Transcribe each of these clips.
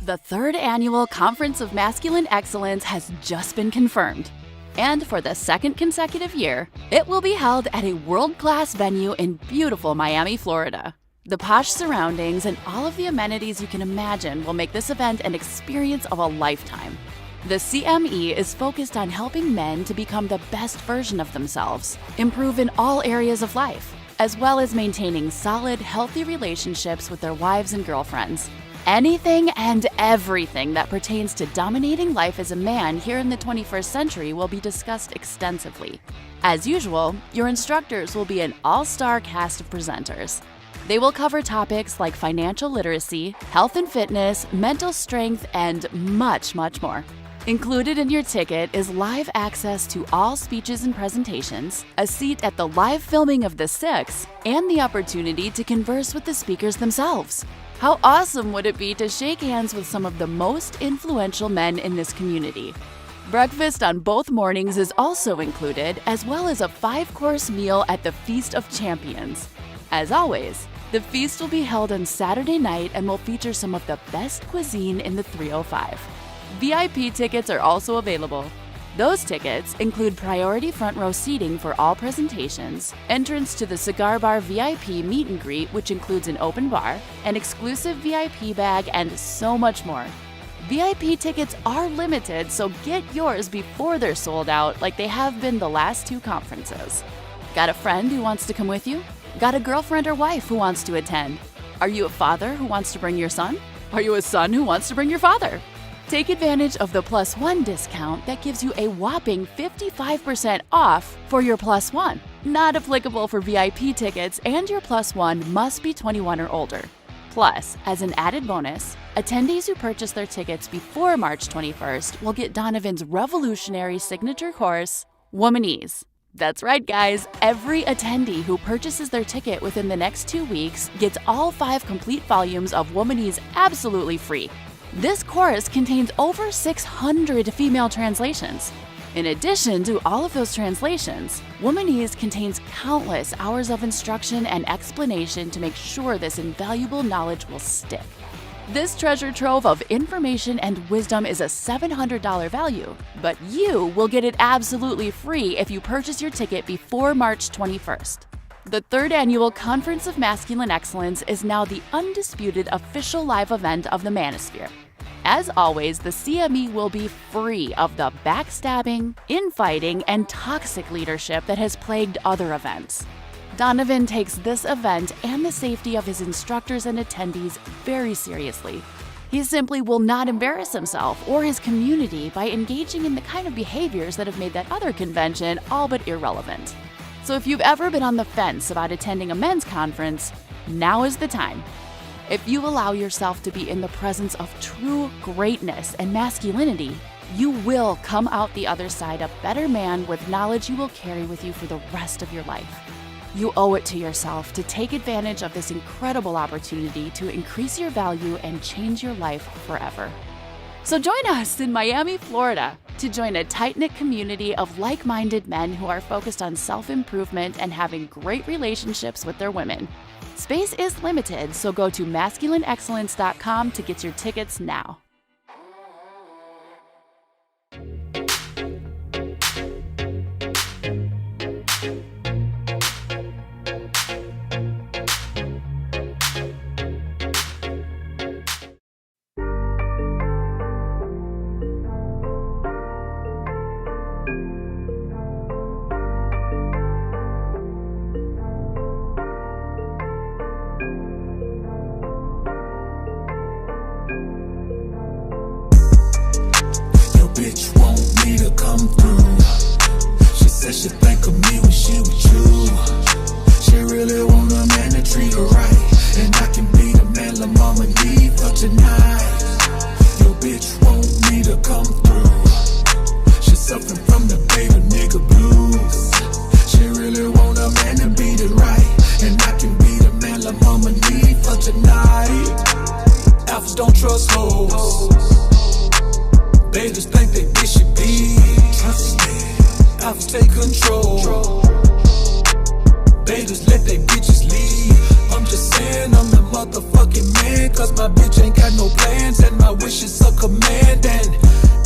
The third annual Conference of Masculine Excellence has just been confirmed. And for the second consecutive year, it will be held at a world-class venue in beautiful Miami, Florida. The posh surroundings and all of the amenities you can imagine will make this event an experience of a lifetime. The CME is focused on helping men to become the best version of themselves, improve in all areas of life, as well as maintaining solid, healthy relationships with their wives and girlfriends. Anything and everything that pertains to dominating life as a man here in the 21st century will be discussed extensively. As usual, your instructors will be an all-star cast of presenters. They will cover topics like financial literacy, health and fitness, mental strength, and much, much more. Included in your ticket is live access to all speeches and presentations, a seat at the live filming of the Six, and the opportunity to converse with the speakers themselves. How awesome would it be to shake hands with some of the most influential men in this community? Breakfast on both mornings is also included, as well as a 5-course meal at the Feast of Champions. As always, the feast will be held on Saturday night and will feature some of the best cuisine in the 305. VIP tickets are also available. Those tickets include priority front row seating for all presentations, entrance to the Cigar Bar VIP meet and greet, which includes an open bar, an exclusive VIP bag, and so much more. VIP tickets are limited, so get yours before they're sold out like they have been the last 2 conferences. Got a friend who wants to come with you? Got a girlfriend or wife who wants to attend? Are you a father who wants to bring your son? Are you a son who wants to bring your father? Take advantage of the +1 discount that gives you a whopping 55% off for your +1. Not applicable for VIP tickets, and your +1 must be 21 or older. Plus, as an added bonus, attendees who purchase their tickets before March 21st will get Donovan's revolutionary signature course, Womanese. That's right, guys. Every attendee who purchases their ticket within the next 2 weeks gets all 5 complete volumes of Womanese absolutely free. This course contains over 600 female translations. In addition to all of those translations, Womanese contains countless hours of instruction and explanation to make sure this invaluable knowledge will stick. This treasure trove of information and wisdom is a $700 value, but you will get it absolutely free if you purchase your ticket before March 21st. The third annual Conference of Masculine Excellence is now the undisputed official live event of the Manosphere. As always, the CME will be free of the backstabbing, infighting, and toxic leadership that has plagued other events. Donovan takes this event and the safety of his instructors and attendees very seriously. He simply will not embarrass himself or his community by engaging in the kind of behaviors that have made that other convention all but irrelevant. So if you've ever been on the fence about attending a men's conference, now is the time. If you allow yourself to be in the presence of true greatness and masculinity, you will come out the other side a better man with knowledge you will carry with you for the rest of your life. You owe it to yourself to take advantage of this incredible opportunity to increase your value and change your life forever. So join us in Miami, Florida, to join a tight-knit community of like-minded men who are focused on self-improvement and having great relationships with their women. Space is limited, so go to masculineexcellence.com to get your tickets now. Bitch want me to come through. She said she think of me when she with you. She really want a man to treat her right, and I can be the man la mama need for tonight. Your bitch want me to come through. She suffering from the baby nigga blues. She really want a man to beat it right, and I can be the man la mama need for tonight. Alphas don't trust hoes. They just think they should be. Trust me. Alphas take control. Haters let they bitches leave. I'm just saying I'm the motherfucking man, cause my bitch ain't got no plans and my wishes a command. And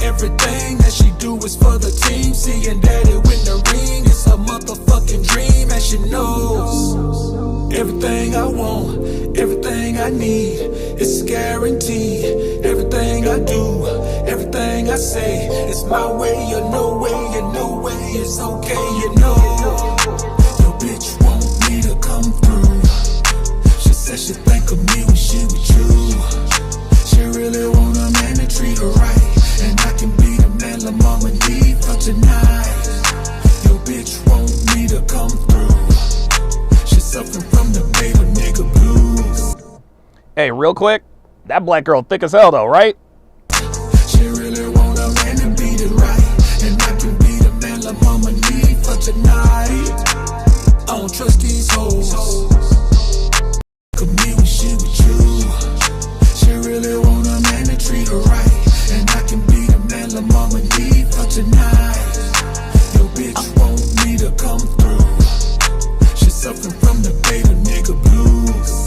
everything that she do is for the team. Seeing daddy win the ring, it's a motherfucking dream. And she knows everything I want, everything I need, it's guaranteed. Everything I do, everything I say, it's my way or no way, and no way it's okay, you know. Your bitch want me to come through. She said she think of me when she with you. She really want a man to treat her right, and I can be the man la mama need for tonight. Your bitch want me to come through. She's suffering from the beta nigga blues. Hey, real quick, that black girl thick as hell though, right? She really want a man to beat it right, and I can be the man la mama need for tonight. I don't trust these hoes. Look at me when she with you. She really want a man to treat her right, and I can be the man la mama need for tonight. Your bitch want me to come through. She's suffering from the beta nigga blues.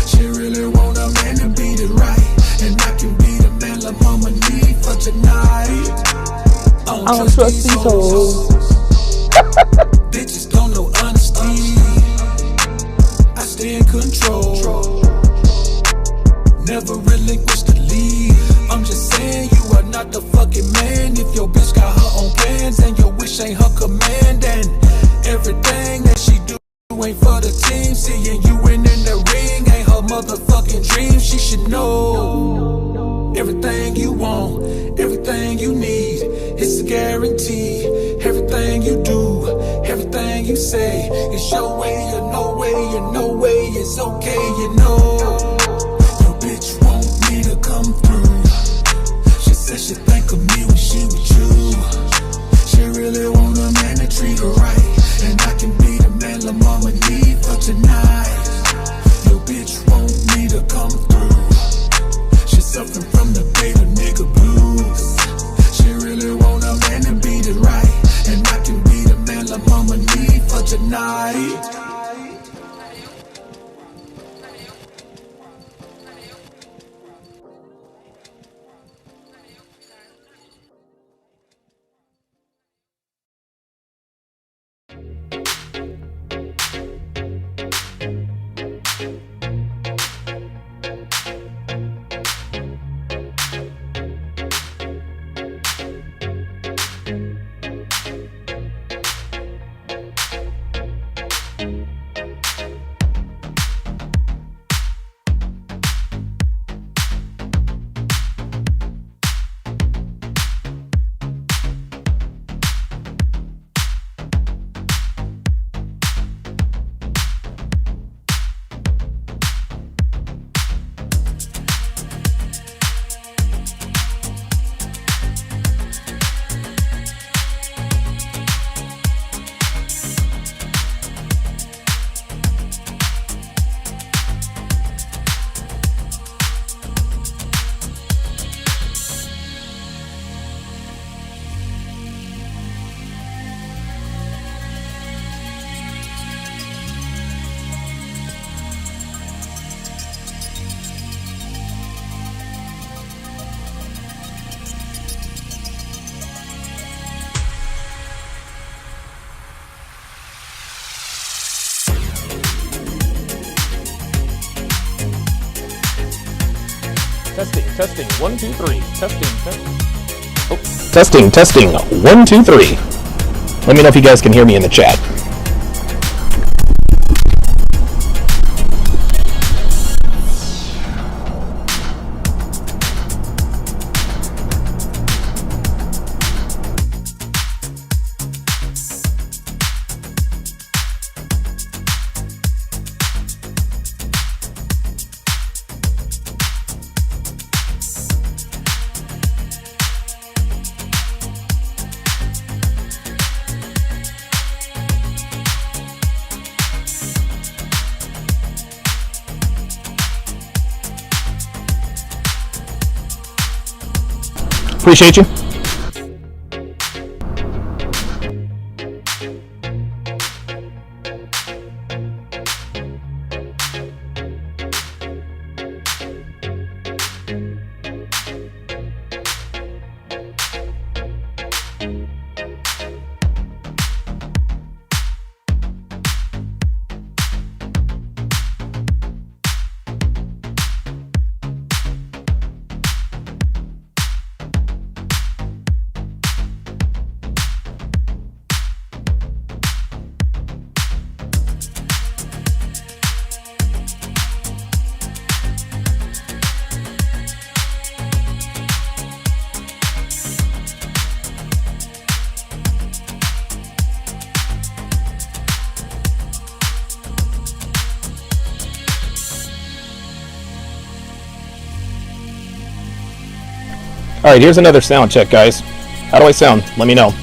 She really want a man to beat it right, and I can be the man la mama need for tonight. I don't trust these hoes. Bitches don't know honesty. I stay in control, never relinquish the lead. I'm just saying you are not the fucking man if your bitch got her own plans and your wish ain't her command. And everything that she do ain't for the team. Seeing you win in the ring ain't her motherfucking dream. She should know everything you want, everything you need, it's a guarantee. Everything you do, everything you say, it's your way or no way, and no way it's okay, you know. Your bitch want me to come through. She said she think of me when she with you. She really want a man to treat her right, and I can be the man la mama need for tonight. Your bitch want me to come through. She's suffering from the beta nigga blues. She really want a man to beat it right, and I can be the man la mama need for tonight. Testing, 1, 2, 3. Testing, 1, 2, 3. Let me know if you guys can hear me in the chat. Appreciate you. Alright, here's another sound check, guys. How do I sound? Let me know.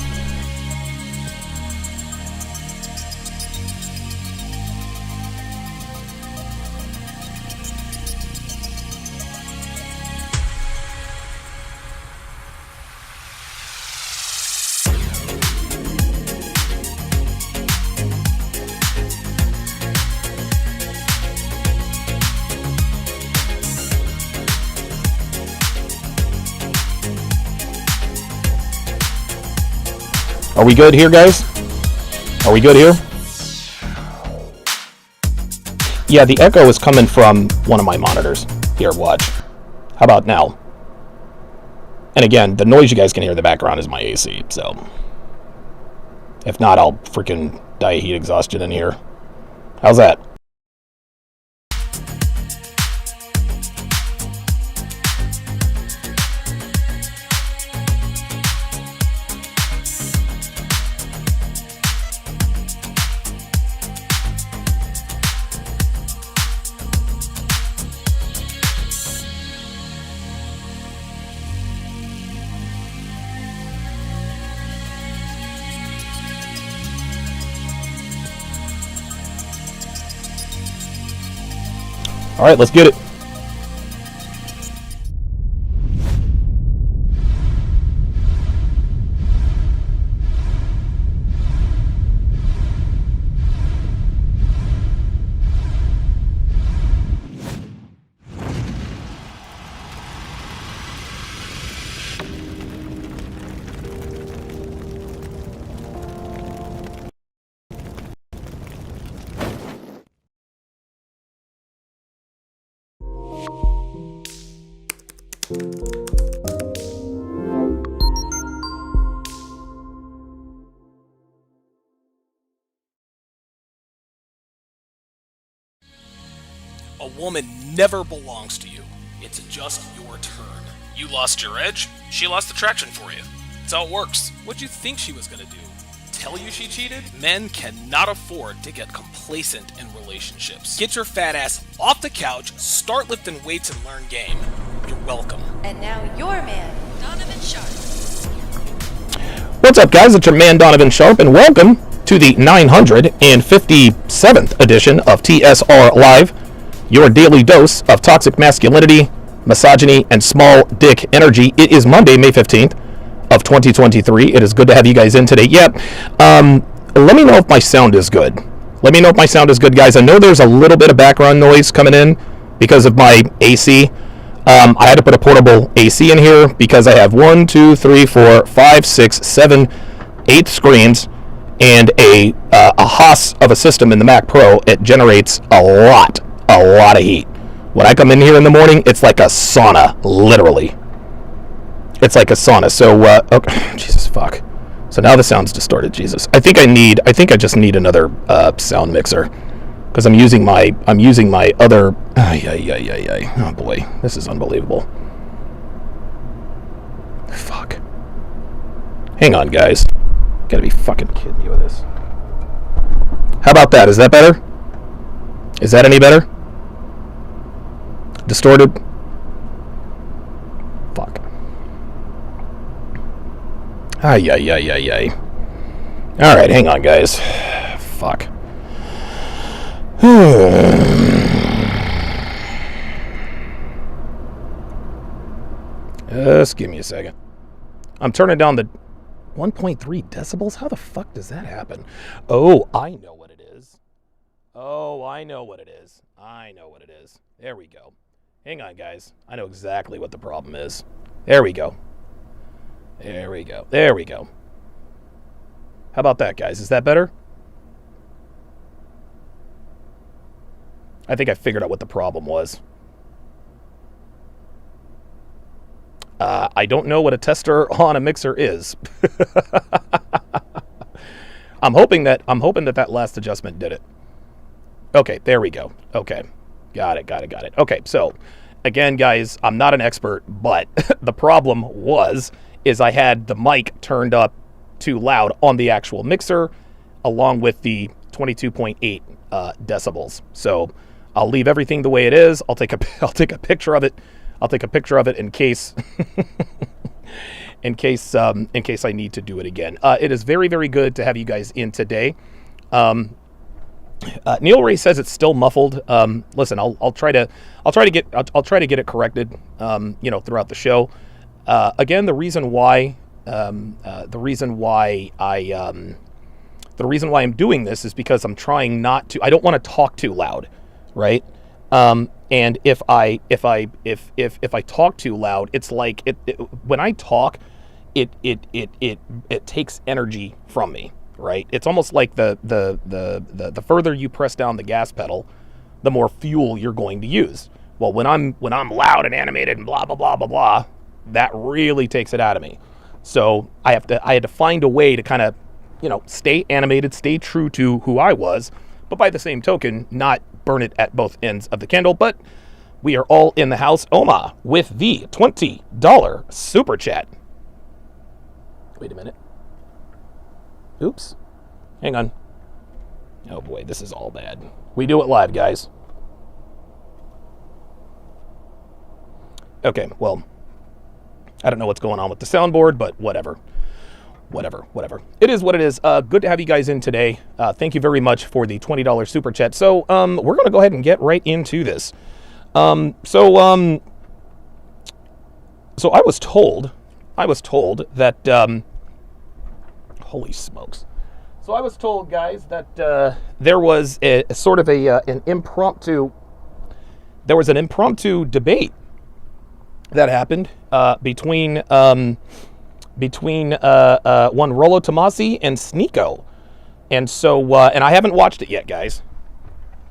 Are we good here, guys? Are we good here? Yeah, the echo is coming from one of my monitors. Here, watch. How about now? And again, the noise you guys can hear in the background is my AC, so... if not, I'll freaking die of heat exhaustion in here. How's that? All right, let's get it. A woman never belongs to you. It's just your turn. You lost your edge, she lost attraction for you. That's how it works. What'd you think she was gonna do? Tell you she cheated? Men cannot afford to get complacent in relationships. Get your fat ass off the couch, start lifting weights, and learn game. You're welcome. And now your man, Donovan Sharpe. What's up, guys? It's your man, Donovan Sharpe, and welcome to the 957th edition of TSR Live, your daily dose of toxic masculinity, misogyny, and small dick energy. It is Monday, May 15th of 2023. It is good to have you guys in today. Yeah, let me know if my sound is good. Let me know if my sound is good, guys. I know there's a little bit of background noise coming in because of my AC. I had to put a portable AC in here because I have 1, 2, 3, 4, 5, 6, 7, 8 screens and a Haas of a system in the Mac Pro. It generates a lot of heat. When I come in here in the morning, it's like a sauna, literally. It's like a sauna. So, okay, Jesus fuck. So now the sound's distorted. Jesus, I think I just need another sound mixer because I'm using my other. Oh boy, this is unbelievable. Fuck. Hang on, guys. Gotta be fucking kidding me with this. How about that? Is that better? Is that any better? Distorted? Fuck. Ay. Alright, hang on, guys. Fuck. Just give me a second. I'm turning down the 1.3 decibels? How the fuck does that happen? Oh, I know what it is. I know what it is. There we go. Hang on, guys. I know exactly what the problem is. There we go. How about that, guys? Is that better? I think I figured out what the problem was. I don't know what a tester on a mixer is. I'm hoping that last adjustment did it. Okay, there we go. Okay. Got it. Okay, so again, guys, I'm not an expert, but the problem is I had the mic turned up too loud on the actual mixer along with the 22.8 decibels. So I'll leave everything the way it is. I'll take a picture of it. I'll take a picture of it in case in case I need to do it again. It is very, very good to have you guys in today. Neil Ray says it's still muffled. Listen, I'll try to get it corrected. Throughout the show. Again, the reason why I'm doing this is because I'm trying not to. I don't want to talk too loud, right? And if I talk too loud, it's like when I talk, it takes energy from me, right? It's almost like the further you press down the gas pedal, the more fuel you're going to use. Well, when I'm loud and animated and blah blah blah blah blah, that really takes it out of me. So I had to find a way to kind of, stay animated, stay true to who I was, but by the same token, not burn it at both ends of the candle. But we are all in the house. Oma with the $20 super chat. Wait a minute. Oops. Hang on. Oh boy, this is all bad. We do it live, guys. Okay, well, I don't know what's going on with the soundboard, but whatever. It is what it is. Good to have you guys in today. Thank you very much for the $20 super chat. So we're going to go ahead and get right into this. So I was told that, holy smokes. So I was told, guys, that there was an impromptu debate that happened between one Rollo Tomasi and SNEAKO. And so, and I haven't watched it yet, guys.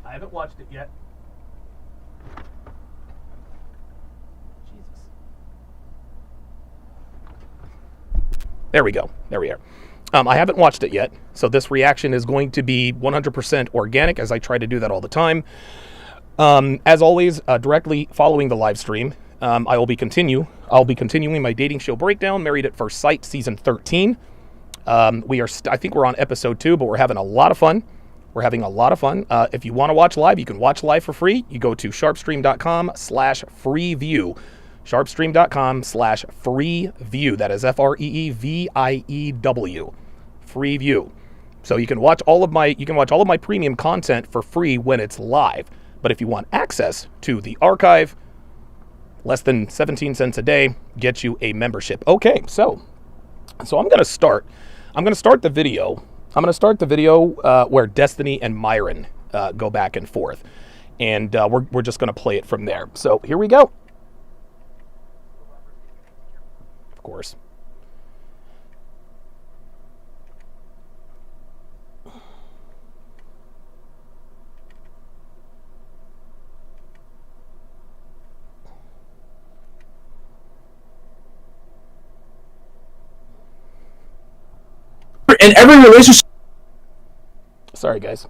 I haven't watched it yet. Jesus. There we go. There we are. I haven't watched it yet, so this reaction is going to be 100% organic, as I try to do that all the time. As always, directly following the live stream, I'll be continuing my dating show breakdown, Married at First Sight, season 13. I think we're on episode 2, but we're having a lot of fun. If you want to watch live, you can watch live for free. You go to sharpestream.com/freeview. Sharpestream.com/freeview. That is FREEVIEW. Free view. So you can watch all of my premium content for free when it's live. But if you want access to the archive, less than 17 cents a day gets you a membership. Okay, so I'm going to start the video. Where Destiny and Myron go back and forth. And we're just going to play it from there. So here we go. Of course. In every relationship. Sorry, guys.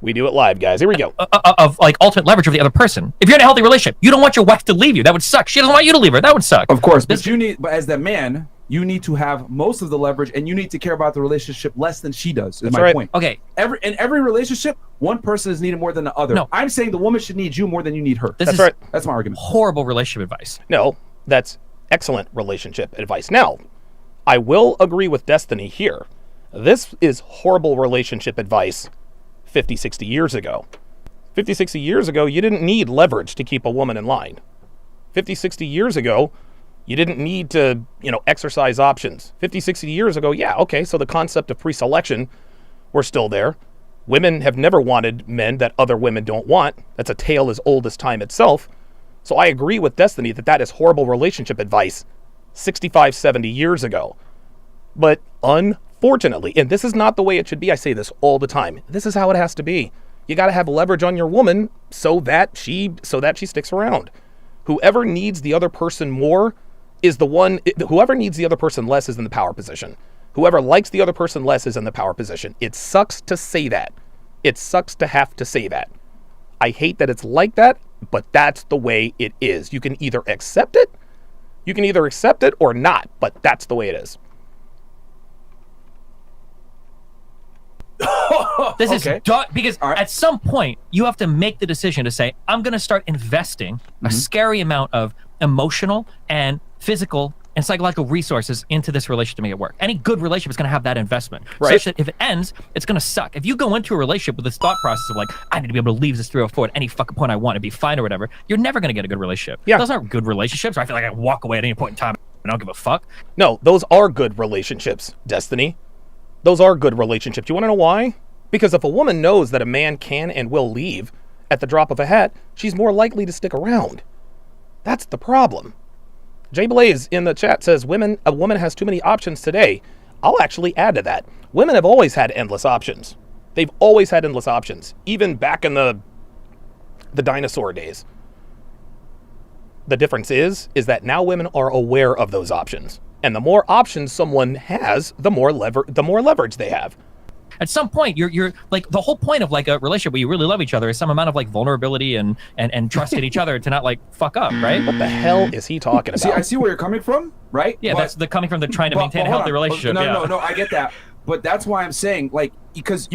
We do it live, guys. Here we go. Of like ultimate leverage of the other person. If you're in a healthy relationship, you don't want your wife to leave you. That would suck. She doesn't want you to leave her. That would suck. Of course, but as that man, you need to have most of the leverage, and you need to care about the relationship less than she does. Is my point. Okay. In every relationship, one person is needed more than the other. No. I'm saying the woman should need you more than you need her. That's right. That's my argument. Horrible relationship advice. No, that's excellent relationship advice. Now, I will agree with Destiny here. This is horrible relationship advice 50, 60 years ago. 50, 60 years ago, you didn't need leverage to keep a woman in line. 50, 60 years ago, you didn't need to, exercise options. 50, 60 years ago, yeah, okay, so the concept of pre-selection were still there. Women have never wanted men that other women don't want. That's a tale as old as time itself. So I agree with Destiny that is horrible relationship advice 65, 70 years ago. But unfortunately, and this is not the way it should be, I say this all the time, this is how it has to be. You got to have leverage on your woman so that she sticks around. Whoever needs the other person more is the one, whoever needs the other person less is in the power position. Whoever likes the other person less is in the power position. It sucks to say that. It sucks to have to say that. I hate that it's like that, but that's the way it is. You can either accept it or not, but that's the way it is. This is Okay. because All right. at some point you have to make the decision to say, I'm going to start investing a scary amount of emotional and physical and psychological resources into this relationship to make it work. Any good relationship is going to have that investment. Right. Such that if it ends, it's going to suck. If you go into a relationship with this thought process of like, I need to be able to leave this 304 at any fucking point I want and be fine or whatever, you're never going to get a good relationship. Yeah. Those aren't good relationships where I feel like I can walk away at any point in time and I don't give a fuck. No, those are good relationships, Destiny. Those are good relationships. You want to know why? Because if a woman knows that a man can and will leave at the drop of a hat, she's more likely to stick around. That's the problem. Jay Blaze in the chat says, a woman has too many options today. I'll actually add to that. Women have always had endless options. They've always had endless options, even back in the dinosaur days. The difference is that now women are aware of those options. And the more options someone has, the more leverage they have. At some point, you're like, the whole point of like a relationship where you really love each other is some amount of like vulnerability and trust in each other to not like fuck up, right? What the hell is he talking about? See, I see where you're coming from, right? Yeah, But- that's the coming from the trying to maintain a hold healthy on. relationship. No, I get that. But that's why I'm saying, like, because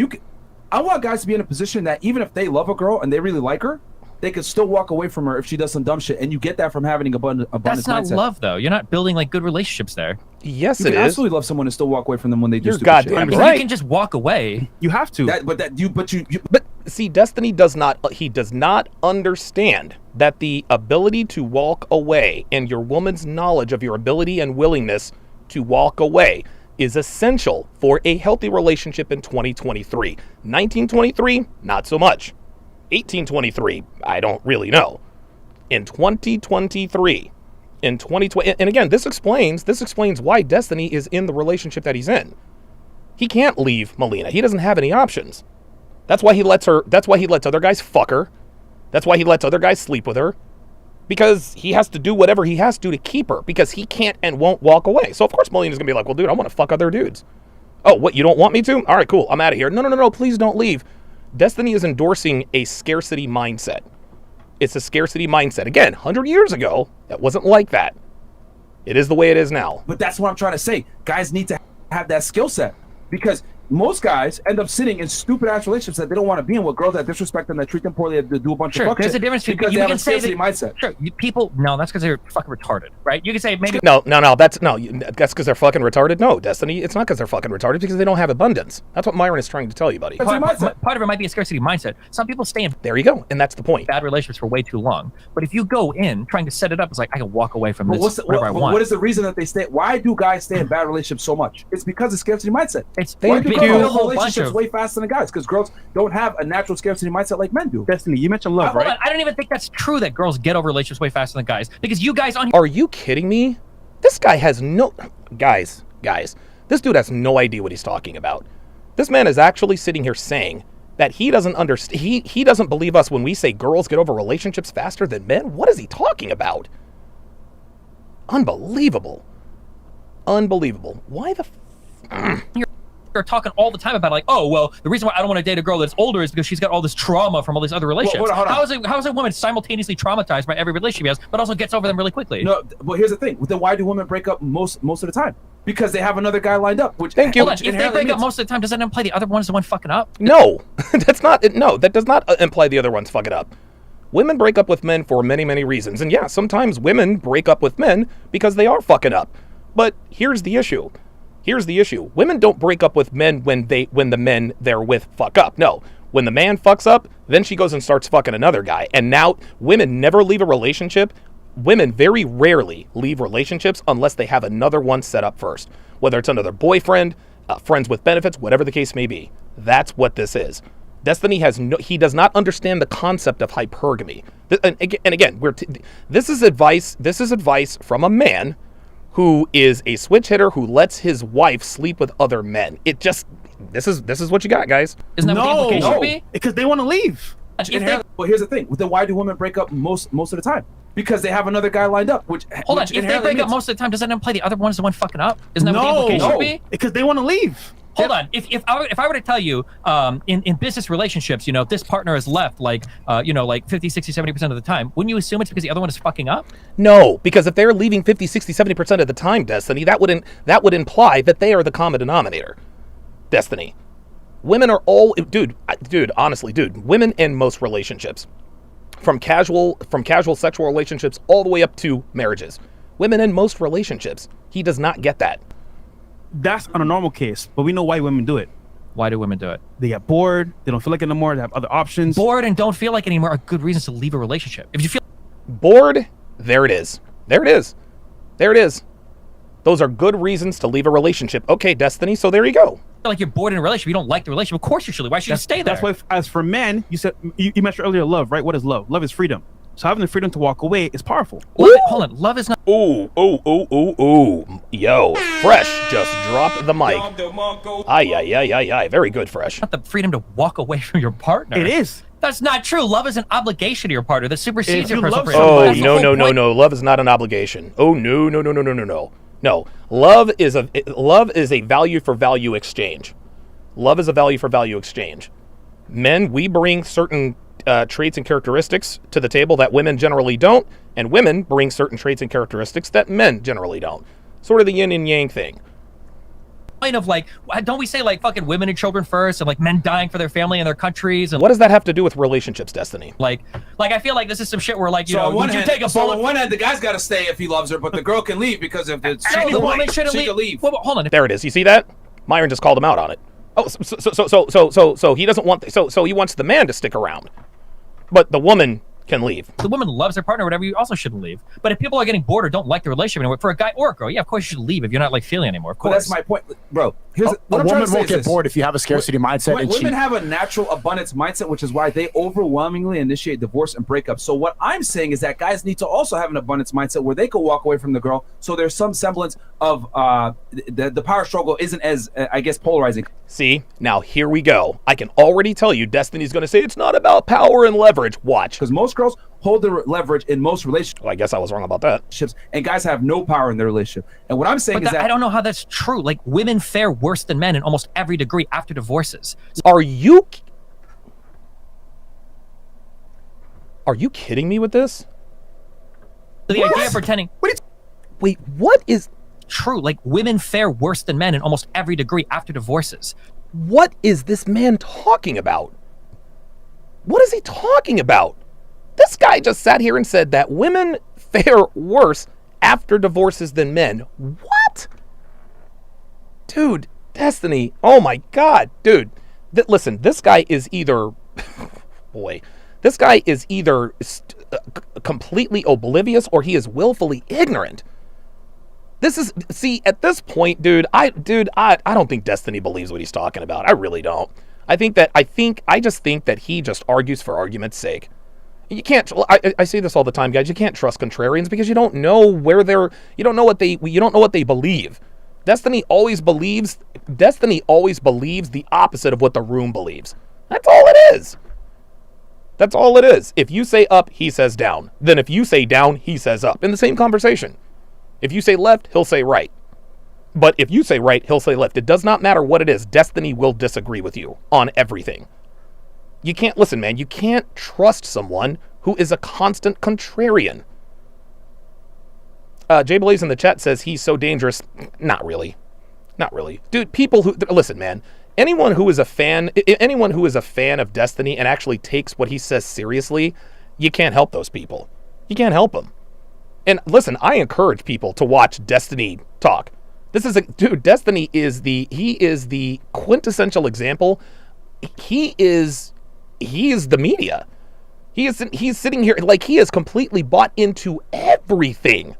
I want guys to be in a position that even if they love a girl and they really like her, they can still walk away from her if she does some dumb shit. And you get that from having abundance That's not mindset. love, though. You're not building like good relationships there. Yes, You it can is. absolutely love someone and still walk away from them when they do You're stupid goddamn shit. right. You can just walk away. You have to. But see, Destiny does not understand that the ability to walk away and your woman's knowledge of your ability and willingness to walk away is essential for a healthy relationship in 2023. 1923, not so much. 1823, I don't really know. In 2023, in 2020, and again, this explains why Destiny is in the relationship that he's in. He can't leave Melina. He doesn't have any options. That's why he lets other guys fuck her. That's why he lets other guys sleep with her. Because he has to do whatever he has to keep her, because he can't and won't walk away. So of course Melina's gonna be like, well, dude, I want to fuck other dudes. Oh, what, you don't want me to? All right, cool, I'm out of here. No, please don't leave. Destiny is endorsing a scarcity mindset. It's a scarcity mindset. Again, 100 years ago, that wasn't like that. It is the way it is now. But that's what I'm trying to say. Guys need to have that skill set, because most guys end up sitting in stupid ass relationships that they don't want to be in with girls that disrespect them, that treat them poorly, that do a bunch of fuck There's shit a difference because between they you have can a say scarcity that, mindset. Sure, no, that's because they're fucking retarded, right? You can say maybe No, that's because they're fucking retarded. No, Destiny, it's not because they're fucking retarded, because they don't have abundance. That's what Myron is trying to tell you, buddy. That's their mindset. part of it might be a scarcity mindset. Some people stay in There you go, and that's the point. bad relationships for way too long. But if you go in trying to set it up, it's like I can walk away from But this whatever I want. what is the reason that they stay? Why do guys stay in bad relationships so much? It's because of scarcity mindset. It's Why do Thank girls you. build a whole bunch relationships of. way faster than guys? Because girls don't have a natural scarcity mindset like men do. Destiny, you mentioned love, Hold right? on, I don't even think that's true that girls get over relationships way faster than guys, because you guys on here Are you kidding me? This guy has no... Guys, this dude has no idea what he's talking about. This man is actually sitting here saying that he doesn't understand. He doesn't believe us when we say girls get over relationships faster than men. What is he talking about? Unbelievable. Why the... are talking all the time about like, oh well, the reason why I don't want to date a girl that's older is because she's got all this trauma from all these other relationships. hold on. How is a woman simultaneously traumatized by every relationship he has, but also gets over them really quickly? No, but here's the thing. Then why do women break up most of the time? Because they have another guy lined up. Which Thank you. Hold on, if they break up most of the time, does that imply the other one is the one fucking up? No, that does not imply the other one's fucking up. Women break up with men for many, many reasons. And yeah, sometimes women break up with men because they are fucking up. But here's the issue. Women don't break up with men when the men they're with fuck up. No. When the man fucks up, then she goes and starts fucking another guy. And now women never leave a relationship. Women very rarely leave relationships unless they have another one set up first. Whether it's another boyfriend, friends with benefits, whatever the case may be. That's what this is. Destiny he does not understand the concept of hypergamy. And again, this is advice from a man who is a switch hitter who lets his wife sleep with other men. This is what you got, guys. Isn't that what the implication would be? Because they want to leave. Well, here's the thing. Then why do women break up most of the time? Because they have another guy lined up. Hold on, if they break up most of the time, does that imply the other one is the one fucking up? Isn't that what the implication would be? Because they want to leave. Hold on. If I were to tell you, in business relationships, if this partner is left like 50, 60, 70% of the time, wouldn't you assume it's because the other one is fucking up? No, because if they're leaving 50, 60, 70% of the time, Destiny, that would imply that they are the common denominator. Destiny. Women are all, dude, honestly, dude, women in most relationships, from casual sexual relationships all the way up to marriages, women in most relationships, he does not get that. That's on a normal case, but we know why women do it. Why do women do it? They get bored. They don't feel like it anymore. They have other options. Bored and don't feel like it anymore are good reasons to leave a relationship. If you feel Bored, there it is. There it is. There it is. Those are good reasons to leave a relationship. Okay, Destiny, so there you go. like you're bored in a relationship, you don't like the relationship, of course you should leave. Why should you stay there? That's why, as for men, you said you mentioned earlier love, right? What is love? Love is freedom. So having the freedom to walk away is powerful. Hold on, love is not. Ooh. Yo, Fresh just dropped the mic. Aye. Very good, Fresh. Not the freedom to walk away from your partner. It is. That's not true. Love is an obligation to your partner that supersedes your personal freedom. Oh, no. Love is not an obligation. Oh, no. No. Love is a value for value exchange. Love is a value for value exchange. Men, we bring certain traits and characteristics to the table that women generally don't, and women bring certain traits and characteristics that men generally don't. Sort of the yin and yang thing. Of like, don't we say like fucking women and children first, and like men dying for their family and their countries? And what does that have to do with relationships, Destiny? Like I feel like this is some shit where like, you know, would you take a bullet? on one hand, the guy's got to stay if he loves her, but the girl can leave because if it's the woman shouldn't she leave. can Well, hold on. There it is. You see that? Myron just called him out on it. Oh, so he doesn't want. So he wants the man to stick around, but the woman can leave. The woman loves her partner, whatever. You also shouldn't leave. But if people are getting bored or don't like the relationship anymore, for a guy or a girl, yeah, of course you should leave if you're not like feeling anymore. Of course. But that's my point, bro. Here's a woman won't get bored if you have a scarcity mindset. And women have a natural abundance mindset, which is why they overwhelmingly initiate divorce and breakup. So what I'm saying is that guys need to also have an abundance mindset where they can walk away from the girl. So there's some semblance of the power struggle isn't as I guess polarizing. See, now here we go. I can already tell you, Destiny's going to say it's not about power and leverage. Watch, because most girls hold their leverage in most relationships. Well, I guess I was wrong about that. And guys have no power in their relationship. And what I'm saying is that I don't know how that's true. Like women fare worse than men in almost every degree after divorces. Are you kidding me with this? The idea of pretending. Wait, what is true? Like women fare worse than men in almost every degree after divorces. What is this man talking about? What is he talking about? This guy just sat here and said that women fare worse after divorces than men. What? Dude, Destiny. Oh my God, dude. Listen, this guy is either, this guy is either completely oblivious or he is willfully ignorant. At this point, dude, I don't think Destiny believes what he's talking about. I really don't. I just think that he just argues for argument's sake. You can't. I say this all the time, guys. You can't trust contrarians because you don't know you don't know what they believe. Destiny always believes the opposite of what the room believes. That's all it is. That's all it is. If you say up, he says down. Then if you say down, he says up. In the same conversation. If you say left, he'll say right. But if you say right, he'll say left. It does not matter what it is. Destiny will disagree with you on everything. You can't, listen, man, you can't trust someone who is a constant contrarian. Jay Blaze in the chat says he's so dangerous. Not really. Dude, people who, listen, man, anyone who is a fan of Destiny and actually takes what he says seriously, you can't help those people. You can't help them. And listen, I encourage people to watch Destiny talk. Destiny is the quintessential example. He is the media. He's sitting here like he is completely bought into everything.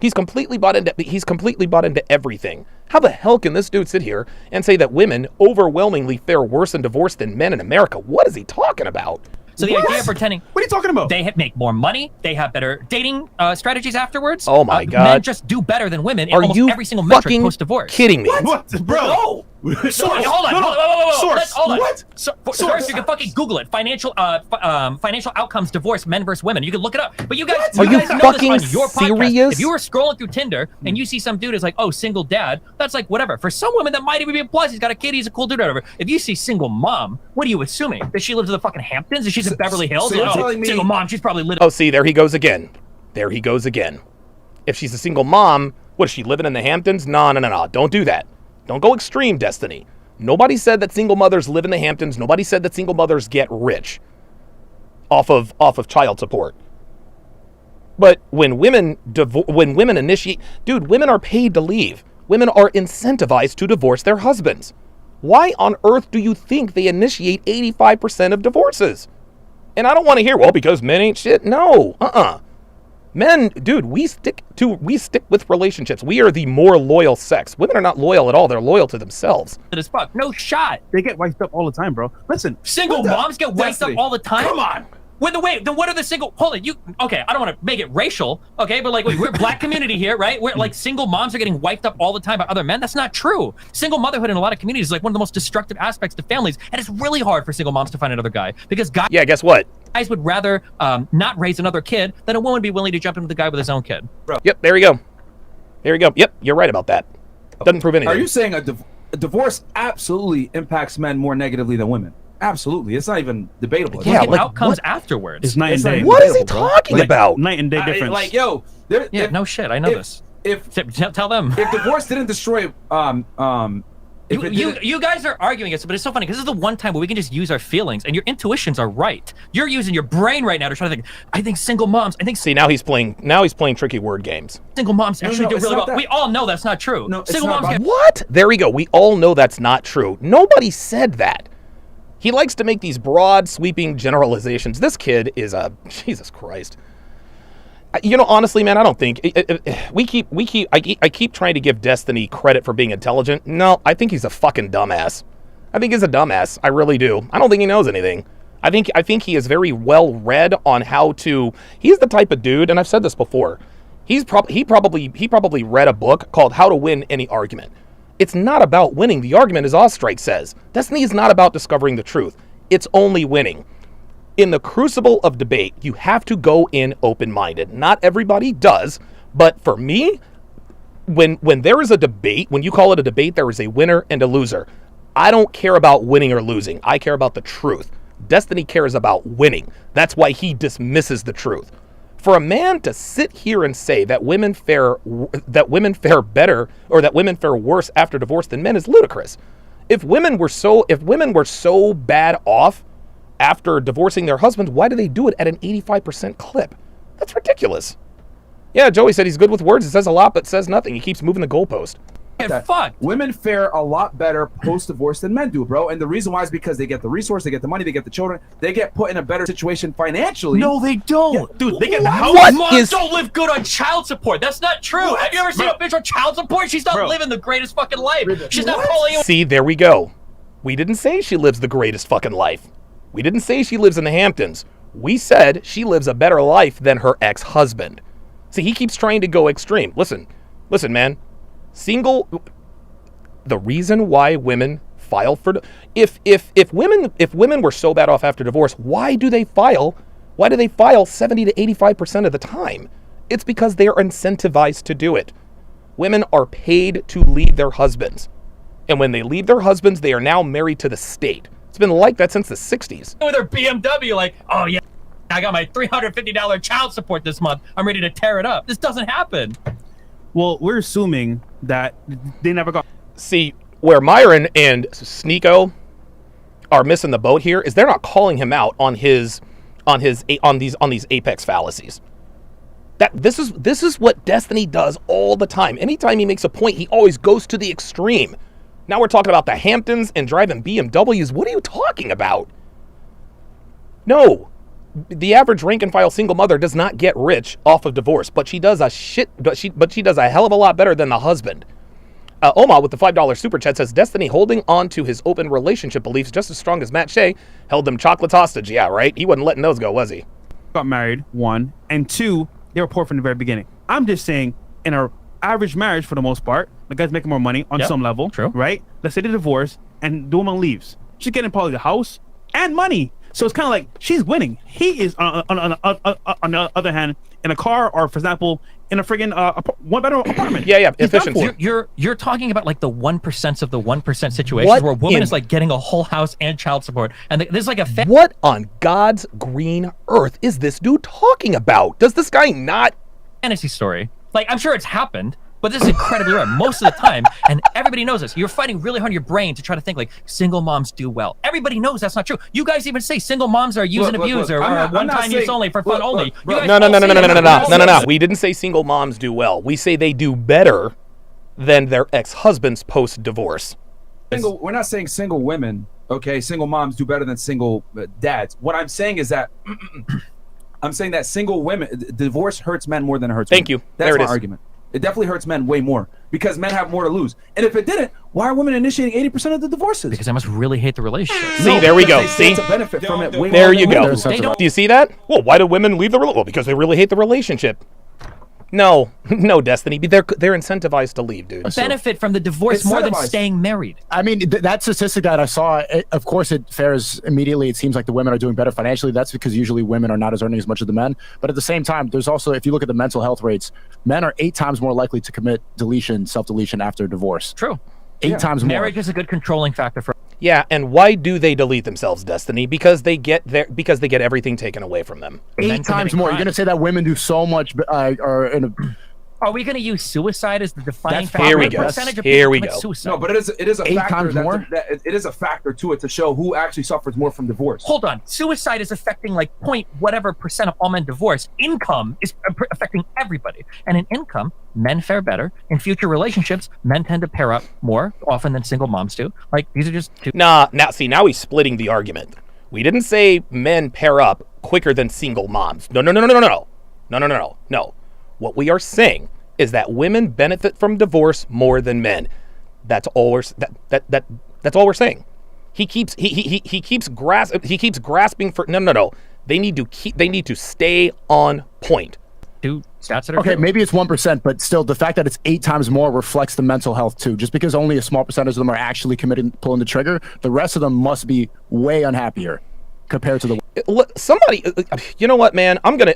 He's completely bought into everything. How the hell can this dude sit here and say that women overwhelmingly fare worse in divorce than men in America? What is he talking about? So the idea of pretending. What are you talking about? They make more money. They have better dating strategies afterwards. Oh my God. Men just do better than women in Are almost you every single metric post-divorce. Kidding me? What? Bro. No. Source. Hold on. Hold on. What? Source. You can fucking Google it. Financial outcomes divorce men versus women. You can look it up. But you guys, Are you know fucking this on your podcast. serious? If you were scrolling through Tinder and you see some dude is like, oh, single dad, that's like whatever. For some women, that might even be a plus. He's got a kid. He's a cool dude or whatever. If you see single mom, what are you assuming? That she lives in the fucking Hamptons? That she's in Beverly Hills? Single mom, she's probably lit. Oh, see, there he goes again. If she's a single mom, what is she living in the Hamptons? No. Don't do that. Don't go extreme, Destiny. Nobody said that single mothers live in the Hamptons. Nobody said that single mothers get rich off of child support. But when women initiate, dude, women are paid to leave. Women are incentivized to divorce their husbands. Why on earth do you think they initiate 85% of divorces? And I don't want to hear, well, because men ain't shit. No, Men, dude, we stick with relationships. We are the more loyal sex. Women are not loyal at all. They're loyal to themselves. As fuck. No shot. They get wiped up all the time, bro. Listen, single moms get wiped up all the time. Come on. Wait, then what are the single? Hold on, okay? I don't want to make it racial, okay? But like, wait, we're a black community here, right? We're like single moms are getting wiped up all the time by other men. That's not true. Single motherhood in a lot of communities is like one of the most destructive aspects to families, and it's really hard for single moms to find another guy because guys. Yeah, guess what? Guys would rather not raise another kid than a woman be willing to jump in with the guy with his own kid. Bro. Yep, there you go. There you go. Yep, you're right about that. Doesn't prove anything. Are you saying a divorce absolutely impacts men more negatively than women? Absolutely. It's not even debatable. Yeah, like outcomes afterwards. It's night and day. What is he talking about? Night and day difference. Like, yo. No shit. I know this. Tell them. If divorce didn't destroy you guys are arguing it, but it's so funny because this is the one time where we can just use our feelings and your intuitions are right. You're using your brain right now to try to think. I think single moms. See, now he's playing tricky word games. Single moms actually do really well. We all know that's not true. No, single moms. What? There we go. We all know that's not true. Nobody said that. He likes to make these broad, sweeping generalizations. This kid is a Jesus Christ. You know, honestly, man, I don't think I keep trying to give Destiny credit for being intelligent. No, I think he's a fucking dumbass. I think he's a dumbass. I really do. I don't think he knows anything. I think he is very well read on how to. He's the type of dude, and I've said this before. He probably read a book called How to Win Any Argument. It's not about winning the argument, as Ostrike says. Destiny is not about discovering the truth. It's only winning. In the crucible of debate, you have to go in open-minded. Not everybody does, but for me, when there is a debate, when you call it a debate, there is a winner and a loser. I don't care about winning or losing. I care about the truth. Destiny cares about winning. That's why he dismisses the truth. For a man to sit here and say that women fare better or that women fare worse after divorce than men is ludicrous. If women were so bad off after divorcing their husbands, why do they do it at an 85% clip? That's ridiculous. Yeah, Joey said he's good with words. It says a lot, but says nothing. He keeps moving the goalpost. Fuck. Women fare a lot better post-divorce than men do, bro. And the reason why is because they get the resource, they get the money, they get the children, they get put in a better situation financially. No, they don't. Yeah, dude, they get the house. Moms don't live good on child support. That's not true. What? Have you ever seen a bitch on child support? She's not living the greatest fucking life. She's not calling you. See, there we go. We didn't say she lives the greatest fucking life. We didn't say she lives in the Hamptons. We said she lives a better life than her ex-husband. See, he keeps trying to go extreme. Listen, man. The reason why women file for if women were so bad off after divorce, why do they file 70 to 85% of the time? It's because they are incentivized to do it. Women are paid to leave their husbands. And when they leave their husbands, they are now married to the state. It's been like that since the 60s. With their BMW, like, oh yeah, I got my $350 child support this month. I'm ready to tear it up. This doesn't happen. Well, we're assuming that they never got. See, where Myron and SNEAKO are missing the boat here is they're not calling him out on these apex fallacies. This is what Destiny does all the time. Anytime he makes a point, he always goes to the extreme. Now we're talking about the Hamptons and driving BMWs. What are you talking about? No. The average rank and file single mother does not get rich off of divorce, but she does she does a hell of a lot better than the husband. Oma with the $5 super chat says Destiny holding on to his open relationship beliefs just as strong as Matt Shea held them chocolate hostage. Yeah, right. He wasn't letting those go, was he? Got married, one, and two, they were poor from the very beginning. I'm just saying, in our average marriage, for the most part, the guy's making more money on some level, true, right? Let's say they divorce and the woman leaves. She's getting probably the house and money. So it's kind of like she's winning. He is on the other hand in a car, or for example, in a friggin' one-bedroom apartment. Yeah, efficiency. You're talking about like the 1% of the 1% situations where a woman is like getting a whole house and child support, and there's like a what on God's green earth is this dude talking about? Does this guy not? Fantasy story. Like, I'm sure it's happened, But this is incredibly rare. Most of the time, and everybody knows this, you're fighting really hard in your brain to try to think like single moms do well. Everybody knows that's not true. You guys even say single moms are use and abuse or one-time use only for fun only. No. We didn't say single moms do well. We say they do better than their ex-husbands post-divorce. We're not saying single women, okay, single moms do better than single dads. What I'm saying is that I'm saying that single women, divorce hurts men more than it hurts women. Thank you. That's my argument. It definitely hurts men way more because men have more to lose. And if it didn't, why are women initiating 80% of the divorces? Because they must really hate the relationship. See, there we go. See, to benefit from it way there more you than go. women. Do you see that? Well, why do women leave the relationship? Well, because they really hate the relationship. No, Destiny. They're incentivized to leave, dude. Benefit from the divorce more than staying married. I mean, that statistic that I saw, of course, it fares immediately. It seems like the women are doing better financially. That's because usually women are not as earning as much as the men. But at the same time, there's also, if you look at the mental health rates, men are 8 times more likely to commit self-deletion after divorce. True. 8 times more. Marriage is a good controlling factor for. Yeah, and why do they delete themselves, Destiny? Because they get everything taken away from them. 8 times more. You're gonna say that women do so much, are in a. Are we going to use suicide as the defining factor? Here we go. Here we go. No, but it is a 8 factor. times more? It is a factor to it to show who actually suffers more from divorce. Hold on. Suicide is affecting like whatever percent of all men divorced. Income is affecting everybody. And in income, men fare better. In future relationships, men tend to pair up more often than single moms do. Like, these are just two. Now he's splitting the argument. We didn't say men pair up quicker than single moms. No. What we are saying is that women benefit from divorce more than men. That's all we're that's all we're saying. He keeps grasping for no. They need to stay on point. Two stats that are okay. true. Maybe it's 1%, but still, the fact that it's 8 times more reflects the mental health too. Just because only a small percentage of them are actually pulling the trigger, the rest of them must be way unhappier compared to the. Somebody, you know what, man? I'm gonna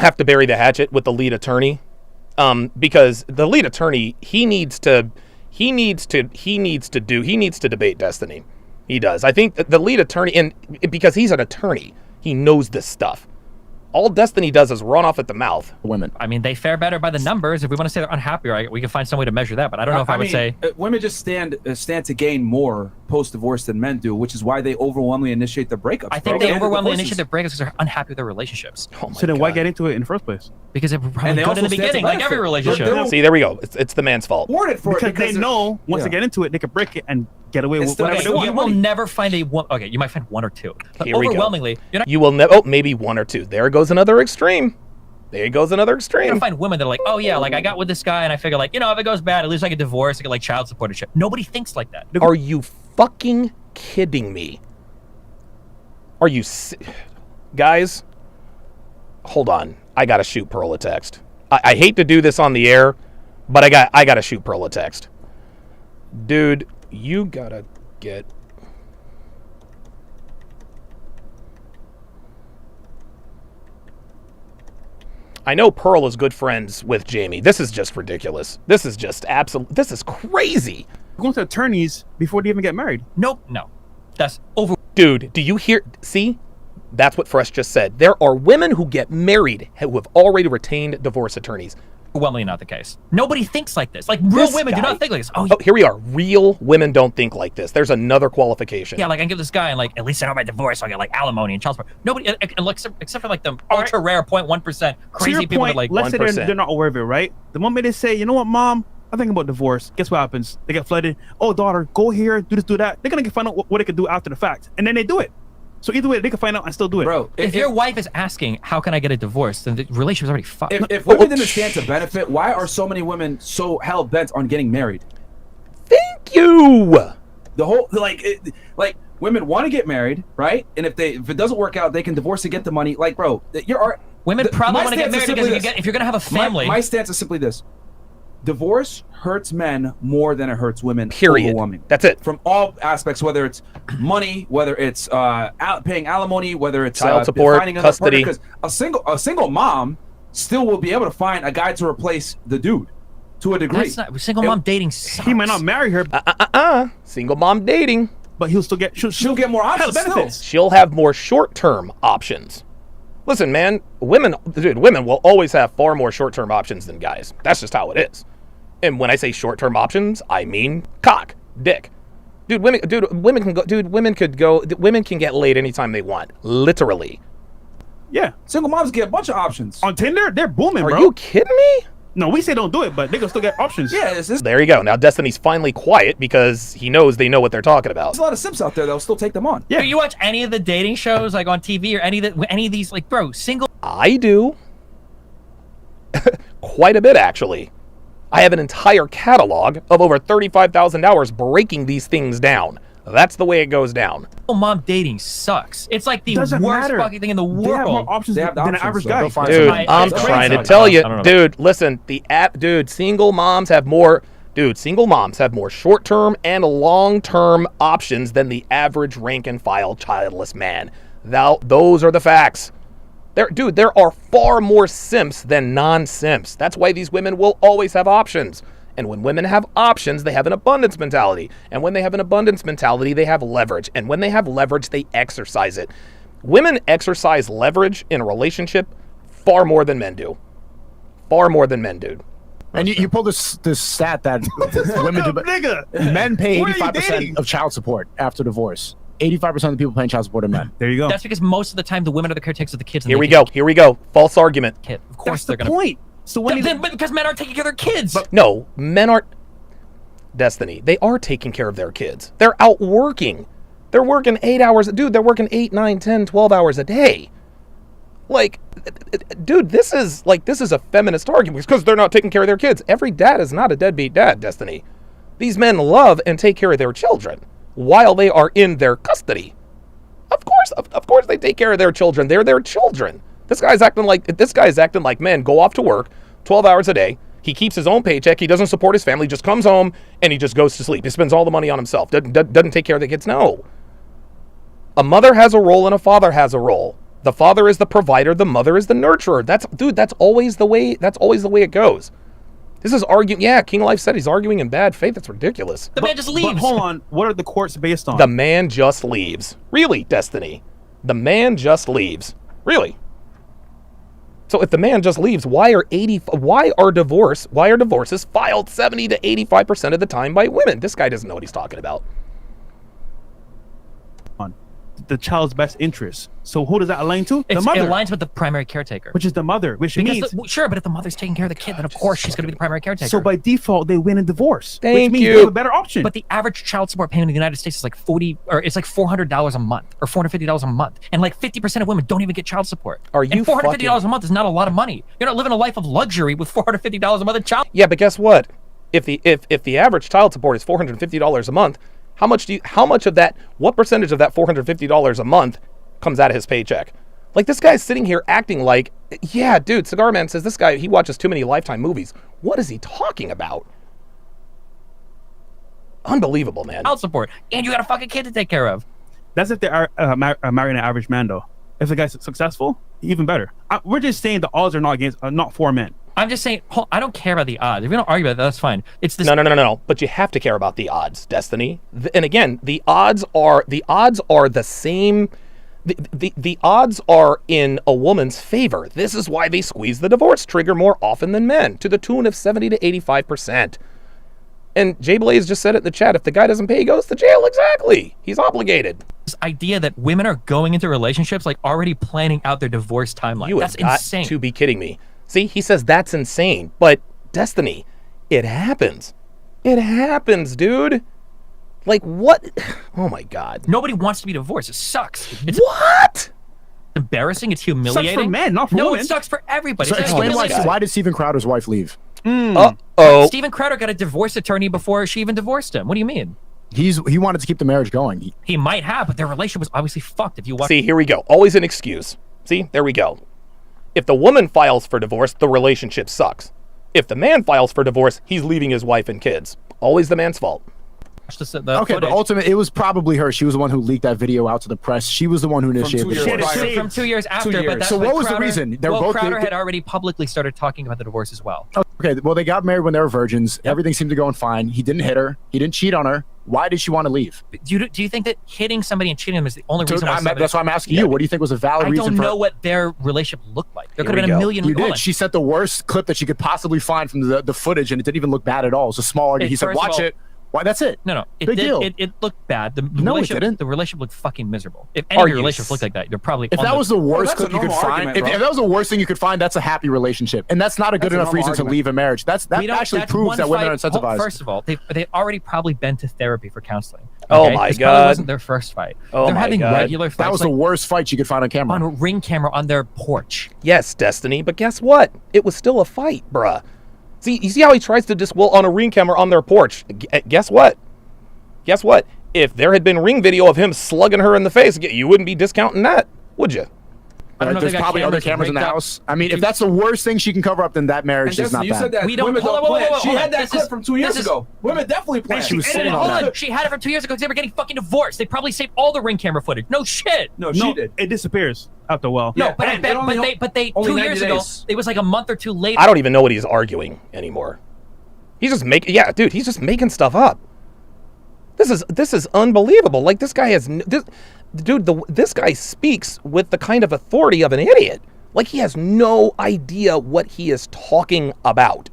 have to bury the hatchet with the lead attorney, because the lead attorney he needs to debate Destiny. He does. I think the lead attorney, and because he's an attorney, he knows this stuff. All Destiny does is run off at the mouth. Women. I mean, they fare better by the numbers. If we want to say they're unhappy, right, we can find some way to measure that. But I don't know if I would say women just stand to gain more post-divorce than men do, which is why they overwhelmingly initiate the breakups. I think they overwhelmingly initiate the breakups because they're unhappy with their relationships. So then why get into it in the first place? Because they're probably good in the beginning, like every relationship. See, there we go. It's the man's fault. Because they know once they get into it, they can break it and get away with whatever they want. You will never find okay, you might find 1 or 2. But Here we go. overwhelmingly, you will never. Oh, maybe 1 or 2. There goes another extreme. You're gonna find women that are like, oh yeah, like I got with this guy and I figure like, if it goes bad, at least I get divorced, I get like child support and shit. Nobody thinks like that. Are you fucking kidding me? Are you guys? Hold on. I gotta shoot Pearl a text. I hate to do this on the air, but I gotta shoot Pearl a text. Dude, you gotta get. I know Pearl is good friends with Jamie. This is just ridiculous. This is just absolute. This is crazy. We're going to attorneys before they even get married. Nope. No. That's over. Dude, do you hear? See? That's what Fresh just said. There are women who get married who have already retained divorce attorneys. Overwhelmingly not the case. Nobody thinks like this. Like, real women do not think like this. Oh, here we are. Real women don't think like this. There's another qualification. Yeah, like I give this guy and like, at least I know my divorce, so I get like alimony and child support. Nobody, except for like the ultra rare 0.1% crazy people that like let's 1%. say they're not aware of it, right? The moment they say, you know what, mom, I'm thinking about divorce. Guess what happens? They get flooded. Oh, daughter, go here, do this, do that. They're gonna find out what they can do after the fact, and then they do it. So either way, they can find out and still do it. Bro, if your wife is asking, how can I get a divorce, then the relationship's already fucked. If women didn't stand to benefit, why are so many women so hell-bent on getting married? Thank you! The whole, like women want to get married, right? And if it doesn't work out, they can divorce to get the money. Like, bro, women probably want to get married because if you're going to have a family. My stance is simply this. Divorce hurts men more than it hurts women. Period. That's it. From all aspects, whether it's money, whether it's paying alimony, whether it's child support, custody. Because a single mom still will be able to find a guy to replace the dude to a degree. That's not single mom dating sucks. He might not marry her. Single mom dating, but he'll still get. She'll get more options. Benefits. She'll have more short-term options. Listen, man, women will always have far more short-term options than guys. That's just how it is. And when I say short-term options, I mean cock, dick. Women can get laid anytime they want, literally. Yeah. Single moms get a bunch of options. On Tinder, they're booming, bro. Are you kidding me? No, we say don't do it, but they can still get options. Yeah, there you go. Now Destiny's finally quiet because he knows they know what they're talking about. There's a lot of simps out there that'll still take them on. Yeah. Do you watch any of the dating shows like on TV or any of these, like, bro, single? I do. Quite a bit, actually. I have an entire catalog of over 35,000 hours breaking these things down. That's the way it goes down. Mom dating sucks. It's like the worst fucking thing in the world. They have more options than an average guy. Dude, I'm trying to tell you. Dude, listen, single moms have more short-term and long-term options than the average rank-and-file childless man. Those are the facts. There are far more simps than non-simps. That's why these women will always have options. And when women have options, they have an abundance mentality. And when they have an abundance mentality, they have leverage. And when they have leverage, they exercise it. Women exercise leverage in a relationship far more than men do. Far more than men do. And you pull this stat that women do, but men pay 85% of child support after divorce. 85% of the people paying child support are men. There you go. That's because most of the time the women are the caretakers of the kids. Here we go. False argument. Of course they're gonna. Point. So when because men aren't taking care of their kids. No, men aren't. Destiny, they are taking care of their kids. They're out working. They're working 8 hours. Dude, they're working 8, 9, 10, 12 hours a day. Like, dude, this is a feminist argument because they're not taking care of their kids. Every dad is not a deadbeat dad, Destiny. These men love and take care of their children while they are in their custody. Of course they take care of their children. They're their children. This guy's acting like, man, go off to work 12 hours a day. He keeps his own paycheck. He doesn't support his family, just comes home and he just goes to sleep. He spends all the money on himself. Doesn't take care of the kids. No. A mother has a role and a father has a role. The father is the provider, the mother is the nurturer. That's always the way it goes. This is arguing. Yeah, King of Life said he's arguing in bad faith. That's ridiculous. The man just leaves. But hold on. What are the courts based on? The man just leaves. Really, Destiny. The man just leaves. Really. So if the man just leaves, why are divorces filed 70 to 85% of the time by women? This guy doesn't know what he's talking about. The child's best interest. So who does that align to? The mother. It aligns with the primary caretaker, which is the mother. Which means sure, but if the mother's taking care of the kid, then of course she's going to be the primary caretaker. So by default, they win in divorce. Thank which means you. They have a better option. But the average child support payment in the United States is like $400 a month or $450 a month, and like 50% of women don't even get child support. Are you and $450 a month is not a lot of money. You're not living a life of luxury with $450 a month in child. Yeah, but guess what? If the average child support is $450 a month, what percentage of that $450 a month comes out of his paycheck? Like, this guy's sitting here acting like, yeah, dude, Cigar Man says this guy, he watches too many Lifetime movies. What is he talking about? Unbelievable, man. Child support, and you got a fucking kid to take care of. That's if they are marrying an average man, though. If the guy's successful, even better. We're just saying the odds are not for men. I'm just saying, I don't care about the odds. If we don't argue about that, that's fine. It's this. No. But you have to care about the odds, Destiny. And again, the odds are the same. The odds are in a woman's favor. This is why they squeeze the divorce trigger more often than men, to the tune of 70 to 85%. And Jay Blaze just said it in the chat. If the guy doesn't pay, he goes to jail. Exactly. He's obligated. This idea that women are going into relationships like already planning out their divorce timeline. That's insane. To be kidding me. See, he says that's insane. But Destiny, it happens. It happens, dude. Like, what? Oh, my God. Nobody wants to be divorced. It sucks. What? It's embarrassing. It's humiliating. It sucks for men, not for women. No, it sucks for everybody. So explain why did Steven Crowder's wife leave? Steven Crowder got a divorce attorney before she even divorced him. What do you mean? He wanted to keep the marriage going. He might have, but their relationship was obviously fucked. If you watch. See, here we go. Always an excuse. See, there we go. If the woman files for divorce, the relationship sucks. If the man files for divorce, he's leaving his wife and kids. Always the man's fault. Okay, but ultimately, it was probably her. She was the one who leaked that video out to the press. She was the one who initiated the divorce. From 2 years after. 2 years. But that's so what was Crowder, the reason? Crowder had already publicly started talking about the divorce as well. Okay, well, they got married when they were virgins. Yep. Everything seemed to go on fine. He didn't hit her. He didn't cheat on her. Why did she want to leave? Do you think that hitting somebody and cheating them is the only reason? That's why I'm asking you. What do you think was a valid reason? I don't know what their relationship looked like. There could have been a million. You did. She sent the worst clip that she could possibly find from the footage, and it didn't even look bad at all. It was a small argument. He said, "Watch it." Why? That's it. No, Big deal. It looked bad. No, it didn't. The relationship looked fucking miserable. If any of your relationships look like that, you're probably. If that was the worst clip you could find, if that was the worst thing you could find, that's a happy relationship, and that's not a good enough reason to leave a marriage. That actually proves that women are incentivized. Well, first of all, they've already probably been to therapy for counseling. Oh my this God! Wasn't their first fight. Oh They're my having God. regular fights. That was the worst fight you could find on camera. On a ring camera on their porch. Yes, Destiny, but guess what? It was still a fight, bruh. See, you see how he tries to on a ring camera on their porch. Guess what? Guess what? If there had been ring video of him slugging her in the face, you wouldn't be discounting that, would you? There's probably other cameras in the house. I mean, if that's the worst thing she can cover up, then that marriage is not you bad. said that women don't plan. She had that clip from 2 years ago. Women definitely planned. She was sitting on that. She had it from 2 years ago because they were getting fucking divorced. They probably saved all the ring camera footage. No shit. No, she did. It disappears out the well. No, but they 2 years ago, it was like a month or two later. I don't even know what he's arguing anymore. He's just making, dude, he's just making stuff up. This is unbelievable. Like, this guy has, this guy speaks with the kind of authority of an idiot. Like, he has no idea what he is talking about.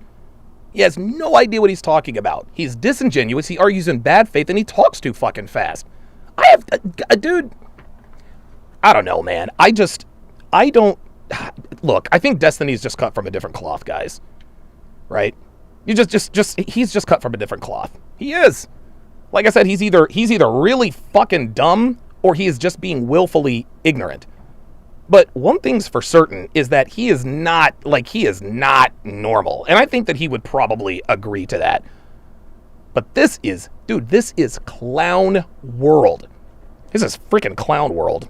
He has no idea what he's talking about. He's disingenuous. He argues in bad faith, and he talks too fucking fast. Dude, I don't know, man. Look, I think Destiny's just cut from a different cloth, guys. Right? He's just cut from a different cloth. He is. Like I said, he's either really fucking dumb or he is just being willfully ignorant. But one thing's for certain is that he is not normal. And I think that he would probably agree to that. But this is clown world. This is freaking clown world.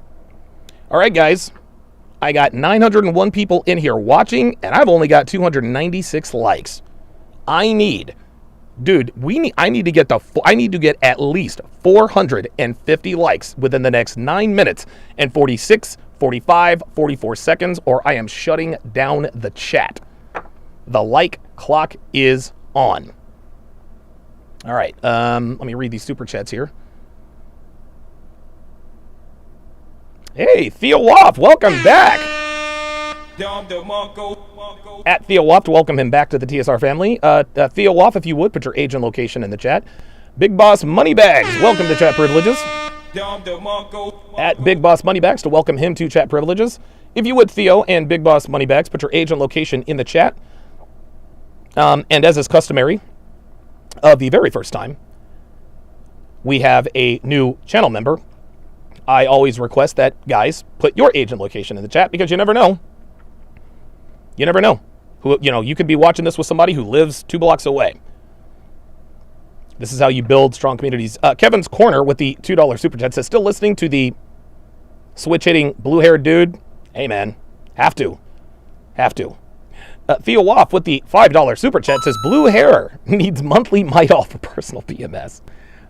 All right, guys. I got 901 people in here watching, and I've only got 296 likes. I need to get at least 450 likes within the next 9 minutes and 46, 45, 44 seconds, or I am shutting down the chat. The like clock is on. All right, let me read these super chats here. Hey, Theo Woff, welcome back. At Theo Woff, welcome him back to the TSR family. Theo Woff, if you would, put your age and location in the chat. Big Boss Moneybags, welcome to chat privileges. At Big Boss Moneybags, to welcome him to chat privileges. If you would, Theo and Big Boss Moneybags, put your age and location in the chat. And as is customary, the very first time we have a new channel member, I always request that, guys, put your age and location in the chat, because you never know. You never know. You could be watching this with somebody who lives 2 blocks away. This is how you build strong communities. Kevin's Corner with the $2 super chat says, still listening to the switch-hitting blue-haired dude? Hey, man. Have to. Theo Woff with the $5 super chat says, blue hair needs monthly Midol for personal PMS.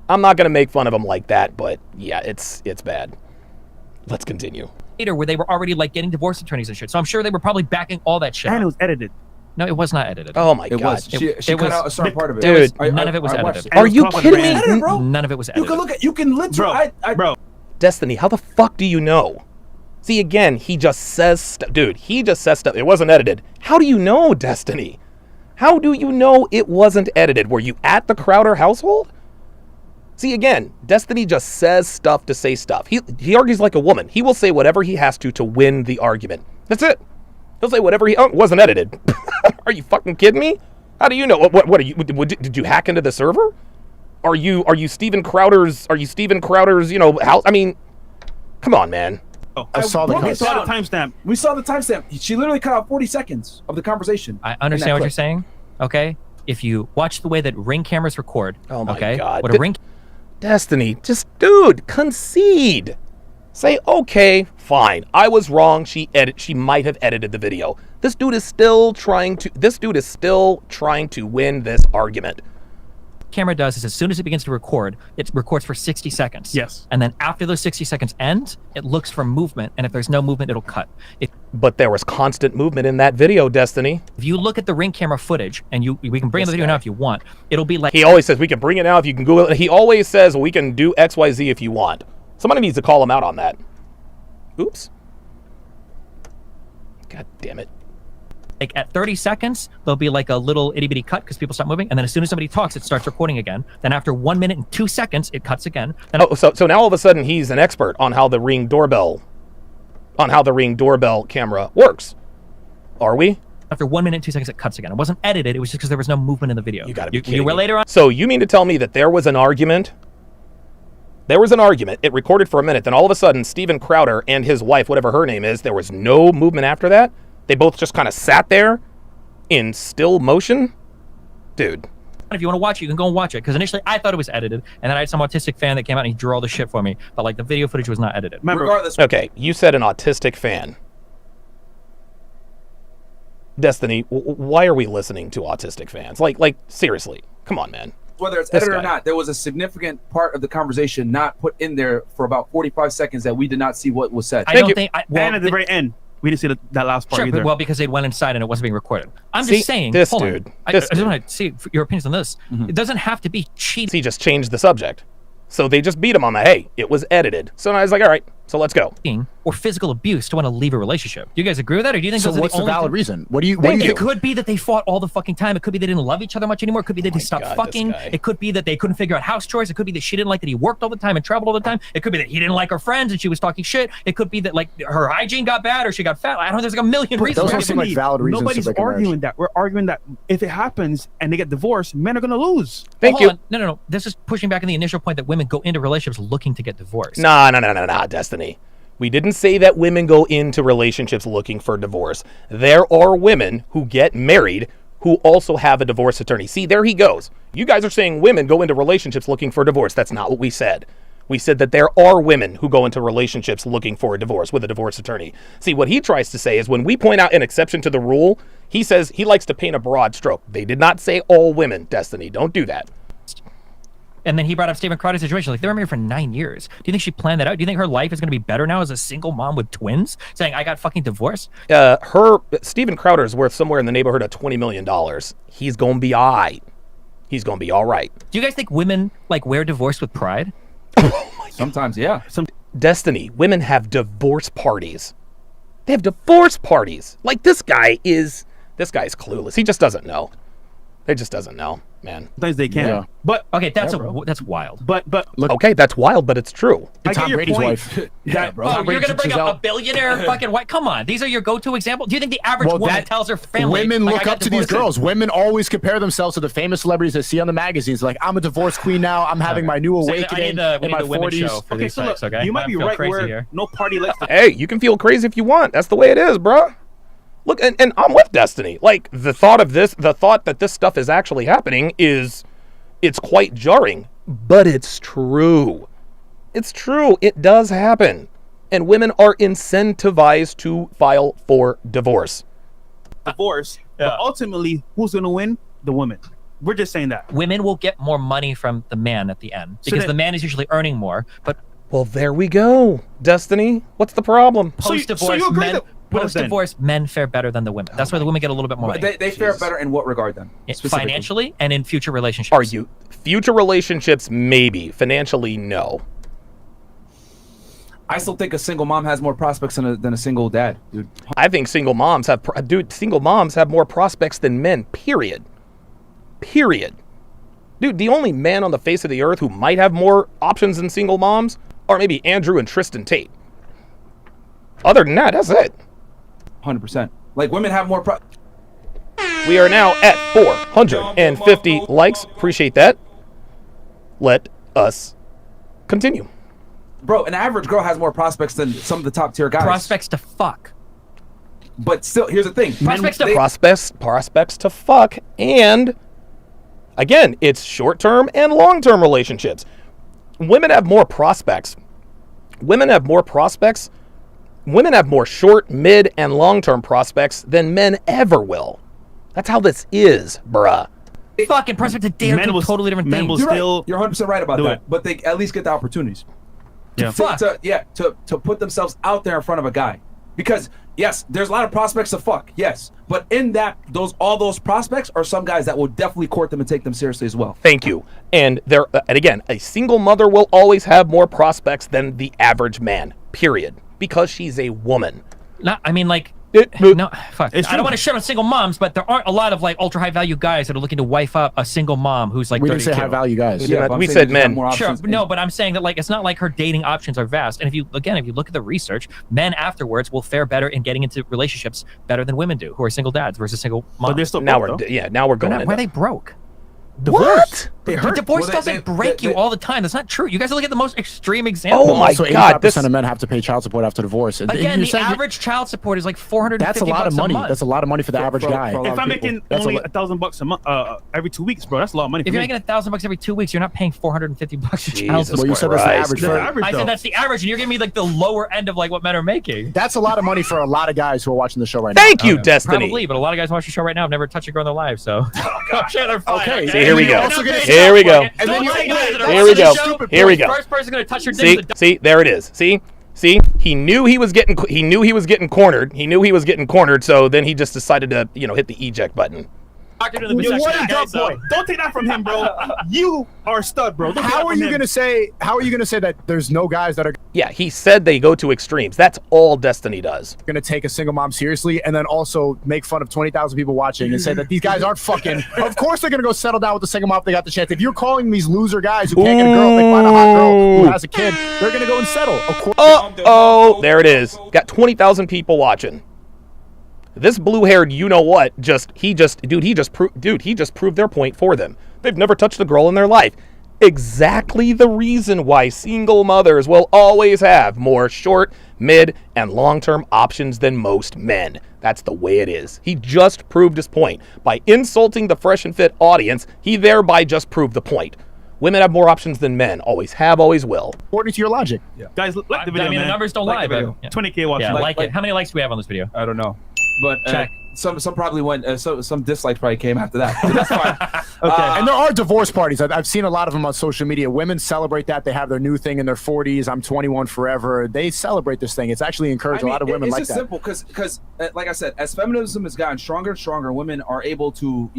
I'm not going to make fun of him like that, but yeah, it's bad. Let's continue. Where they were already like getting divorce attorneys and shit. So I'm sure they were probably backing all that shit. And it was edited. No, it was not edited. Oh my God. Was. She cut out a certain part of it. Dude, none of it was edited. Are you kidding me? None of it was edited. You can literally, bro. Destiny, how the fuck do you know? See, again, he just says stuff. Dude, he just says stuff. It wasn't edited. How do you know, Destiny? How do you know it wasn't edited? Were you at the Crowder household? See, again, Destiny just says stuff to say stuff. He argues like a woman. He will say whatever he has to win the argument. That's it. He'll say whatever it wasn't edited. Are you fucking kidding me? How do you know? What are you? Did you hack into the server? Are you Steven Crowder's? House? I mean, come on, man. I saw the timestamp. We saw the timestamp. She literally cut out 40 seconds of the conversation. I understand what you're saying. Okay, if you watch the way that ring cameras record. Oh my God! What a ring. Destiny, just concede. Say, okay, fine. I was wrong. She might have edited the video. This dude is still trying to win this argument. camera does is as soon as it begins to record, it records for 60 seconds. Yes. And then after those 60 seconds end, it looks for movement, and if there's no movement, it'll cut. But there was constant movement in that video, Destiny. If you look at the Ring camera footage, and we can bring the video now if you want, it'll be like... He always says, we can bring it now if you can Google it. He always says, we can do XYZ if you want. Somebody needs to call him out on that. Oops. God damn it. Like at 30 seconds, there'll be like a little itty bitty cut because people stop moving, and then as soon as somebody talks, it starts recording again. Then after 1 minute and 2 seconds, it cuts again. Then so now all of a sudden he's an expert on how the Ring doorbell camera works. Are we? after 1 minute and 2 seconds, it cuts again. It wasn't edited. It was just because there was no movement in the video. You gotta be kidding You were me. later on. So you mean to tell me that there was an argument? There was an argument. It recorded for a minute. Then all of a sudden, Steven Crowder and his wife, whatever her name is, there was no movement after that? They both just kind of sat there in still motion? Dude. If you want to watch it, you can go and watch it. Because initially, I thought it was edited. And then I had some autistic fan that came out and he drew all the shit for me. But like the video footage was not edited. Regardless. Okay, you said an autistic fan. Destiny, why are we listening to autistic fans? Like seriously, come on, man. Whether it's This edited or guy. not, there was a significant part of the conversation not put in there for about 45 seconds that we did not see what was said. I don't think. And at the very end, we didn't see that last part Sure, either. well, because they went inside and it wasn't being recorded. I'm See, just saying. this hold on. dude, I this just dude. want to see your opinions on this. It doesn't have to be cheating. He just changed the subject. So they just beat him on the, hey, it was edited. So I was like, all right, so let's go. Or physical abuse to want to leave a relationship. Do you guys agree with that, or do you think So those are what's the only valid thing- reason? What do you Thank you. It could be that they fought all the fucking time. It could be they didn't love each other much anymore. It could be that they stopped God, this fucking. guy. It could be that they couldn't figure out house chores. It could be that she didn't like that he worked all the time and traveled all the time. It could be that he didn't like her friends and she was talking shit. It could be that like her hygiene got bad or she got fat. I don't know. There's like a million reasons. those why don't seem like valid reasons to Nobody's break a marriage. arguing that. We're arguing that if it happens and they get divorced, men are going to lose. Thank Hold you. on. No. This is pushing back on the initial point that women go into relationships looking to get divorced. Nah, Destiny. We didn't say that women go into relationships looking for divorce. There are women who get married who also have a divorce attorney. See, there he goes. You guys are saying women go into relationships looking for divorce. That's not what we said. We said that there are women who go into relationships looking for a divorce with a divorce attorney. See, what he tries to say is when we point out an exception to the rule, he says he likes to paint a broad stroke. They did not say all women, Destiny. Don't do that. And then he brought up Steven Crowder's situation. Like, they were married for 9 years. Do you think she planned that out? Do you think her life is going to be better now as a single mom with twins? Saying, I got fucking divorced? Steven Crowder is worth somewhere in the neighborhood of $20 million. He's going to be all right. He's going to be all right. Do you guys think women, like, wear divorce with pride? Sometimes, yeah. Destiny, women have divorce parties. They have divorce parties. Like, this guy is clueless. He just doesn't know. He just doesn't know, man. Sometimes they can. Yeah. But Okay, that's wild. but Okay, that's wild, but it's true. I get Tom your Brady's point. wife. That, bro. Oh, Tom you're Brady gonna bring Giselle. up a billionaire fucking white? Come on, these are your go-to examples. Do you think the average Well, woman that- tells her family Women like, I look got up to these divorced? girls. Women always compare themselves to the famous celebrities they see on the magazines. Like, I'm a divorce queen now. I'm having my new So, awakening we in need my the women's 40s. show for Okay, these so folks, look, okay? you might I be feel right crazy where here. no party likes to Hey, you can feel crazy if you want. That's the way it is, bruh. Look, and I'm with Destiny. Like, the thought that this stuff is actually happening it's quite jarring, but it's true. It's true. It does happen. And women are incentivized to file for divorce. divorce. But ultimately, who's going to win? The woman. We're just saying that. Women will get more money from the man at the end because then- the man is usually earning more. But Well, there we go. Destiny, what's the problem? So you post-divorce, agree men, that- what else then? post-divorce, men fare better than the women. That's why the women get a little bit more money. They fare better in what regard then? Specifically? Financially and in future relationships. Are you future relationships? Maybe. Financially, no. I still think a single mom has more prospects than a single dad, dude. I think single moms have more prospects than men, period. Dude, the only man on the face of the earth who might have more options than single moms are maybe Andrew and Tristan Tate. Other than that, that's it. 100%. Like, women have more We are now at 450 likes. Appreciate that. Let us continue. Bro, an average girl has more prospects than some of the top tier guys. Prospects to fuck. But still, here's the thing. Prospects to Prospects to fuck, and again, it's short-term and long-term relationships. Women have more prospects. Women have more short, mid, and long-term prospects than men ever will. That's how this is, bruh. fucking prospect to date are Men two will- totally different men things. will You're still right. You're 100% right about do that. it. But they at least get the opportunities. Yeah. Fuck. To put themselves out there in front of a guy. Because yes, there's a lot of prospects to fuck. Yes, but in that, all those prospects are some guys that will definitely court them and take them seriously as well. Thank you. And again, a single mother will always have more prospects than the average man. Period. Because she's a woman. Not, I mean, like, no, fuck. It's I don't true. want to shit on single moms, but there aren't a lot of like ultra high value guys that are looking to wife up a single mom who's like We didn't 32. say high value guys. Yeah, but I'm we saying said they just have men. more Sure, options. no, but I'm saying that like it's not like her dating options are vast. And if you look at the research, men afterwards will fare better in getting into relationships better than women do, who are single dads versus single moms. But they're still Now broke, we're though. now we're They're going not, into why are they broke? what? But divorce Well, doesn't break you they- all the time. That's not true. You guys look at the most extreme example. Oh my Also, God, 85% this- of men have to pay child support after divorce. And Again, you're the saying average child support is like $450 that's a lot of money. a month. That's a lot of money for the average guy. for a lot If of I'm people. making That's a only lot. $1,000 a month, every 2 weeks, bro, that's a lot of money. If for you're me. making $1,000 every 2 weeks, you're not paying $450 in child Jesus support. Well, you said that's the Christ. average. The For, average, I though. said that's the average, and you're giving me like the lower end of like what men are making. that's a lot of money for a lot of guys who are watching the show right now. Thank you, Destiny. Probably, but a lot of guys watch the show right now have never touched a girl in their lives, so I'm sure they're fine. Okay, See, here we go. Also gonna- Here we go. And then you- Here we go. Here we go. First person gonna touch your dick. See, there it is. See, he knew he was getting cornered. He knew he was getting cornered. So then he just decided to, hit the eject button. Doctor to the You vasectomy, what a okay, dumb so- boy. Don't take that from him, bro. You are a stud, bro. Don't take that How are from you him. gonna say? How are you gonna say that there's no guys that are Yeah, he said they go to extremes. That's all Destiny does. gonna take a single mom seriously, and then also make fun of 20,000 people watching and say that these guys aren't fucking? Of course they're gonna go settle down with the single mom if they got the chance. If you're calling these loser guys who can't get a girl, if they find a hot girl who has a kid, they're gonna go and settle. Of course. Oh, there it is. Got 20,000 people watching. This blue-haired, he just proved their point for them. They've never touched a girl in their life. Exactly the reason why single mothers will always have more short, mid, and long-term options than most men. That's the way it is. He just proved his point. By insulting the fresh and fit audience, he thereby just proved the point. Women have more options than men. Always have, always will. According to your logic. Guys, like the video, I mean, man. the numbers don't Like lie, the but video. yeah. 20K watching. Yeah, Like- like it. How many likes do we have on this video? I don't know, but Check. some probably went. Some dislikes probably came after that. But that's fine. Okay. And there are divorce parties. I've seen a lot of them on social media. Women celebrate that. They have their new thing in their 40s. I'm 21 forever. They celebrate this thing. It's actually encouraged. A lot of women it's like just that. simple because, like I said, as feminism has gotten stronger and stronger, women are able to,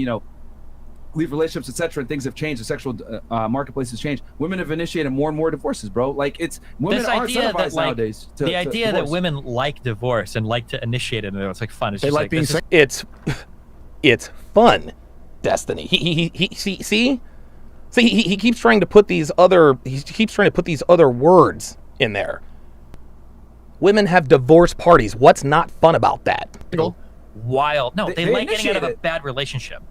leave relationships, etc. And things have changed. The sexual marketplace has changed. Women have initiated more and more divorces, bro. Like women This aren't idea incentivized that, like, nowadays. The idea that divorce. women like divorce and like to initiate it, and it's like fun. It's They just like being this is- single. It's fun, Destiny. He keeps trying to put these other words in there. Women have divorce parties. What's not fun about that? wild. No, they They like getting out of a initiate it. bad relationship.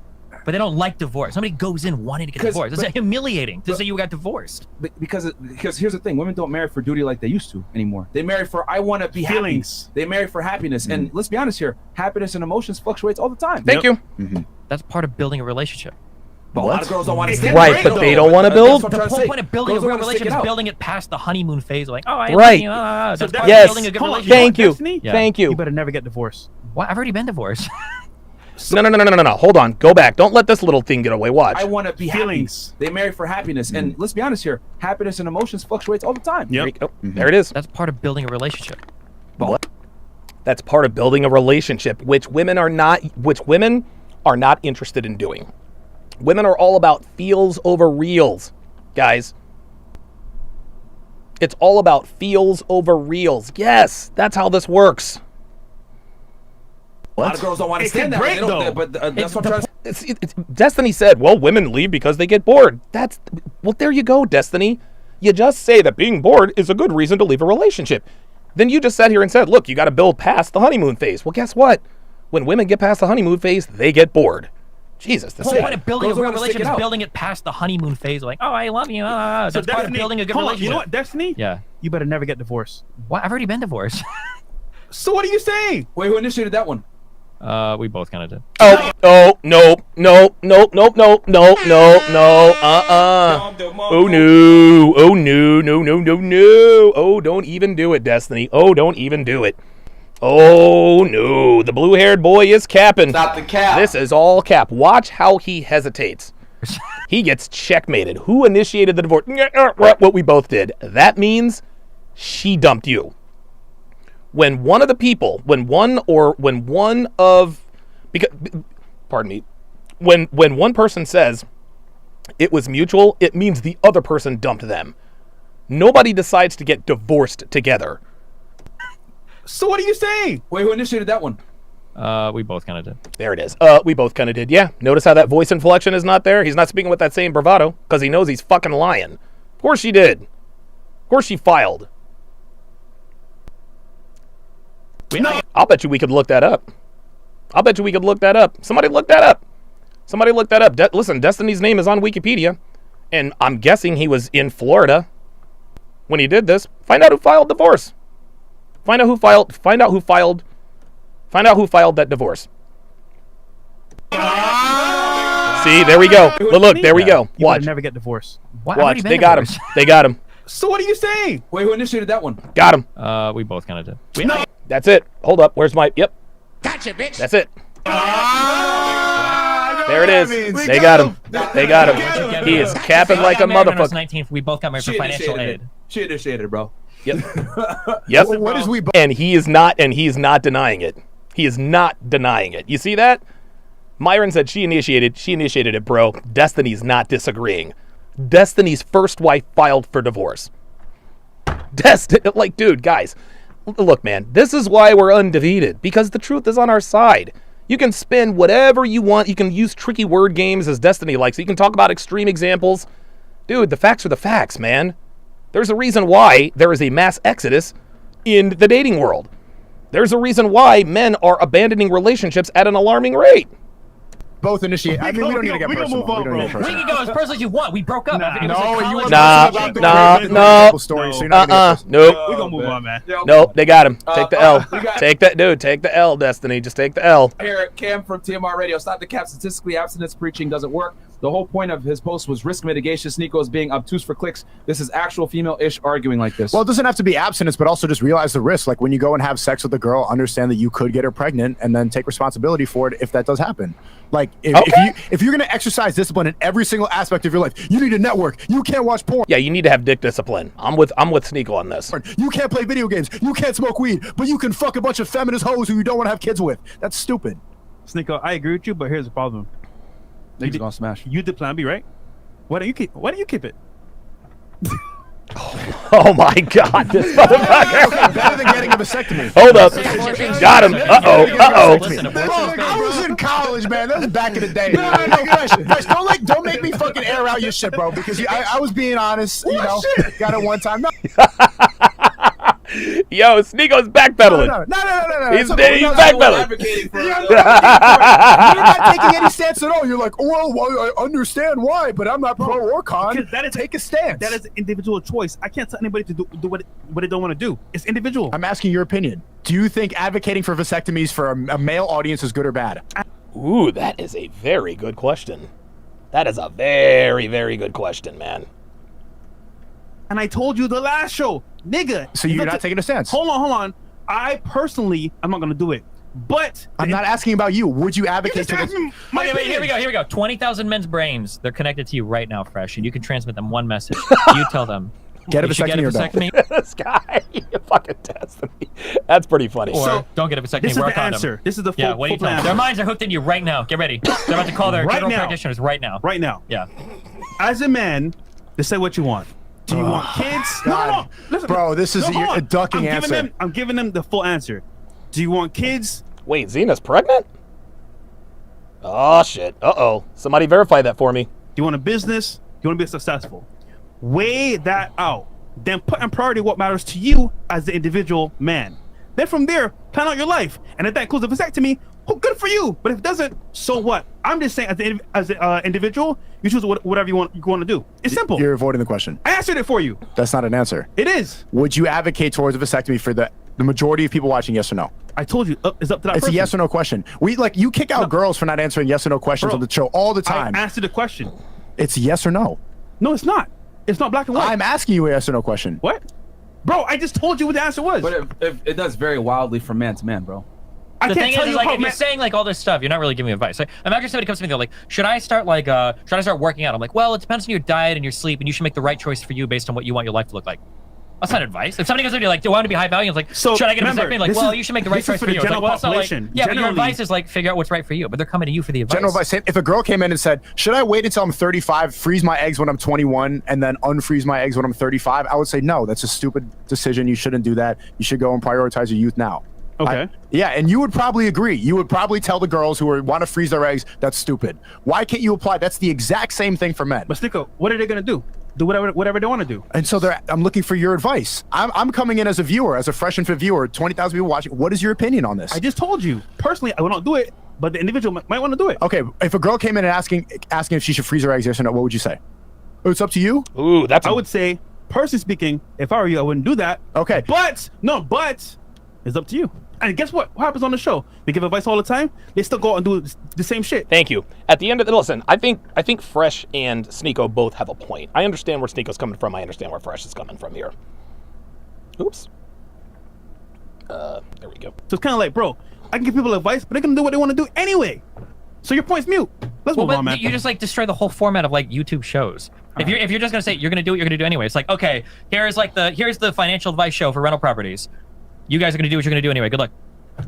But they don't like divorce. Somebody goes in wanting to get 'Cause- divorced. It's but- humiliating to say you got divorced. Because here's the thing: women don't marry for duty like they used to anymore. They marry for I want to be Feelings. happy. They marry for happiness, and let's be honest here: happiness and emotions fluctuates all the time. Thank you. That's part of building a relationship. But a lot of girls don't want to It's stay Right, but they don't wanna build- The whole point of building a real relationship is building. building it past the honeymoon phase. Like, oh, I Right. love you. That's So part of yes. building a good Hold on, relationship. Thank you. Destiny? Yeah. Thank you. You better never get divorced. What? I've already been divorced. No. Hold on. Go back. Don't let this little thing get away. Watch. I want to be Feelings. happy. They marry for happiness, and let's be honest here: happiness and emotions fluctuates all the time. Yep. Oh, there it is. That's part of building a relationship. That's part of building a relationship, which women are not interested in doing. Women are all about feels over reels, guys. It's all about feels over reels. Yes, that's how this works. A lot of girls don't want to It stand can that way. break, They don't, though. but that's what I'm trying to say. Destiny said, well, women leave because they get bored. Well, there you go, Destiny. You just say that being bored is a good reason to leave a relationship. Then you just sat here and said, look, you got to build past the honeymoon phase. Well, guess what? When women get past the honeymoon phase, they get bored. Jesus, The whole point of building a Girls don't real wanna stick relationship it is out. building it past the honeymoon phase. Like, oh, I love you. That's part of Destiny- building a good hold on, relationship. you know what, Destiny? Yeah. You better never get divorced. What? I've already been divorced. So what are you saying? Wait, who initiated that one? We both kind of did. Oh, no. Oh, no. Oh, don't even do it, Destiny. Oh, don't even do it. Oh, no. The blue-haired boy is capping. Stop the cap. This is all cap. Watch how he hesitates. He gets checkmated. Who initiated the divorce? What we both did. That means she dumped you. When one of the people, when one person says it was mutual, it means the other person dumped them. Nobody decides to get divorced together. So what are you saying? Wait, who initiated that one? We both kind of did. There it is. We both kind of did. Yeah. Notice how that voice inflection is not there? He's not speaking with that same bravado because he knows he's fucking lying. Of course she did. Of course she filed. I'll bet you we could look that up. Somebody look that up. Listen, Destiny's name is on Wikipedia, and I'm guessing he was in Florida when he did this. Find out who filed divorce. Find out who filed that divorce. See, there we go. Look, there we go. You Watch. never get divorced. Watch. They got him. They got him. So what are you saying? Wait, who initiated that one? Got him. We both kind of did. That's it. Hold up. Where's my... Yep. Gotcha, bitch. That's it. There it is. They got him. They got him. He is capping like a motherfucker. 19th, we both got married for financial aid. She initiated it, bro. Yep. Yep. What is we? And he's not denying it. He is not denying it. You see that? Myron said she initiated it, bro. Destiny's not disagreeing. Destiny's first wife filed for divorce. Dude, guys, look, man, this is why we're undefeated, because the truth is on our side. You can spin whatever you want. You can use tricky word games as Destiny likes. You can talk about extreme examples. Dude, the facts are the facts, man. There's a reason why there is a mass exodus in the dating world. There's a reason why men are abandoning relationships at an alarming rate. Both initiate. I mean, we don't need to get personal. Move on, bro. We can go as personal as you want. We broke up. It was a college Nope. We're gonna move on, man. Nope, they got him. Take the L. Take that, dude. Take the L, Destiny. Just take the L. Here, Cam from TMR Radio. Stop the cap. Statistically, abstinence preaching doesn't work. The whole point of his post was risk mitigation. SNEAKO is being obtuse for clicks. This is actual female-ish arguing like this. Well, it doesn't have to be abstinence, but also just realize the risk. Like when you go and have sex with a girl, understand that you could get her pregnant, and then take responsibility for it if that does happen. Like if you're gonna exercise discipline in every single aspect of your life, you need a network. You can't watch porn. Yeah, you need to have dick discipline. I'm with SNEAKO on this. You can't play video games. You can't smoke weed, but you can fuck a bunch of feminist hoes who you don't want to have kids with. That's stupid. SNEAKO, I agree with you, but here's the problem. Niggas gonna smash. You did plan B, right? Why don't you keep it? Oh my God, this motherfucker. Better than getting a vasectomy. Hold up. Got him. I was in college, man. That was back in the day. Fresh, don't make me fucking air out your shit, bro. Because I was being honest. You know, got it one time. No. Yo, SNEAKO's backpedaling. No. He's backpedaling. You're not taking any stance at all. You're like, well, I understand why, but I'm not pro or con. Take a stance. That is an individual choice. I can't tell anybody to do what they don't want to do. It's individual. I'm asking your opinion. Do you think advocating for vasectomies for a male audience is good or bad? Ooh, that is a very good question. That is a very, very good question, man. And I told you the last show, nigga. So you're not taking a stance? Hold on. I personally, I'm not gonna do it. But I'm not asking about you. Would you advocate for this? Wait, here we go. 20,000 men's brains. They're connected to you right now, Fresh, and you can transmit them one message. You tell them. Get a vasectomy. This guy, you fucking Destiny. That's pretty funny. Or don't get a vasectomy. This is work the on answer. them. This is the full, yeah. What do you tell them? Their minds are hooked in you right now. Get ready. They're about to call their general practitioners right now. Right now. Yeah. As a man, decide what you want. Do you want kids? No. Listen, bro, this is a ducking answer. I'm giving them the full answer. Do you want kids? Wait, Zena's pregnant? Oh, shit. Uh-oh. Somebody verify that for me. Do you want a business? Do you want to be successful? Weigh that out. Then put in priority what matters to you as the individual man. Then from there, plan out your life. And if that includes a vasectomy, well, good for you. But if it doesn't, so what? I'm just saying, as an individual, you choose whatever you want to do. It's simple. You're avoiding the question. I answered it for you. That's not an answer. It is. Would you advocate towards a vasectomy for the majority of people watching? Yes or no? I told you, it's up to that person. It's a yes or no question. You kick out girls for not answering yes or no questions on the show all the time. I answered the question. It's yes or no. No, it's not. It's not black and white. I'm asking you a yes or no question. What? Bro, I just told you what the answer was. But it does vary wildly from man to man, bro. I The can't thing tell is, you like, how if you're men- saying like all this stuff, you're not really giving me advice. Like, imagine somebody comes to me, they're like, should I start working out? I'm like, well, it depends on your diet and your sleep, and you should make the right choice for you based on what you want your life to look like. That's not advice. If somebody comes to me like, do I want to be high value? I was like, So, should I get a remember, vasectomy? Like, this well, is- you should make the right this is choice for for the you. It's like, general well, it's not like, population. yeah, but your Generally- advice is like figure out what's right for you. But they're coming to you for the advice. General advice. If a girl came in and said, should I wait until I'm 35, freeze my eggs when I'm 21, and then unfreeze my eggs when I'm 35, I would say, no, that's a stupid decision. You shouldn't do that. You should go and prioritize your youth now. Okay. Yeah, and you would probably agree. You would probably tell the girls who want to freeze their eggs, that's stupid. Why can't you apply? That's the exact same thing for men. But SNEAKO, what are they gonna do? Do whatever they want to do. And so I'm looking for your advice. I'm coming in as a viewer, as a fresh and fit viewer, 20,000 people watching. What is your opinion on this? I just told you. Personally, I will not do it, but the individual might want to do it. Okay, if a girl came in and asking if she should freeze her eggs, yes or no, what would you say? Oh, it's up to you? Ooh, that's I would say, personally speaking, if I were you, I wouldn't do that. Okay. But it's up to you. And guess what? What happens on the show? We give advice all the time. They still go out and do the same shit. Thank you. At the end of the listen, I think Fresh and SNEAKO both have a point. I understand where SNEAKO's coming from. I understand where Fresh is coming from here. Oops. There we go. So it's kind of like, bro, I can give people advice, but they're gonna do what they want to do anyway. So your point's mute. Let's move on, man. You just like destroy the whole format of like YouTube shows. If you're just gonna say you're gonna do what you're gonna do anyway, it's like, okay, here's the financial advice show for rental properties. You guys are gonna do what you're gonna do anyway. Good luck.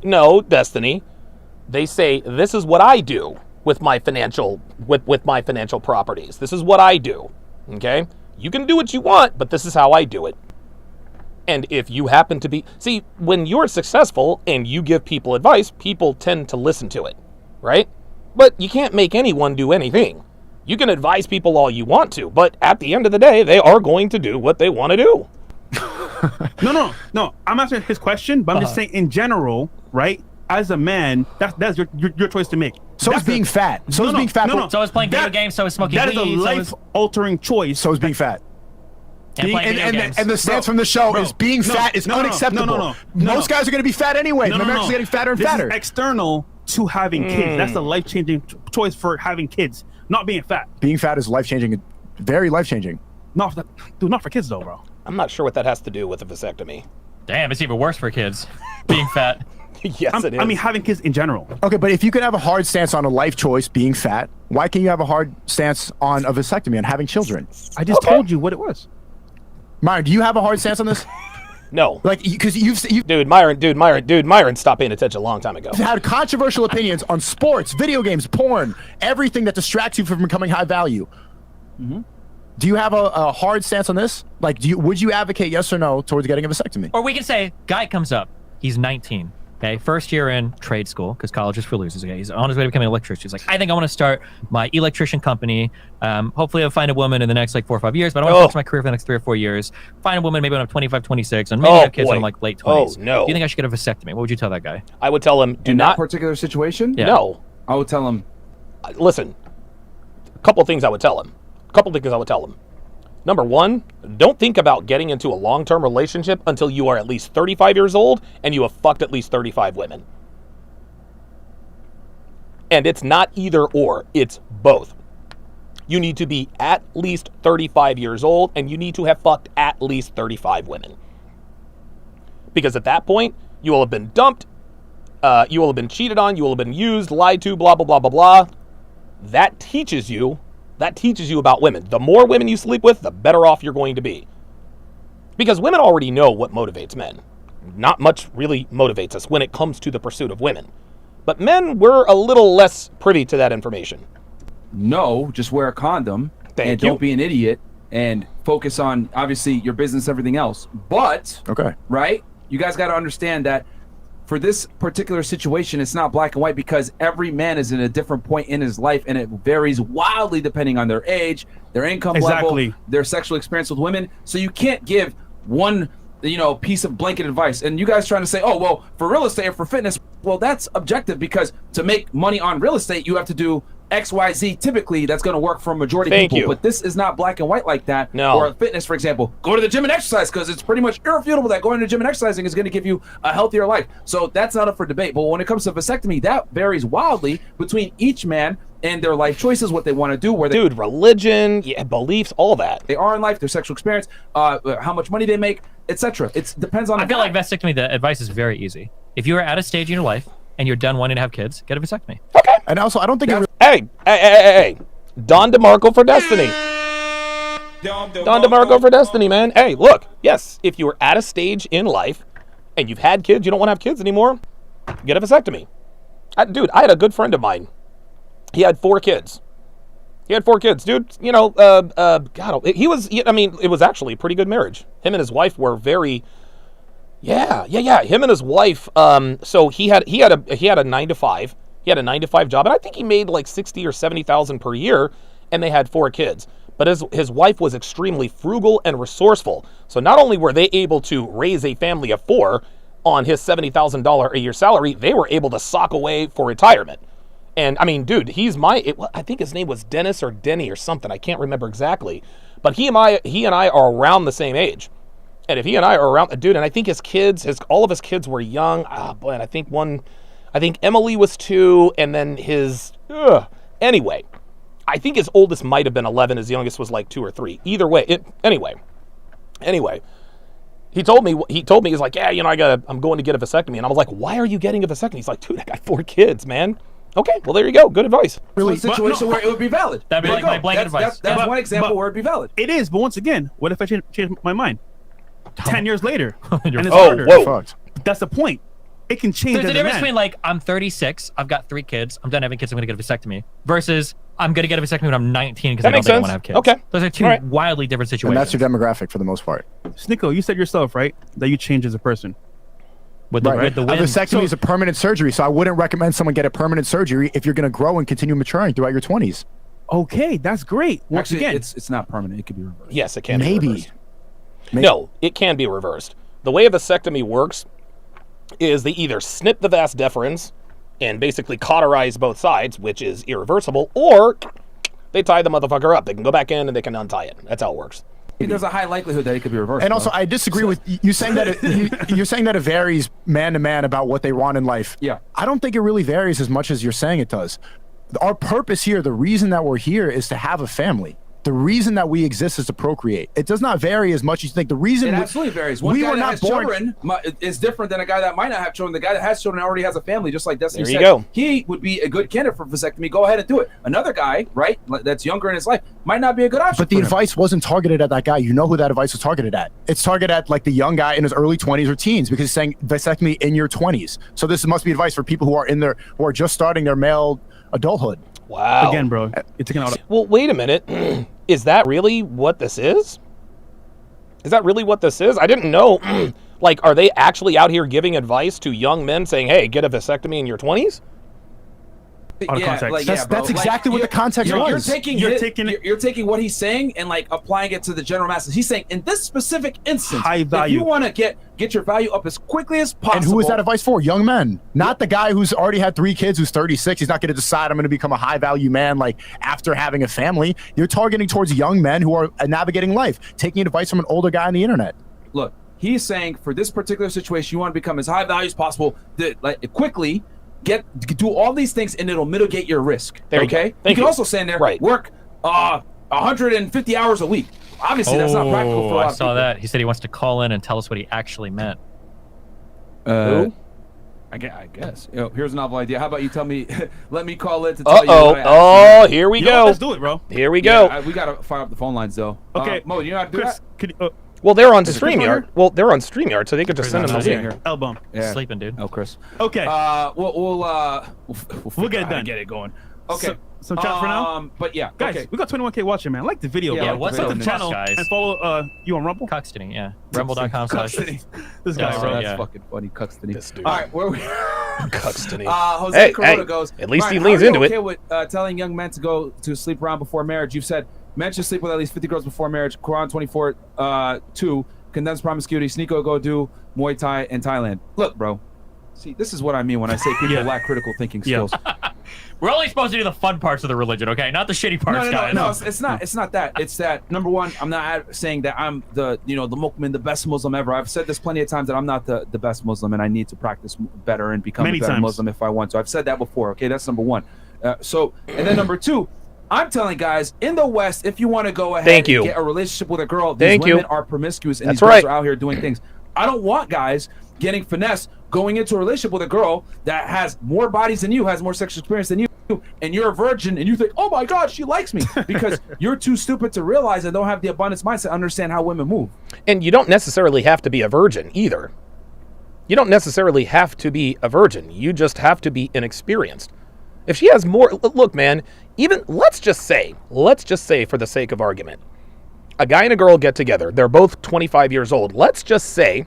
No, Destiny. They say this is what I do with my financial with my financial properties. This is what I do. Okay? You can do what you want, but this is how I do it. And if you happen to be when you're successful and you give people advice, people tend to listen to it, right? But you can't make anyone do anything. You can advise people all you want to, but at the end of the day, they are going to do what they want to do. No. I'm answering his question, but I'm just saying in general, right? As a man, that's your choice to make. So is being fat. So is being fat. So is playing video games. So is smoking That is weed. a life-altering choice. So is being fat. And playing video games. And the stance from the show is being fat is unacceptable. No. Most guys are going to be fat anyway. Americans are getting fatter and fatter. This is external to having kids. That's a life-changing choice for having kids, not being fat. Being fat is life-changing, very life-changing. Not for kids though, bro. I'm not sure what that has to do with a vasectomy. Damn, it's even worse for kids. Being fat. Yes, it is. I mean, having kids in general. Okay, but if you could have a hard stance on a life choice, being fat, why can't you have a hard stance on a vasectomy and having children? I just told you what it was. Myron, do you have a hard stance on this? No. Like, because you've Myron stopped paying attention a long time ago. had controversial opinions on sports, video games, porn, everything that distracts you from becoming high value. Mm-hmm. Do you have a hard stance on this? Like, would you advocate yes or no towards getting a vasectomy? Or we can say, guy comes up, he's 19. Okay, first year in trade school, because college is for losers. Okay, he's on his way to becoming an electrician. He's like, I think I want to start my electrician company. Hopefully I'll find a woman in the next like 4 or 5 years, but I want to focus my career for the next 3 or 4 years. Find a woman maybe when I'm 25, 26, and maybe have kids when I'm like late 20s. Oh, no. Do you think I should get a vasectomy? What would you tell that guy? I would tell him, do In not. that particular situation? Yeah. No. I would tell him, Listen, a couple things I would tell him. Number one, don't think about getting into a long-term relationship until you are at least 35 years old and you have fucked at least 35 women. And it's not either or, it's both. You need to be at least 35 years old and you need to have fucked at least 35 women. Because at that point, you will have been dumped, you will have been cheated on, you will have been used, lied to, blah, blah, blah, blah, blah. That teaches you about women. The more women you sleep with, the better off you're going to be. Because women already know what motivates men. Not much really motivates us when it comes to the pursuit of women. But men, we're a little less privy to that information. no, just wear a condom and don't be an idiot and focus on, obviously, your business, everything else. But, right, you guys got to understand that for this particular situation, it's not black and white because every man is in a different point in his life and it varies wildly depending on their age, their income level, their sexual experience with women. So you can't give one, piece of blanket advice. And you guys trying to say, oh, well, for real estate or for fitness, well, that's objective because to make money on real estate, you have to do XYZ. Typically, that's going to work for a majority of people. But this is not black and white like that. No. Or fitness, for example, go to the gym and exercise because it's pretty much irrefutable that going to the gym and exercising is going to give you a healthier life. So that's not up for debate. But when it comes to vasectomy, that varies wildly between each man and their life choices, what they want to do, where they religion, beliefs, all that. They are in life, their sexual experience, how much money they make, etc. It depends on. I feel like vasectomy, the advice is very easy. If you are at a stage in your life and you're done wanting to have kids, get a vasectomy. Okay. And also, I don't think Hey. Don DeMarco for Destiny. Don DeMarco for Destiny, man. Hey, look. Yes, if you were at a stage in life and you've had kids, you don't want to have kids anymore, get a vasectomy. Dude, I had a good friend of mine. He had 4 kids. Dude. You know, God, he was. I mean, it was actually a pretty good marriage. Him and his wife were very. Yeah. Him and his wife. So he had a 9-to-5. He had a 9-to-5 job, and I think he made like 60 or 70,000 per year. And they had 4 kids. But his wife was extremely frugal and resourceful. So not only were they able to raise a family of 4 on his $70,000 a year salary, they were able to sock away for retirement. And I mean, dude, I think his name was Dennis or Denny or something. I can't remember exactly. But he and I are around the same age. And if he and I are around, dude, and I think all of his kids were young. Boy, and I think Emily was 2, and then anyway, I think his oldest might have been 11. His youngest was like 2 or 3. Either way, anyway, he told me he's like, yeah, you know, I'm going to get a vasectomy, and I was like, why are you getting a vasectomy? He's like, dude, I got 4 kids, man. Okay, well there you go. Good advice. Really, situation where it would be valid. That'd be like my blanket advice. That's one example where it'd be valid. It is, but once again, what if I change my mind 10 years later? And it's Oh, harder. whoa. That's the point. It can change. There's a as difference man. between like, I'm 36, I've got 3 kids, I'm done having kids, I'm gonna get a vasectomy, versus I'm gonna get a vasectomy when I'm 19 because I don't think I want to have kids. Okay. Those are 2 All right. wildly different situations. And that's your demographic for the most part. SNEAKO, you said yourself, right, that you change as a person. with the, Right. with the A win. vasectomy is a permanent surgery, so I wouldn't recommend someone get a permanent surgery if you're going to grow and continue maturing throughout your 20s. Okay, that's great. Once Actually, again, it's not permanent. It could be reversed. Yes, it can be Maybe. reversed. No, it can be reversed. The way a vasectomy works is they either snip the vas deferens and basically cauterize both sides, which is irreversible, or they tie the motherfucker up. They can go back in and they can untie it. That's how it works. There's a high likelihood that it could be reversed. And also, I disagree with you saying that you're saying that it varies man to man about what they want in life. Yeah. I don't think it really varies as much as you're saying it does. Our purpose here, the reason that we're here, is to have a family. The reason that we exist is to procreate. It does not vary as much as you think. The reason It absolutely varies. One we guy were that not has born. children is different than a guy that might not have children. The guy that has children already has a family, just like Destiny There said. you go. He would be a good candidate for vasectomy. Go ahead and do it. Another guy, right, that's younger in his life, might not be a good option. But the for him. advice wasn't targeted at that guy. You know who that advice was targeted at. It's targeted at like the young guy in his early 20s or teens, because he's saying vasectomy in your 20s. So this must be advice for people who are just starting their male adulthood. Wow. again, bro, you're taking out. Well, wait a minute. Is that really what this is? Is that really what this is? I didn't know. Like, are they actually out here giving advice to young men saying, hey, get a vasectomy in your 20s? Out of context. Like, That's bro. exactly what the context was. You're taking what he's saying and like applying it to the general masses. He's saying in this specific instance, High if value. you want to get your value up as quickly as possible. And who is that advice for? Young men. Not the guy who's already had 3 kids, who's 36. He's not going to decide I'm going to become a high value man like after having a family. You're targeting towards young men who are navigating life, taking advice from an older guy on the internet. Look, he's saying for this particular situation, you want to become as high value as possible, quickly do all these things, and it'll mitigate your risk. There you okay? go. Thank can you. also say in there, Right. work 150 hours a week. Obviously, that's not practical for a lot I of saw people. that. He said he wants to call in and tell us what he actually meant. Who? I guess. Here's a novel idea. How about you tell me? Let me call in to tell you. what I Oh, here we You know what? go. Let's do it, bro. Here we go. we gotta fire up the phone lines though. Okay, Mo, you know how to do Chris, that? could you, Well, they're on Is it Chris on StreamYard. here? Well, they're on StreamYard, so they could just send them not the here. link. L-bum. Yeah. Sleeping, dude. Oh, Chris. Okay. We'll get it done. Get it going. Okay. Some chat for now. But yeah, Guys, okay. we got 21K watching, man. Like the video, Yeah, bro. like what's the up Sub with the this, channel guys? and follow you on Rumble. Cuxtoning, yeah. Rumble.com/. This Yeah, guy, bro, bro. That's yeah. fucking funny, Cuxtony. This dude. All right, where we? Cuxtony. Jose Corona goes. At least he "Ryan, leans how are into you it. okay with telling young men to go to sleep around before marriage? You've said men should sleep with at least 50 girls before marriage. Quran 24:2. Condensed promiscuity. SNEAKO go do Muay Thai in Thailand. Look, bro. See, this is what I mean when I say people lack critical thinking skills. We're only supposed to do the fun parts of the religion, okay? Not the shitty parts, guys. No, it's not. It's not that. It's that number one. I'm not saying that I'm the Mu'min, the best Muslim ever. I've said this plenty of times that I'm not the best Muslim, and I need to practice better and become Many a better times. Muslim if I want to. I've said that before. Okay, that's number one. And then number two, I'm telling guys in the West, if you want to go ahead Thank you. and get a relationship with a girl, these Thank you. women are promiscuous and That's these girls right. are out here doing things. I don't want guys getting finessed going into a relationship with a girl that has more bodies than you, has more sexual experience than you, and you're a virgin, and you think, oh my God, she likes me, because you're too stupid to realize and don't have the abundance mindset to understand how women move. And you don't necessarily have to be a virgin either. You don't necessarily have to be a virgin. You just have to be inexperienced. If she has more, look, man, even let's just say for the sake of argument, a guy and a girl get together. They're both 25 years old. Let's just say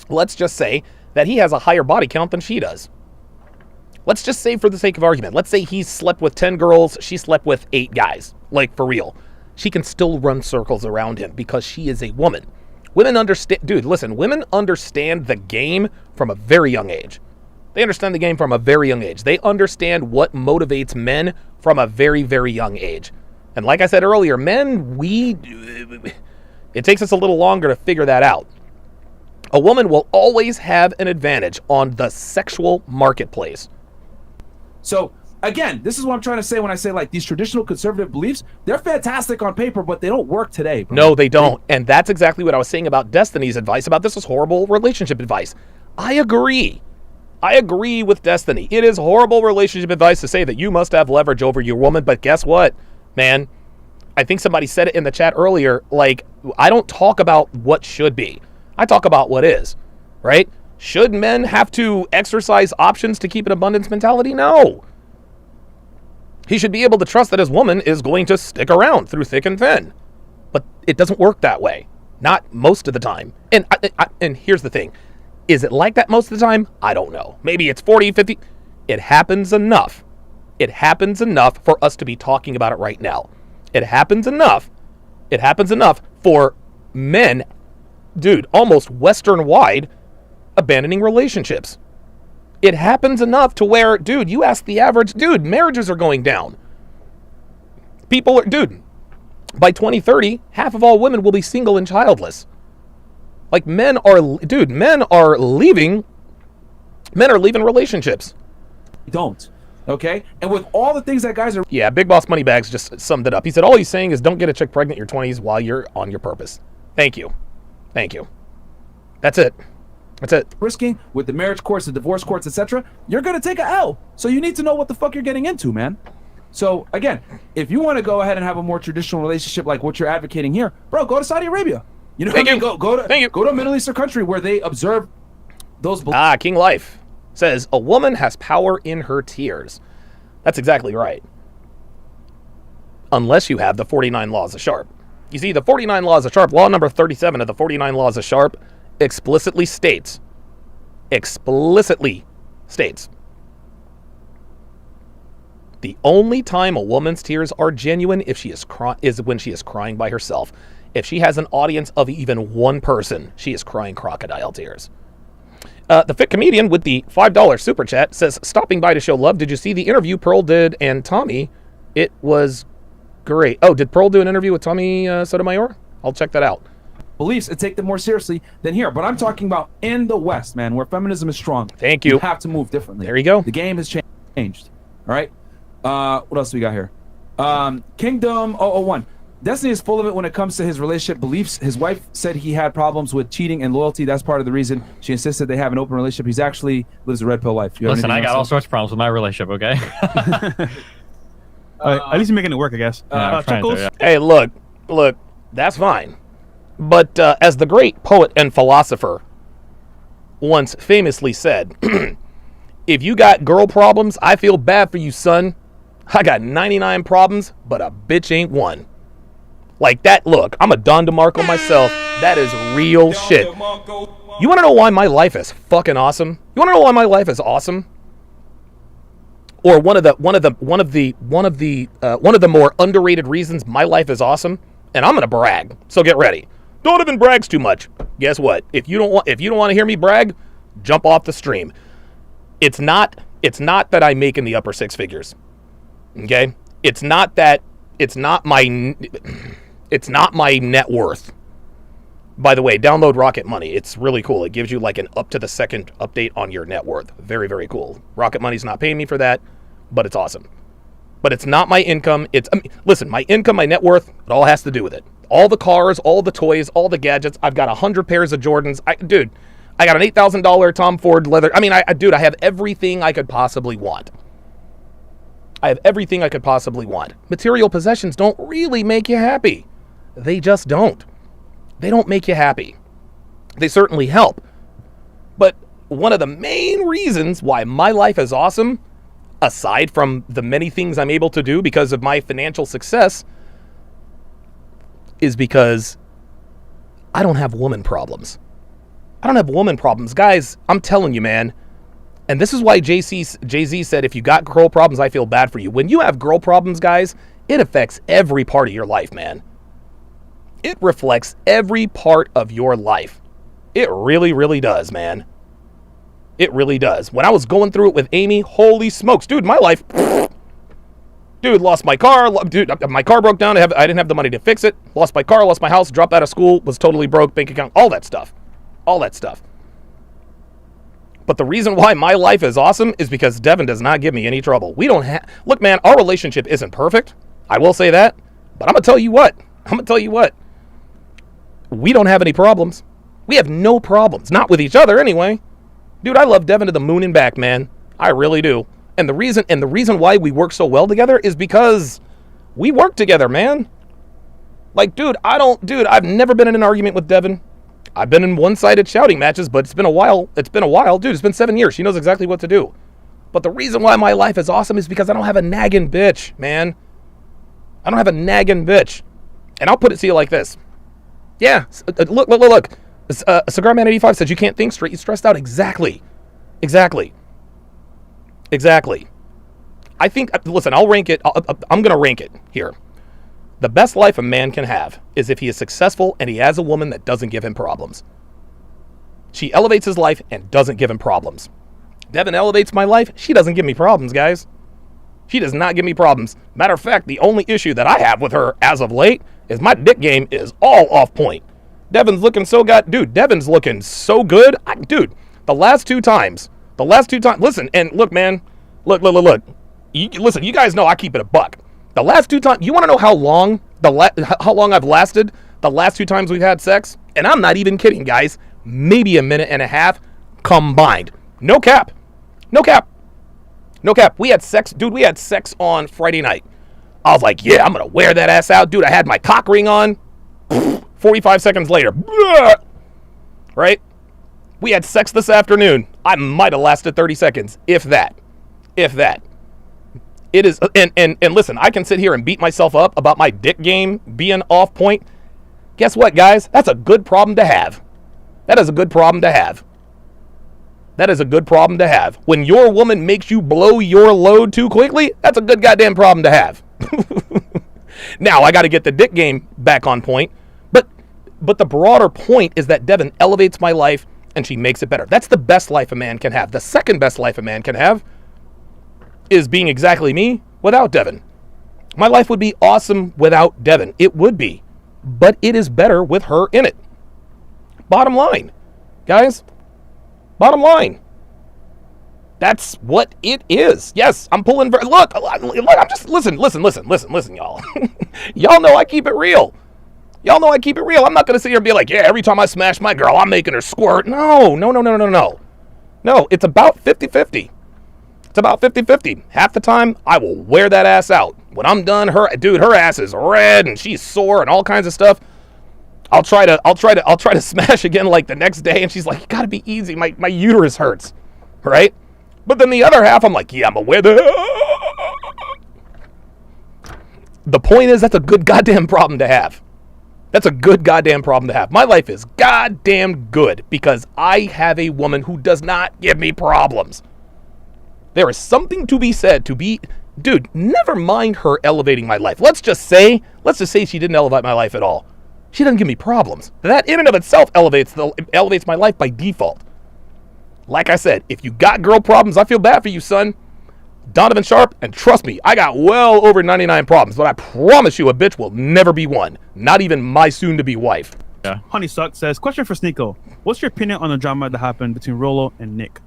that he has a higher body count than she does. Let's just say for the sake of argument, let's say he slept with 10 girls, she slept with 8 guys. Like, for real. She can still run circles around him because she is a woman. Women understand, dude, listen, women understand the game from a very young age. They understand the game from a very young age. They understand what motivates men from a very, very young age. And like I said earlier, men, it takes us a little longer to figure that out. A woman will always have an advantage on the sexual marketplace. So, again, this is what I'm trying to say when I say, like, these traditional conservative beliefs, they're fantastic on paper, but they don't work today, bro. No, they don't. And that's exactly what I was saying about Destiny's advice about this is horrible relationship advice. I agree. I agree with Destiny. It is horrible relationship advice to say that you must have leverage over your woman, but guess what, man? I think somebody said it in the chat earlier, like, I don't talk about what should be. I talk about what is, right? Should men have to exercise options to keep an abundance mentality? No. He should be able to trust that his woman is going to stick around through thick and thin. But it doesn't work that way. Not most of the time. And here's the thing. Is it like that most of the time? I don't know. Maybe it's 40, 50. It happens enough. It happens enough for us to be talking about it right now. It happens enough. It happens enough for men, dude, almost Western-wide, abandoning relationships. It happens enough to where, dude, you ask the average, dude, marriages are going down. People are, dude, by 2030, half of all women will be single and childless. Like, men are leaving relationships. Don't. Okay? And with all the things that guys are... Yeah, Big Boss Moneybags just summed it up. He said, all he's saying is don't get a chick pregnant in your 20s while you're on your purpose. Thank you. Thank you. That's it. That's it. Risking with the marriage courts, the divorce courts, etc., you're going to take a L. So you need to know what the fuck you're getting into, man. So, again, if you want to go ahead and have a more traditional relationship like what you're advocating here, bro, go to Saudi Arabia. You know what I mean? Go to a Middle Eastern country where they observe those... King Life says, a woman has power in her tears. That's exactly right. Unless you have the 49 laws of Sharpe. You see, the 49 laws of Sharpe, law number 37 of the 49 laws of Sharpe, explicitly states, the only time a woman's tears are genuine is when she is crying by herself. If she has an audience of even one person, she is crying crocodile tears. The Fit Comedian with the $5 super chat says, stopping by to show love. Did you see the interview Pearl did and Tommy? It was great. Oh, did Pearl do an interview with Tommy Sotomayor? I'll check that out. Beliefs and take them more seriously than here. But I'm talking about in the West, man, where feminism is strong. Thank you. You have to move differently. There you go. The game has changed. All right? What else do we got here? Kingdom 001. Destiny is full of it when it comes to his relationship beliefs. His wife said he had problems with cheating and loyalty. That's part of the reason she insisted they have an open relationship. He's actually lives a red pill life. Listen, I got all sorts of problems with my relationship, okay? At least you're making it work, I guess. Hey, look, that's fine. But as the great poet and philosopher once famously said, if you got girl problems, I feel bad for you, son. I got 99 problems, but a bitch ain't one. Like that, look, I'm a Don DeMarco myself. That is real shit. You want to know why my life is fucking awesome? You want to know why my life is awesome? Or one of the more underrated reasons my life is awesome, and I'm gonna brag. So get ready. Donovan brags too much. Guess what? If you don't want to hear me brag, jump off the stream. It's not that I make in the upper six figures. Okay? It's not my net worth. By the way, download Rocket Money. It's really cool. It gives you like an up to the second update on your net worth. Very, very cool. Rocket Money's not paying me for that, but it's awesome. But it's not my income. Listen, my income, my net worth, it all has to do with it. all the cars, all the toys, all the gadgets. I've got 100 pairs of Jordans. Dude, I got an $8,000 Tom Ford leather. I mean, dude, I have everything I could possibly want. I have everything I could possibly want. Material possessions don't really make you happy. They just don't. They don't make you happy. They certainly help. But one of the main reasons why my life is awesome, aside from the many things I'm able to do because of my financial success, is because I don't have woman problems. I don't have woman problems. Guys, I'm telling you, man. And this is why Jay-Z said, if you got girl problems, I feel bad for you. When you have girl problems, guys, it affects every part of your life, man. It reflects every part of your life. It really, really does, man. It really does. When I was going through it with Amy, holy smokes, dude, my life, dude, lost my car. Dude, my car broke down. I didn't have the money to fix it. Lost my car, lost my house, dropped out of school, was totally broke, bank account, all that stuff. All that stuff. But the reason why my life is awesome is because Devin does not give me any trouble. We don't have... Look, man, our relationship isn't perfect. I will say that. But I'm going to tell you what. We don't have any problems. We have no problems. Not with each other, anyway. Dude, I love Devin to the moon and back, man. I really do. And the reason why we work so well together is because we work together, man. Like, dude, I've never been in an argument with Devin. I've been in one-sided shouting matches, but it's been a while. Dude, it's been 7 years. She knows exactly what to do. But the reason why my life is awesome is because I don't have a nagging bitch, man. I don't have a nagging bitch. And I'll put it to you like this. Yeah, look. Cigar Man 85 says you can't think straight. You're stressed out. Exactly. I think, listen, I'll rank it. I'm going to rank it here. The best life a man can have is if he is successful and he has a woman that doesn't give him problems. She elevates his life and doesn't give him problems. Devin elevates my life. She doesn't give me problems, guys. She does not give me problems. Matter of fact, the only issue that I have with her as of late is my dick game is all off point. Devin's looking Devin's looking so good. Dude, the last two times, listen, and look, man, look. Listen, you guys know I keep it a buck. The last two times, you want to know how long I've lasted the last two times we've had sex? And I'm not even kidding, guys. Maybe a minute and a half combined. No cap. We had sex, dude. We had sex on Friday night. I was like, yeah, I'm going to wear that ass out. Dude, I had my cock ring on. 45 seconds later. Right? We had sex this afternoon. I might have lasted 30 seconds, if that. It is, and listen, I can sit here and beat myself up about my dick game being off point. Guess what, guys? That's a good problem to have. That is a good problem to have. When your woman makes you blow your load too quickly, that's a good goddamn problem to have. Now, I got to get the dick game back on point. But the broader point is that Devin elevates my life and she makes it better. That's the best life a man can have. The second best life a man can have is being exactly me without Devin. My life would be awesome without Devin. It would be. But it is better with her in it. Bottom line. Guys. Bottom line. That's what it is. Yes, I'm pulling... Look, I'm just... Listen, y'all. Y'all know I keep it real. I'm not going to sit here and be like, yeah, every time I smash my girl, I'm making her squirt. No. No, it's about 50-50. Half the time, I will wear that ass out. When I'm done, her ass is red and she's sore and all kinds of stuff. I'll try to smash again like the next day, and she's like, you gotta be easy. My uterus hurts, right? But then the other half, I'm like, yeah, I'm gonna wear The point is, that's a good goddamn problem to have. My life is goddamn good because I have a woman who does not give me problems. There is something to be said dude, never mind her elevating my life. Let's just say she didn't elevate my life at all. She doesn't give me problems. That in and of itself elevates my life by default. Like I said, if you got girl problems, I feel bad for you, son. Donovan Sharpe, and trust me, I got well over 99 problems, but I promise you a bitch will never be one. Not even my soon-to-be wife. Yeah. Honeysuck says, question for SNEAKO. What's your opinion on the drama that happened between Rollo and Nick?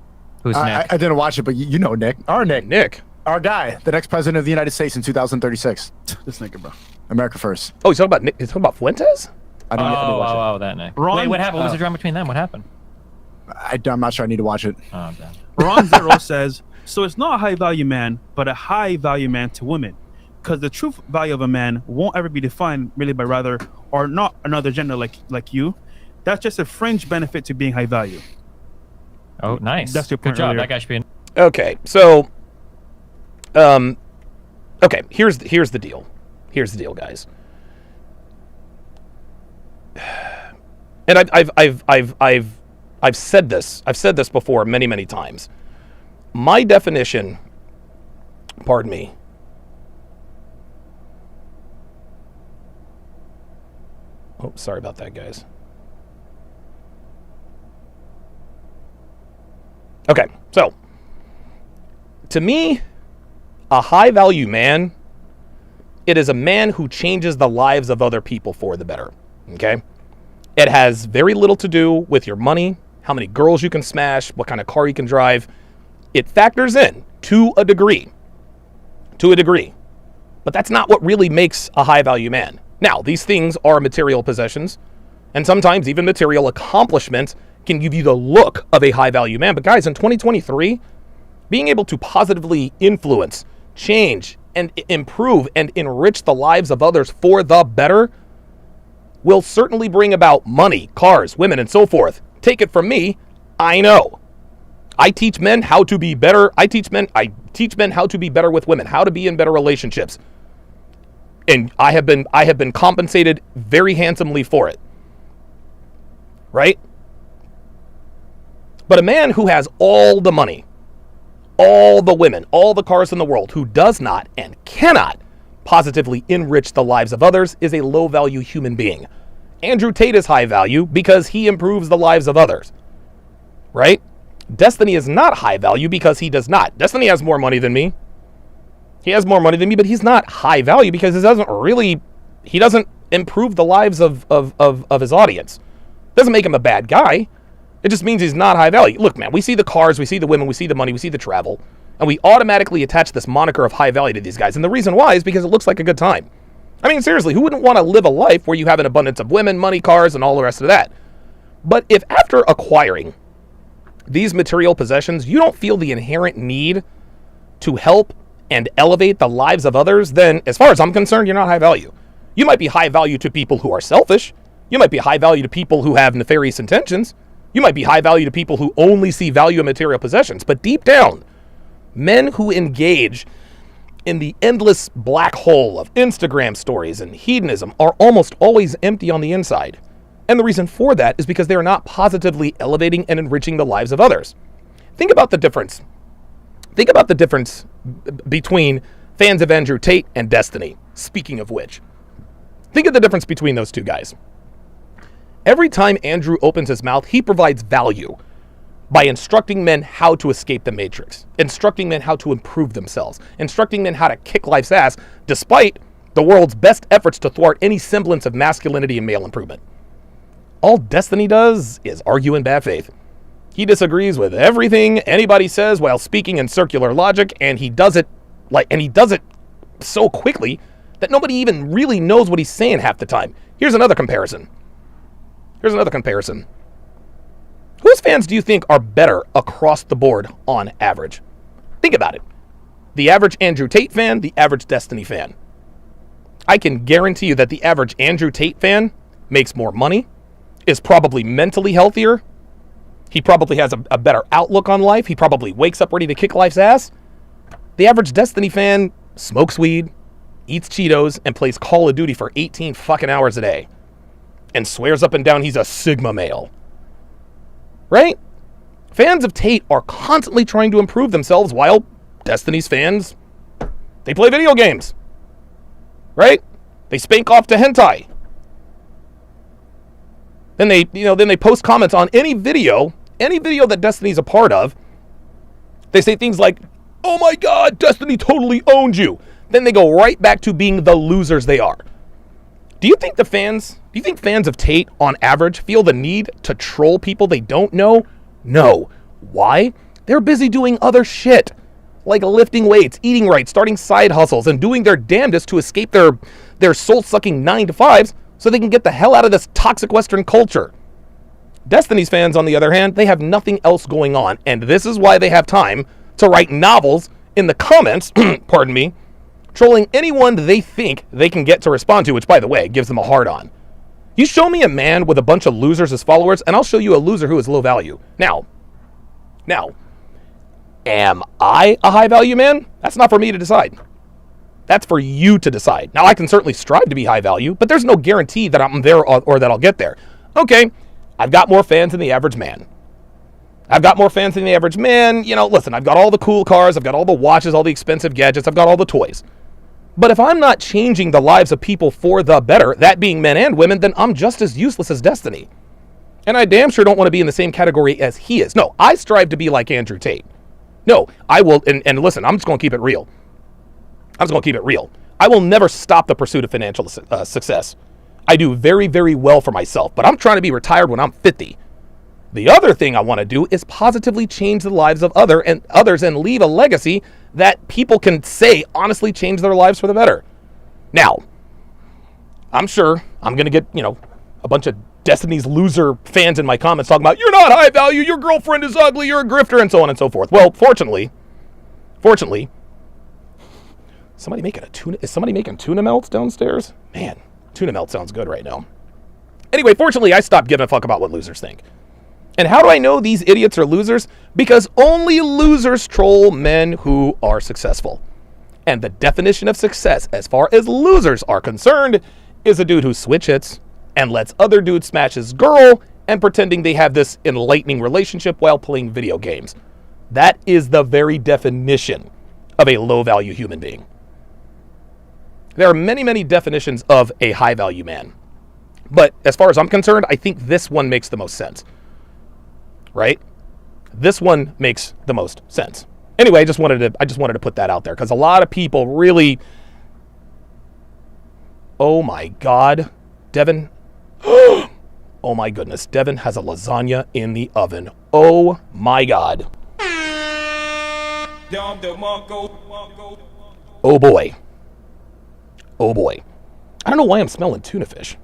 Who's Nick? I didn't watch it, but you know Nick. Our Nick. Nick. Our guy. The next president of the United States in 2036. This nigga, bro. America first. Oh, he's talking about Fuentes? I don't know. Oh, that night. Ron- Wait, what happened? What was the drama between them? What happened? I'm not sure. I need to watch it. Oh, damn. Ron Zero says, so it's not a high value man, but a high value man to women. Because the true value of a man won't ever be defined really by rather or not another gender like you. That's just a fringe benefit to being high value. Oh, nice. That's your point Good job. earlier. That guy should be in. Okay, so, okay, here's the deal. Here's the deal, guys. And I've said this. I've said this before many, many times. My definition, pardon me. Oh, sorry about that, guys. Okay, so to me, a high-value man, it is a man who changes the lives of other people for the better, okay? It has very little to do with your money, how many girls you can smash, what kind of car you can drive. It factors in to a degree, but that's not what really makes a high-value man. Now, these things are material possessions, and sometimes even material accomplishments can give you the look of a high-value man. But guys, in 2023, being able to positively influence, change, and improve and enrich the lives of others for the better will certainly bring about money, cars, women, and so forth. Take it from me, I know. I teach men how to be better. I teach men how to be better with women, how to be in better relationships. And I have been compensated very handsomely for it. Right? But a man who has all the money, all the women, all the cars in the world, who does not and cannot positively enrich the lives of others is a low-value human being. Andrew Tate is high value because he improves the lives of others. Right? Destiny is not high value because he does not. Destiny has more money than me. He has more money than me, but he's not high value because he doesn't improve the lives of his audience. Doesn't make him a bad guy. It just means he's not high value. Look, man, we see the cars, we see the women, we see the money, we see the travel, and we automatically attach this moniker of high value to these guys. And the reason why is because it looks like a good time. I mean, seriously, who wouldn't want to live a life where you have an abundance of women, money, cars, and all the rest of that? But if after acquiring these material possessions, you don't feel the inherent need to help and elevate the lives of others, then as far as I'm concerned, you're not high value. You might be high value to people who are selfish. You might be high value to people who have nefarious intentions. You might be high value to people who only see value in material possessions. But deep down, men who engage in the endless black hole of Instagram stories and hedonism are almost always empty on the inside. And the reason for that is because they are not positively elevating and enriching the lives of others. Think about the difference. Think about the difference between fans of Andrew Tate and Destiny. Speaking of which, think of the difference between those two guys. Every time Andrew opens his mouth, he provides value by instructing men how to escape the matrix, instructing men how to improve themselves, instructing men how to kick life's ass despite the world's best efforts to thwart any semblance of masculinity and male improvement. All Destiny does is argue in bad faith. He disagrees with everything anybody says while speaking in circular logic, and he does it so quickly that nobody even really knows what he's saying half the time. Here's another comparison. Whose fans do you think are better across the board on average? Think about it. The average Andrew Tate fan, the average Destiny fan. I can guarantee you that the average Andrew Tate fan makes more money, is probably mentally healthier. He probably has a better outlook on life. He probably wakes up ready to kick life's ass. The average Destiny fan smokes weed, eats Cheetos, and plays Call of Duty for 18 fucking hours a day. And swears up and down he's a Sigma male. Right? Fans of Tate are constantly trying to improve themselves while Destiny's fans, they play video games. Right? They spank off to hentai. Then they post comments on any video that Destiny's a part of. They say things like, "Oh my God, Destiny totally owned you." Then they go right back to being the losers they are. Do you think fans of Tate on average feel the need to troll people they don't know? No. Why? They're busy doing other shit. like lifting weights, eating right, starting side hustles, and doing their damnedest to escape their soul-sucking 9-to-5s so they can get the hell out of this toxic Western culture. Destiny's fans, on the other hand, they have nothing else going on, and this is why they have time to write novels in the comments, pardon me, trolling anyone they think they can get to respond to, which, by the way, gives them a hard-on. You show me a man with a bunch of losers as followers, and I'll show you a loser who is low value. Now, am I a high-value man? That's not for me to decide. That's for you to decide. Now, I can certainly strive to be high value, but there's no guarantee that I'm there or that I'll get there. Okay, I've got more fans than the average man. You know, listen, I've got all the cool cars, I've got all the watches, all the expensive gadgets, I've got all the toys. But if I'm not changing the lives of people for the better, that being men and women, then I'm just as useless as Destiny. And I damn sure don't want to be in the same category as he is. No, I strive to be like Andrew Tate. No, I will, and listen, I'm just going to keep it real. I will never stop the pursuit of financial success. I do very, very well for myself, but I'm trying to be retired when I'm 50. The other thing I want to do is positively change the lives of others and leave a legacy that people can say honestly changed their lives for the better. Now, I'm sure I'm going to get, a bunch of Destiny's loser fans in my comments talking about, you're not high value, your girlfriend is ugly, you're a grifter, and so on and so forth. Well, fortunately, is somebody making tuna melts downstairs? Man, tuna melt sounds good right now. Anyway, fortunately, I stopped giving a fuck about what losers think. And how do I know these idiots are losers? Because only losers troll men who are successful. And the definition of success, as far as losers are concerned, is a dude who switch hits and lets other dudes smash his girl and pretending they have this enlightening relationship while playing video games. That is the very definition of a low-value human being. There are many, many definitions of a high-value man. But as far as I'm concerned, I think this one makes the most sense. Right? This one makes the most sense. Anyway, I just wanted to put that out there because a lot of people really. Oh my God, Devin. Oh my goodness, Devin has a lasagna in the oven. Oh my God. Oh boy. Oh boy. I don't know why I'm smelling tuna fish.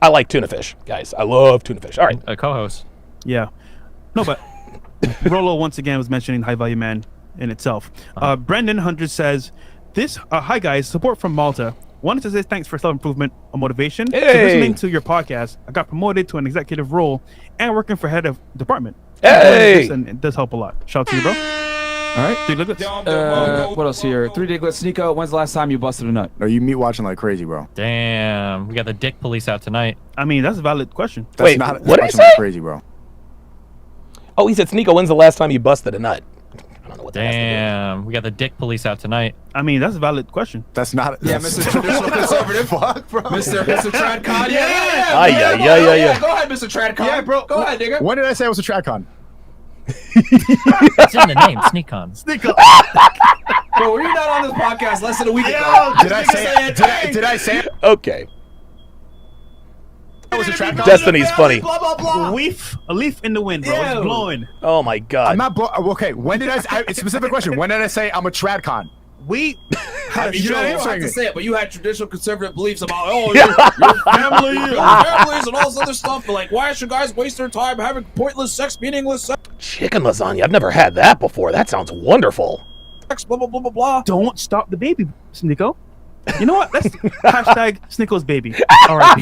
I like tuna fish, guys. I love tuna fish. All right. A co-host. Yeah. No, but Rollo once again was mentioning high value man in itself. Brendan Hunter says, hi guys, support from Malta. Wanted to say thanks for self-improvement and motivation. Hey. So listening to your podcast, I got promoted to an executive role and working for head of department. Hey. And it does help a lot. Shout out to you, bro. All right. Dude, look at this. What else here? 3-day glitch. SNEAKO, when's the last time you busted a nut? No, you meat watching like crazy, bro. Damn, we got the dick police out tonight. I mean, that's a valid question. That's Wait, not what did he watching like say? crazy, bro. Oh, he said, SNEAKO, when's the last time you busted a nut? I don't know what that has to do. Damn, we got the dick police out tonight. I mean, that's a valid question. That's not. Yeah, that's, Mr. Traditional Conservative. Fuck, bro. Mr. Tradcon. Yeah. Yeah. Go ahead, Mr. Tradcon. Yeah, bro. Go ahead, nigga. When did I say I was a TradCon? It's in the name, SneakCon. Bro, were you not on this podcast less than a week ago? Did I say it? Did I say it? Okay. I was a TradCon. Destiny's funny. Blah, blah, blah. A leaf in the wind, bro. It's Ew. blowing. Oh my God. I'm not. Okay. When did it's a specific question. When did I say I'm a TradCon? We had a You show. don't have to say it, but you had traditional conservative beliefs about, your family, your families, and all this other stuff. But like, why should guys waste their time having pointless sex, meaningless Chicken lasagna. I've never had that before. That sounds wonderful. sex, blah, blah, blah, blah, blah. Don't stop the baby, SNEAKO. You know what? Let's hashtag SNEAKO's baby. All right. I'm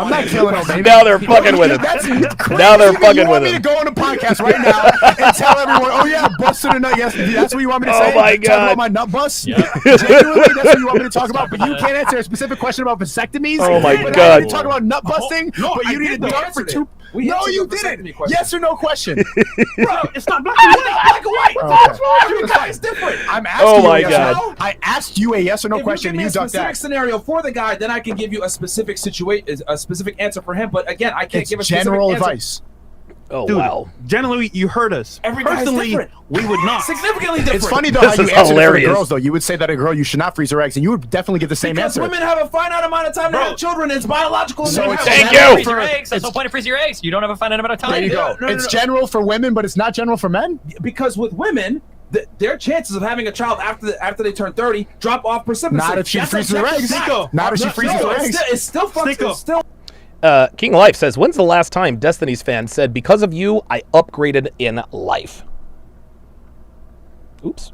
not killing no baby. Now they're fucking with him. That's crazy. Now they're fucking You want with me to him. go on a podcast right now and tell everyone, oh yeah, busted a nut. Yes, that's what you want me to say. Oh my Talk God. about my nut bust. Yeah. Genuinely, that's what you want me to talk about. But you can't answer a specific question about vasectomies. Oh my But God. You talk about nut busting, no, but I you need to did do though. it for two. We No, answered you the vasectomy didn't. question. Yes or no question. Bro, it's not black and white. Black and white. What's wrong? You guys different. I'm asking Oh you my a yes or God. no. I asked you a yes or no If question, you and give me you a ducked specific that. scenario for the guy, then I can give you a specific a specific answer for him. But again, I can't It's give a specific general answer. advice. Oh, Dude, wow. Generally, you heard us. Every guy's Personally, different. we would not. Significantly different. It's funny though This how you is answered it for the hilarious. girls though. You would say that a girl you should not freeze her eggs, and you would definitely give the same because answer. women have a finite amount of time to have children. It's biological. So They it's- have- Thank You don't you. freeze your eggs. That's the point of freezing your eggs. You don't have a finite amount of time. There you go. No, no, It's no. general for women, but it's not general for men. Because with women, their chances of having a child after they turn 30 drop off precipitously. Not if she That's freezes her that's a eggs. fact. Not if she freezes her eggs. It's still fucking. Sneako. It's still. King Life says, when's the last time Destiny's fan said, because of you, I upgraded in life? Oops.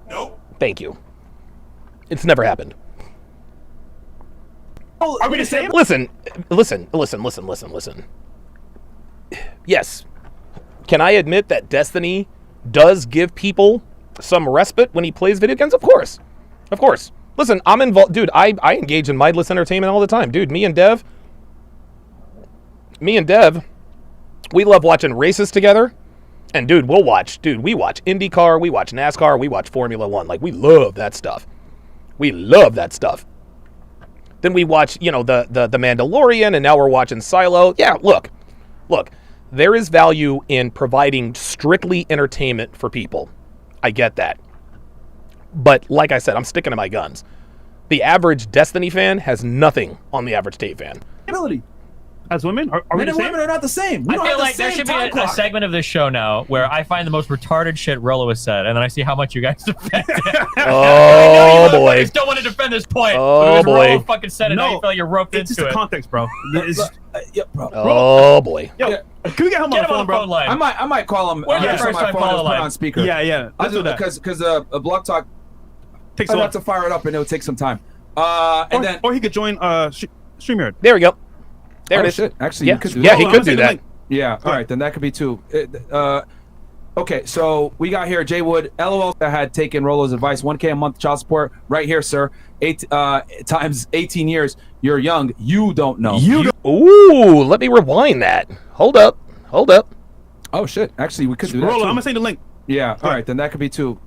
Nope. Thank you. It's never happened. Are we the same? Listen. Yes. Can I admit that Destiny does give people some respite when he plays video games? Of course. Of course. Listen, I'm involved. Dude, I engage in mindless entertainment all the time. Dude, me and Dev, we love watching races together. And dude, we watch IndyCar, we watch NASCAR, we watch Formula One. Like, we love that stuff. We love that stuff. Then we watch, the Mandalorian, and now we're watching Silo. Yeah, look, there is value in providing strictly entertainment for people. I get that. But like I said, I'm sticking to my guns. The average Destiny fan has nothing on the average Tate fan. Ability. As women, are we Men the and same? women are not the same. We I don't feel have like the there same should be time a clock. segment of this show now where I find the most retarded shit Rollo has said, and then I see how much you guys defend it. Oh, boy. I just don't want to defend this point. Oh, but it was boy. Rollo fucking said it. Now you feel like you're roped It's just into the it. context, bro. It's- Yeah, bro. Oh, boy. Yo, Yeah. can we get him Get on him the on phone, the phone bro? line. I might call him. Where's your just first on my time phone, call just put it line? on speaker. Yeah. Let's do that. Because a blog talk. Takes I'd so have to fire it up and it would take some time. And then. or he could join StreamYard. There we go. There Oh, it is. shit. Actually, yeah, you could do yeah, that. he I'm could gonna do send the that. link. Yeah, all right, then that could be two. Okay, so we got here Jay Wood. LOL had taken Rollo's advice. 1K a month child support. Right here, sir. Times 18 years. You're young. You don't know. Ooh, let me rewind that. Hold up. Oh, shit. Actually, we could do that. Roll, too. I'm gonna send the link. Yeah, all right, then that could be two.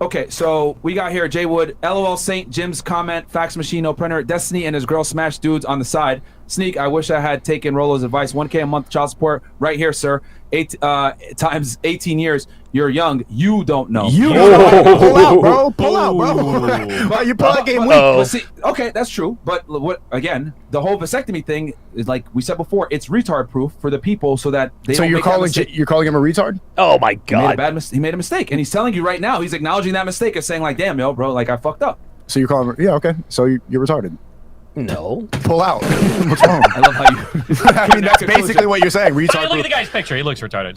Okay, so we got here Jay Wood, LOL Saint, Jim's comment, fax machine, no printer, Destiny and his girl smash dudes on the side. Sneak, I wish I had taken Rollo's advice. 1K a month child support. Right here, sir. Times 18 years. You're young. You don't know. Pull out, bro. Pull out, bro. You pull out game week. But see, okay, that's true. But what again? The whole vasectomy thing is like we said before. It's retard proof for the people so that they. So don't you're make that calling mistake. you're calling him a retard? Oh, my He made a God. bad he made a mistake, and he's telling you right now. He's acknowledging that mistake and saying like, "Damn, yo, bro, like I fucked up." So you're calling him? Yeah, okay. So you're retarded. No. Pull out. What's wrong? I love how you. I mean, that's basically what you're saying. I mean, Retard. look at the guy's picture. He looks retarded.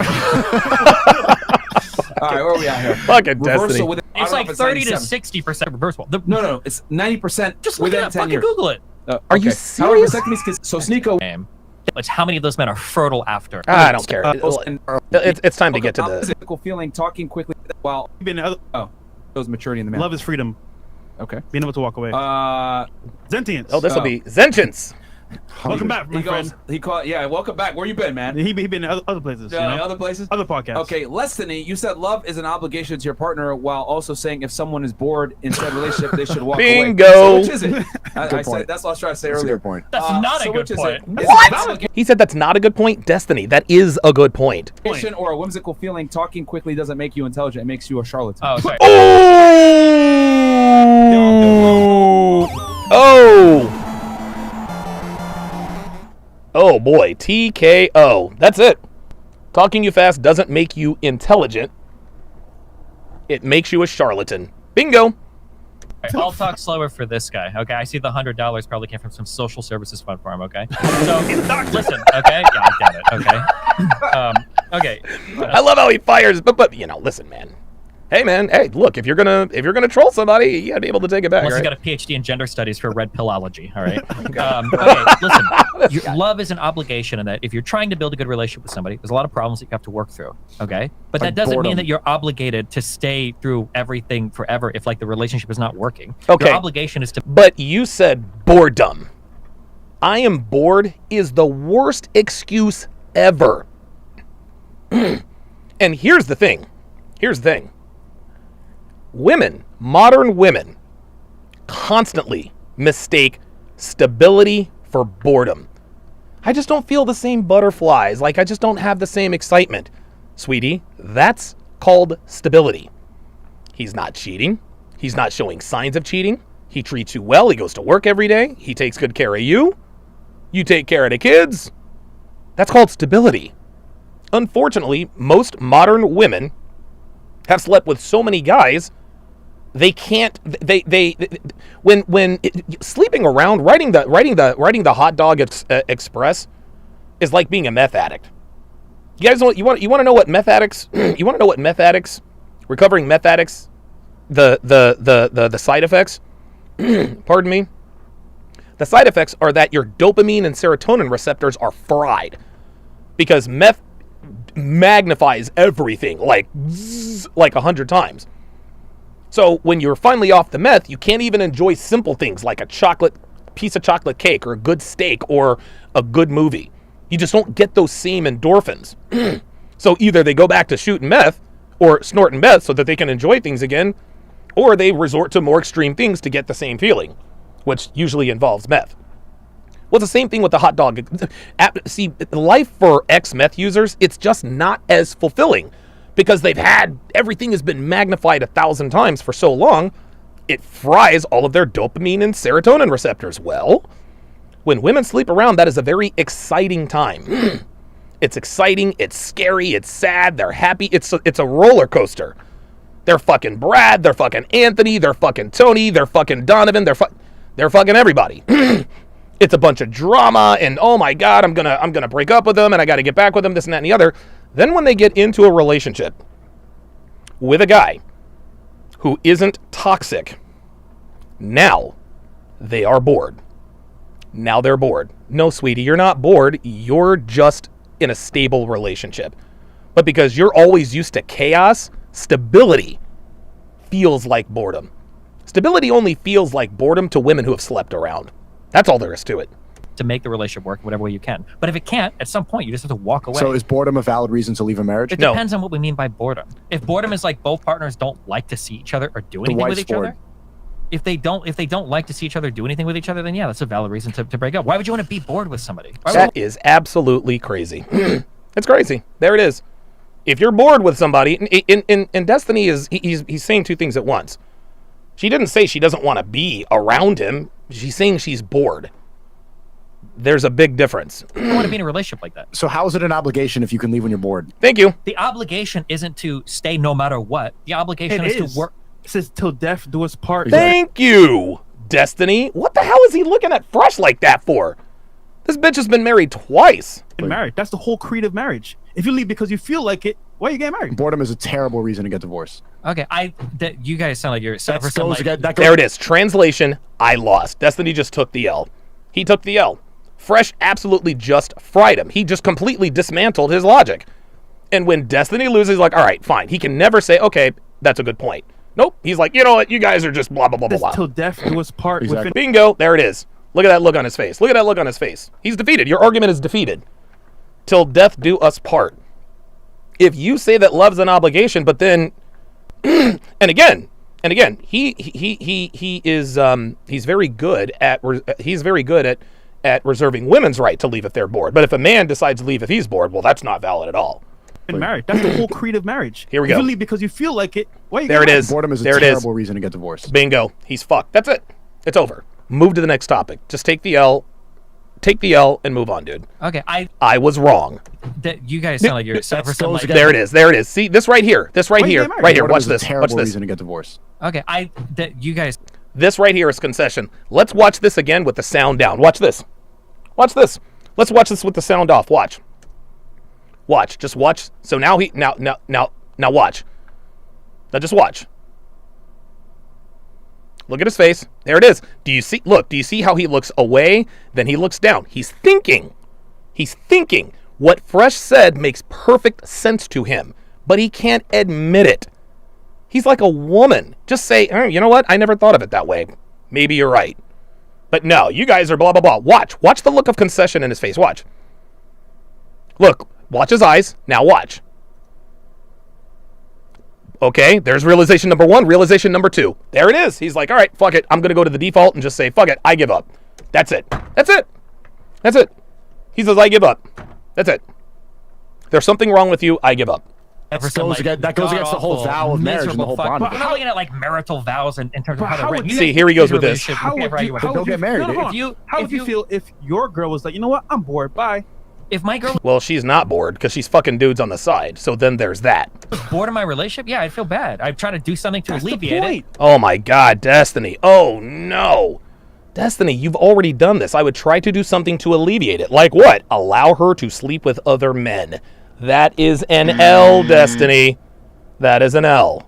All right, where are we at here? Fucking Destiny. Reversal within, I It's don't know like if 30 to 97. 60% reversible. No, it's 90%. Just look it within up. 10 Fucking years. Google it. Are you Okay. serious? However, vasectomies, so Sneako. It's how many of those men are fertile after. I don't care. and- It's time to get to the... physical feeling, talking quickly while Being other- shows maturity in the man. Love is freedom. Okay. Being able to walk away. Sentience. Oh, this will be Zenchence. Welcome back, my He goes. friend. He called. Yeah, welcome back. Where you been, man? He been in other places. You know? Other places. Other podcasts. Okay, Lestany, you said love is an obligation to your partner, while also saying if someone is bored in said relationship, they should walk away. Bingo. So which is it? I point. said that's what I was trying to say That's a earlier. good point. That's not a so good which is it? point. Is it What? an obligation He said that's not a good point. Destiny, that is a good point. or a whimsical feeling? Talking quickly doesn't make you intelligent; it makes you a charlatan. Oh, sorry. Oh! Oh boy, TKO. That's it. Talking you fast doesn't make you intelligent. It makes you a charlatan. Bingo. I'll talk slower for this guy. Okay, I see the $100 probably came from some social services fund for him. Okay, so listen. Okay, yeah, I get it. Okay, okay. I love how he fires, but listen, man. Hey, man. Hey, look, if you're gonna troll somebody, you gotta be able to take it back. Unless Right? he's got a PhD in gender studies for red pillology. All right. Okay, listen. Love is an obligation, in that if you're trying to build a good relationship with somebody, there's a lot of problems that you have to work through. Okay, but Like that doesn't boredom. mean that you're obligated to stay through everything forever if like the relationship is not working. Okay. Your obligation is to. But you said boredom. I am bored is the worst excuse ever. And here's the thing. Women, modern women, constantly mistake stability for boredom. I just don't feel the same butterflies. Like, I just don't have the same excitement. Sweetie, that's called stability. He's not cheating. He's not showing signs of cheating. He treats you well. He goes to work every day. He takes good care of you. You take care of the kids. That's called stability. Unfortunately, most modern women have slept with so many guys, they can't. When sleeping around, writing the hot dog express is like being a meth addict. You guys want to know what meth addicts? You want to know what meth addicts, recovering meth addicts, the side effects? Pardon me. The side effects are that your dopamine and serotonin receptors are fried because meth magnifies everything like 100 times. So when you're finally off the meth, you can't even enjoy simple things like a piece of chocolate cake or a good steak or a good movie. You just don't get those same endorphins. So either they go back to shooting meth or snorting meth so that they can enjoy things again, or they resort to more extreme things to get the same feeling, which usually involves meth. Well, it's the same thing with the hot dog. See, life for ex-meth users, it's just not as fulfilling because everything has been magnified 1,000 times for so long, it fries all of their dopamine and serotonin receptors. Well, when women sleep around, that is a very exciting time. It's exciting, it's scary, it's sad, they're happy, it's a roller coaster. They're fucking Brad, they're fucking Anthony, they're fucking Tony, they're fucking Donovan, they're fucking everybody. It's a bunch of drama, and oh my God, I'm gonna break up with them, and I gotta get back with them, this and that and the other. Then when they get into a relationship with a guy who isn't toxic, now they are bored. Now they're bored. No, sweetie, you're not bored. You're just in a stable relationship. But because you're always used to chaos, stability feels like boredom. Stability only feels like boredom to women who have slept around. That's all there is to it. To make the relationship work whatever way you can. But if it can't, at some point, you just have to walk away. So is boredom a valid reason to leave a marriage? It depends on what we mean by boredom. If boredom is like both partners don't like to see each other or do anything with each other, if they don't like to see each other do anything with each other, then yeah, that's a valid reason to break up. Why would you want to be bored with somebody? That is absolutely crazy. It's crazy. There it is. If you're bored with somebody, in Destiny he's saying two things at once. She didn't say she doesn't want to be around him. She's saying she's bored. There's a big difference. I don't want to be in a relationship like that. So how is it an obligation if you can leave when you're bored? Thank you. The obligation isn't to stay no matter what. The obligation is to work. It says till death do us part. Thank you, Destiny. What the hell is he looking at Fresh like that for? This bitch has been married twice. Married. That's the whole creed of marriage. If you leave because you feel like it, why you get married? Boredom is a terrible reason to get divorced. Okay, you guys sound like you're set for some. There it is. Translation: I lost. Destiny just took the L. He took the L. Fresh absolutely just fried him. He just completely dismantled his logic. And when Destiny loses, he's like, all right, fine. He can never say, okay, that's a good point. Nope. He's like, you know what? You guys are just blah, blah, blah, blah, blah. Till death do us part. Exactly. Bingo. There it is. Look at that look on his face. Look at that look on his face. He's defeated. Your argument is defeated. Till death do us part. If you say that love's an obligation, but then, and again, he's very good at reserving women's right to leave if they're bored. But if a man decides to leave if he's bored, well, that's not valid at all. Married. That's the whole creed of marriage. Here we go. If you leave because you feel like it, why you there get it married? is. Boredom is a there terrible reason to get divorced. Bingo. He's fucked. That's it. It's over. Move to the next topic. Just take the L. Take the L and move on, dude. Okay, I was wrong. You guys sound like you're set for some. There it is. There it is. See this right here. This right here. Right here. Watch this. Terrible Watch this. reason to get divorced. Okay, you guys. This right here is concession. Let's watch this again with the sound down. Watch this. Watch this. Let's watch this with the sound off. Watch. Watch. Just watch. So now now watch. Now just watch. Look at his face. There it is. Do you see? Look, do you see how he looks away? Then he looks down. He's thinking. He's thinking. What Fresh said makes perfect sense to him, but he can't admit it. He's like a woman. Just say, you know what? I never thought of it that way. Maybe you're right. But no, you guys are blah, blah, blah. Watch. Watch the look of concession in his face. Watch. Look. Watch his eyes. Now watch. Okay, there's realization number one, realization number two. There it is. He's like, all right, fuck it. I'm going to go to the default and just say, fuck it. I give up. That's it. That's it. That's it. He says, I give up. That's it. If there's something wrong with you, I give up. That goes against the whole vow of marriage and the whole bond. We're not looking at like marital vows in terms of how they're written. See, here he goes with this. How would you feel if your girl was like, you know what, I'm bored, bye? If my girl Well, she's not bored because she's fucking dudes on the side. So then there's that. was bored in my relationship, yeah, I'd feel bad. I'd try to do something to alleviate it. Oh my God, Destiny. Oh no. Destiny, you've already done this. I would try to do something to alleviate it. Like what? Allow her to sleep with other men. That is an L, Destiny. That is an L.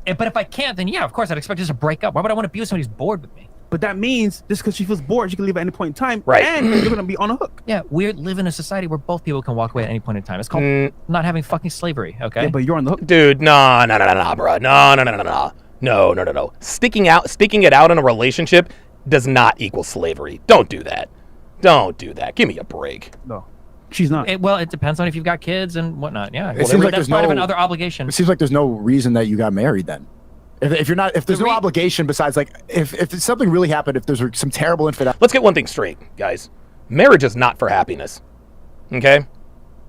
But if I can't, then yeah, of course, I'd expect us to break up. Why would I want to be with somebody who's bored with me? But that means just because she feels bored, she can leave at any point in time. Right. And you're going to be on a hook. Yeah, we live in a society where both people can walk away at any point in time. It's called not having fucking slavery, okay? Yeah, but you're on the hook. Dude, no, bro. No. Sticking it out in a relationship does not equal slavery. Don't do that. Don't do that. Give me a break. No. She's not. Well, it depends on if you've got kids and whatnot. Yeah, It seems like that's there's part of no- another obligation. It seems like there's no reason that you got married then. If there's no obligation besides like if something really happened, if there's some terrible infidelity. Let's get one thing straight, guys. Marriage is not for happiness. Okay?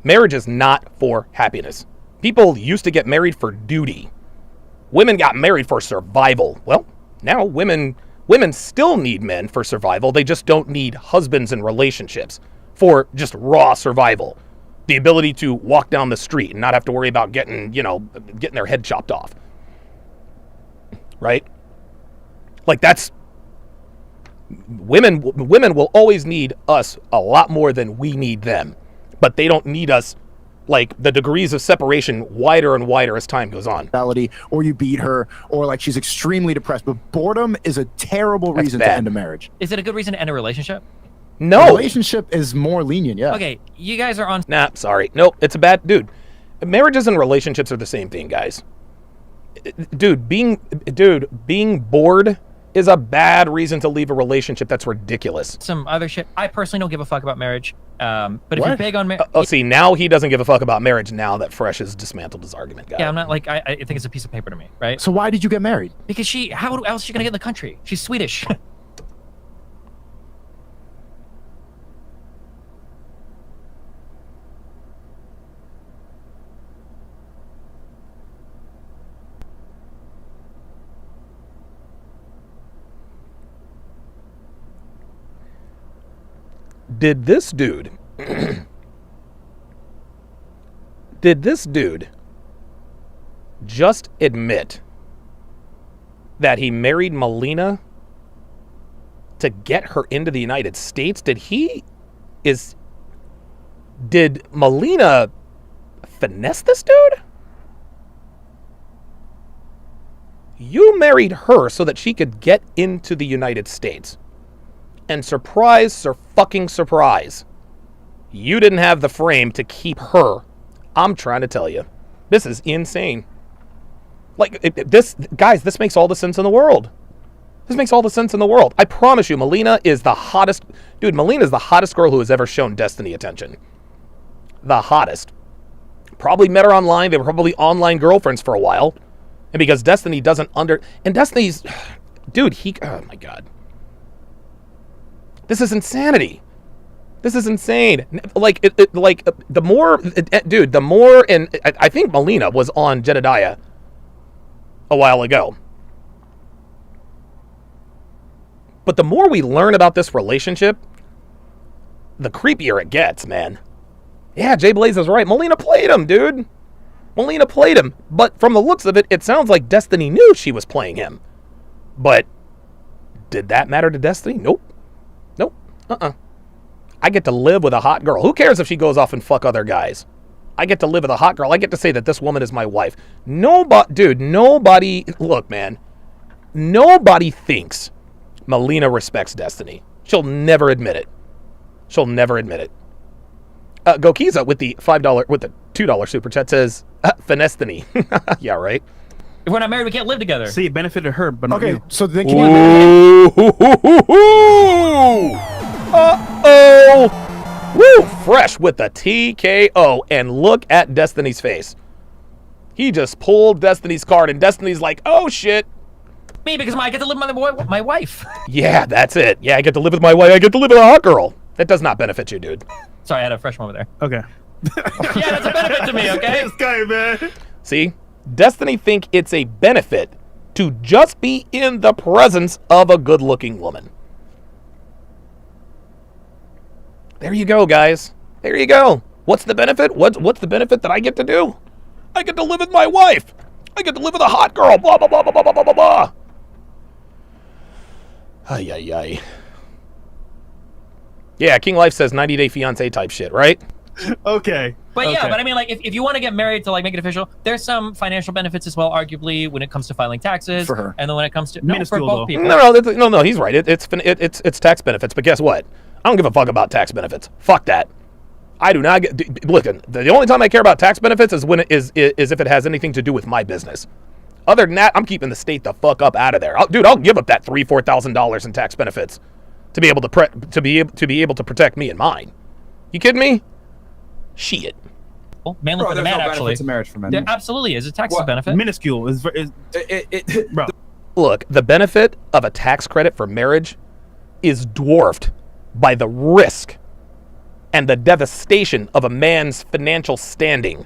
Marriage is not for happiness. People used to get married for duty. Women got married for survival. Well, now women still need men for survival. They just don't need husbands in relationships for just raw survival. The ability to walk down the street and not have to worry about getting their head chopped off. Right? Like that's women will always need us a lot more than we need them. But they don't need us like the degrees of separation wider and wider as time goes on. Or you beat her, or like she's extremely depressed. But boredom is a terrible reason to end a marriage. Is it a good reason to end a relationship? No. A relationship is more lenient, yeah. Okay, you guys are on. Nah, sorry. Nope, it's a bad dude. Marriages and relationships are the same thing, guys. Dude, being bored is a bad reason to leave a relationship. That's ridiculous. Some other shit. I personally don't give a fuck about marriage. But if you're big on marriage, see, now he doesn't give a fuck about marriage. Now that Fresh has dismantled his argument, guy. Yeah, I'm not like I think it's a piece of paper to me, right? So why did you get married? Because how else is she gonna get in the country? She's Swedish. Did this dude just admit that he married Melina to get her into the United States? Did Melina finesse this dude? You married her so that she could get into the United States. And surprise, surprise, you didn't have the frame to keep her. I'm trying to tell you, this is insane. Like, this makes all the sense in the world. This makes all the sense in the world. I promise you, Melina is the hottest. Dude, Melina is the hottest girl who has ever shown Destiny attention. The hottest. Probably met her online. They were probably online girlfriends for a while. And because Destiny doesn't and Destiny's, dude, oh my God. This is insanity. This is insane. Like, the more, and I think Melina was on Jedediah a while ago. But the more we learn about this relationship, the creepier it gets, man. Yeah, Jay Blaze is right. Melina played him, dude. Melina played him. But from the looks of it, it sounds like Destiny knew she was playing him. But did that matter to Destiny? Nope. I get to live with a hot girl. Who cares if she goes off and fuck other guys? I get to live with a hot girl. I get to say that this woman is my wife. Nobody, look, man. Nobody thinks Melina respects Destiny. She'll never admit it. Gokiza with the $2 super chat says, Finestiny. Yeah, right. If we're not married, we can't live together. See, it benefited her, but not you. So then can you... Uh-oh. Woo! Fresh with the TKO. And look at Destiny's face. He just pulled Destiny's card, and Destiny's like, oh, shit. Me, because I get to live with my wife. Yeah, that's it. Yeah, I get to live with my wife. I get to live with a hot girl. That does not benefit you, dude. Sorry, I had a fresh moment there. Okay. Yeah, that's a benefit to me, okay? This guy, man. See, Destiny think it's a benefit to just be in the presence of a good-looking woman. There you go, guys. There you go. What's the benefit? What's the benefit that I get to do? I get to live with my wife. I get to live with a hot girl. Blah, blah, blah, blah, blah, blah, blah, blah. Ay, ay, ay. Yeah, King Life says 90-day fiancé type shit, right? Okay. But yeah, Okay. but I mean, like, if you want to get married to, like, make it official, there's some financial benefits as well, arguably, when it comes to filing taxes. For her. And then when it comes to... Minuscule, no, for both though. people. No, he's right. It's tax benefits. But guess what? I don't give a fuck about tax benefits. Fuck that. I do not get... Listen, the only time I care about tax benefits is when is if it has anything to do with my business. Other than that, I'm keeping the state the fuck up out of there. I'll give up that $3,000-$4,000 in tax benefits to be able to protect me and mine. You kidding me? Shit. Mainly Bro, for the there's man, no actually. benefit to marriage for men. There absolutely is a tax What? benefit. Minuscule is bro. Look, the benefit of a tax credit for marriage is dwarfed by the risk and the devastation of a man's financial standing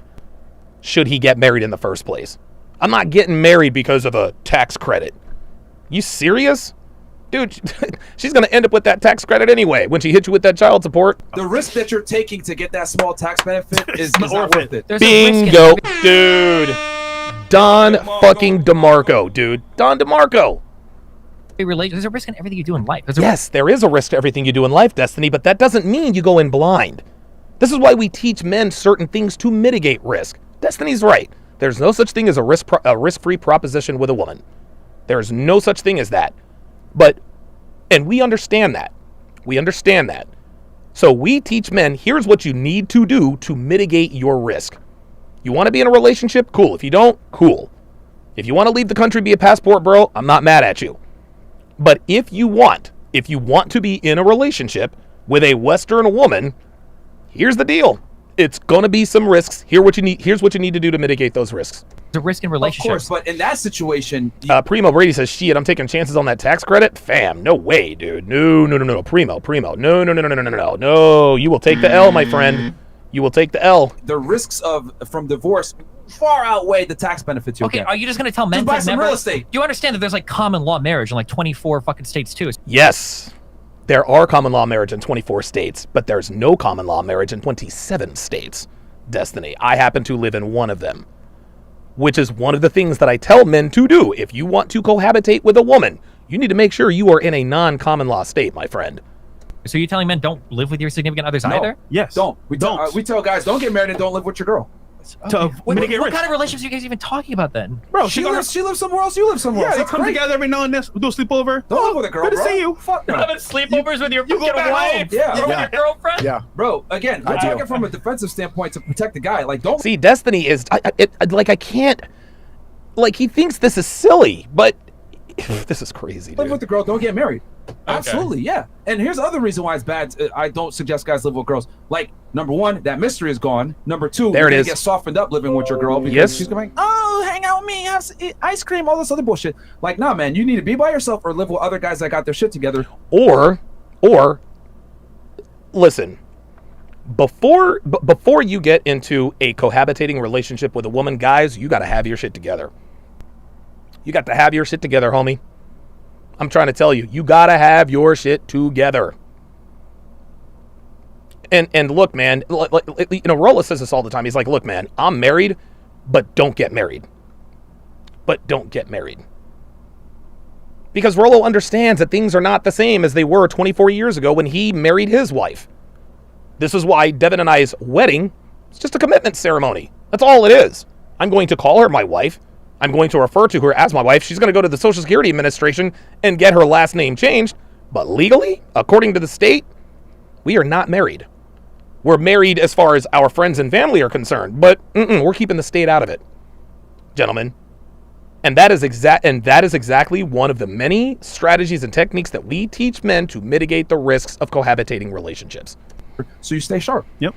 should he get married in the first place. I'm not getting married because of a tax credit. You serious? Dude, she's going to end up with that tax credit anyway when she hits you with that child support. The risk that you're taking to get that small tax benefit is not worth it. There's a risk in Bingo. every- Dude. Don fucking DeMarco, dude. Don DeMarco. There's a risk in everything you do in life. Yes, there is a risk to everything you do in life, Destiny, but that doesn't mean you go in blind. This is why we teach men certain things to mitigate risk. Destiny's right. There's no such thing as a risk-free proposition with a woman. There's no such thing as that. And we understand that. We understand that. So we teach men, here's what you need to do to mitigate your risk. You want to be in a relationship? Cool. If you don't, cool. If you want to leave the country, be a passport bro, I'm not mad at you. But if you want to be in a relationship with a Western woman, here's the deal. It's going to be some risks. Here's what you need to do to mitigate those risks. There's a risk in Of relationships. course, but in that situation, Primo Brady says, shit, I'm taking chances on that tax credit? Fam, no way, dude. No. Primo. No. You will take the L, my friend. You will take the L. the risks from divorce far outweigh the tax benefits you Okay, get. are you just going to tell men Just buy to some never... real estate. You understand that there's, like, common law marriage in, like, 24 fucking states, too. Yes, there are common law marriage in 24 states, but there's no common law marriage in 27 states. Destiny. I happen to live in one of them, which is one of the things that I tell men to do. If you want to cohabitate with a woman, you need to make sure you are in a non-common law state, my friend. So you're telling men don't live with your significant others either? Yes. Don't. We tell guys, don't get married and don't live with your girl. What mitigate kind risk. of relationships are you guys even talking about then? Bro, She lives somewhere else. You live somewhere Yeah, else. they That's come great. together every now and then, do a sleepover. Don't live with a girl, Good to bro. see you. Fuck no. Having sleepovers with your You go back wife? home. Yeah. Or with your girlfriend? Yeah. Bro, again, we're I do. talking from a defensive standpoint to protect the guy. Like, don't See, Destiny is I can't. Like, he thinks this is silly, but this is crazy, live dude. with the girl. Don't get married. Absolutely, yeah. And here's the other reason why it's bad. I don't suggest guys live with girls. Like, number one, that mystery is gone. Number two, There you're it gonna is. get softened up living with your girl because Yes. she's gonna be like, oh, hang out with me, have ice cream, all this other bullshit. Like, nah, man, you need to be by yourself or live with other guys that got their shit together. Or listen, before you get into a cohabitating relationship with a woman, guys, you got to have your shit together. You got to have your shit together, homie. I'm trying to tell you, you got to have your shit together. And look, man, Rollo says this all the time. He's like, look, man, I'm married, but don't get married. But don't get married. Because Rollo understands that things are not the same as they were 24 years ago when he married his wife. This is why Devin and I's wedding is just a commitment ceremony. That's all it is. I'm going to call her my wife. I'm going to refer to her as my wife. She's going to go to the Social Security Administration and get her last name changed. But legally, according to the state, we are not married. We're married as far as our friends and family are concerned, but we're keeping the state out of it, gentlemen. And that is exactly one of the many strategies and techniques that we teach men to mitigate the risks of cohabitating relationships. So you stay sharp. Yep.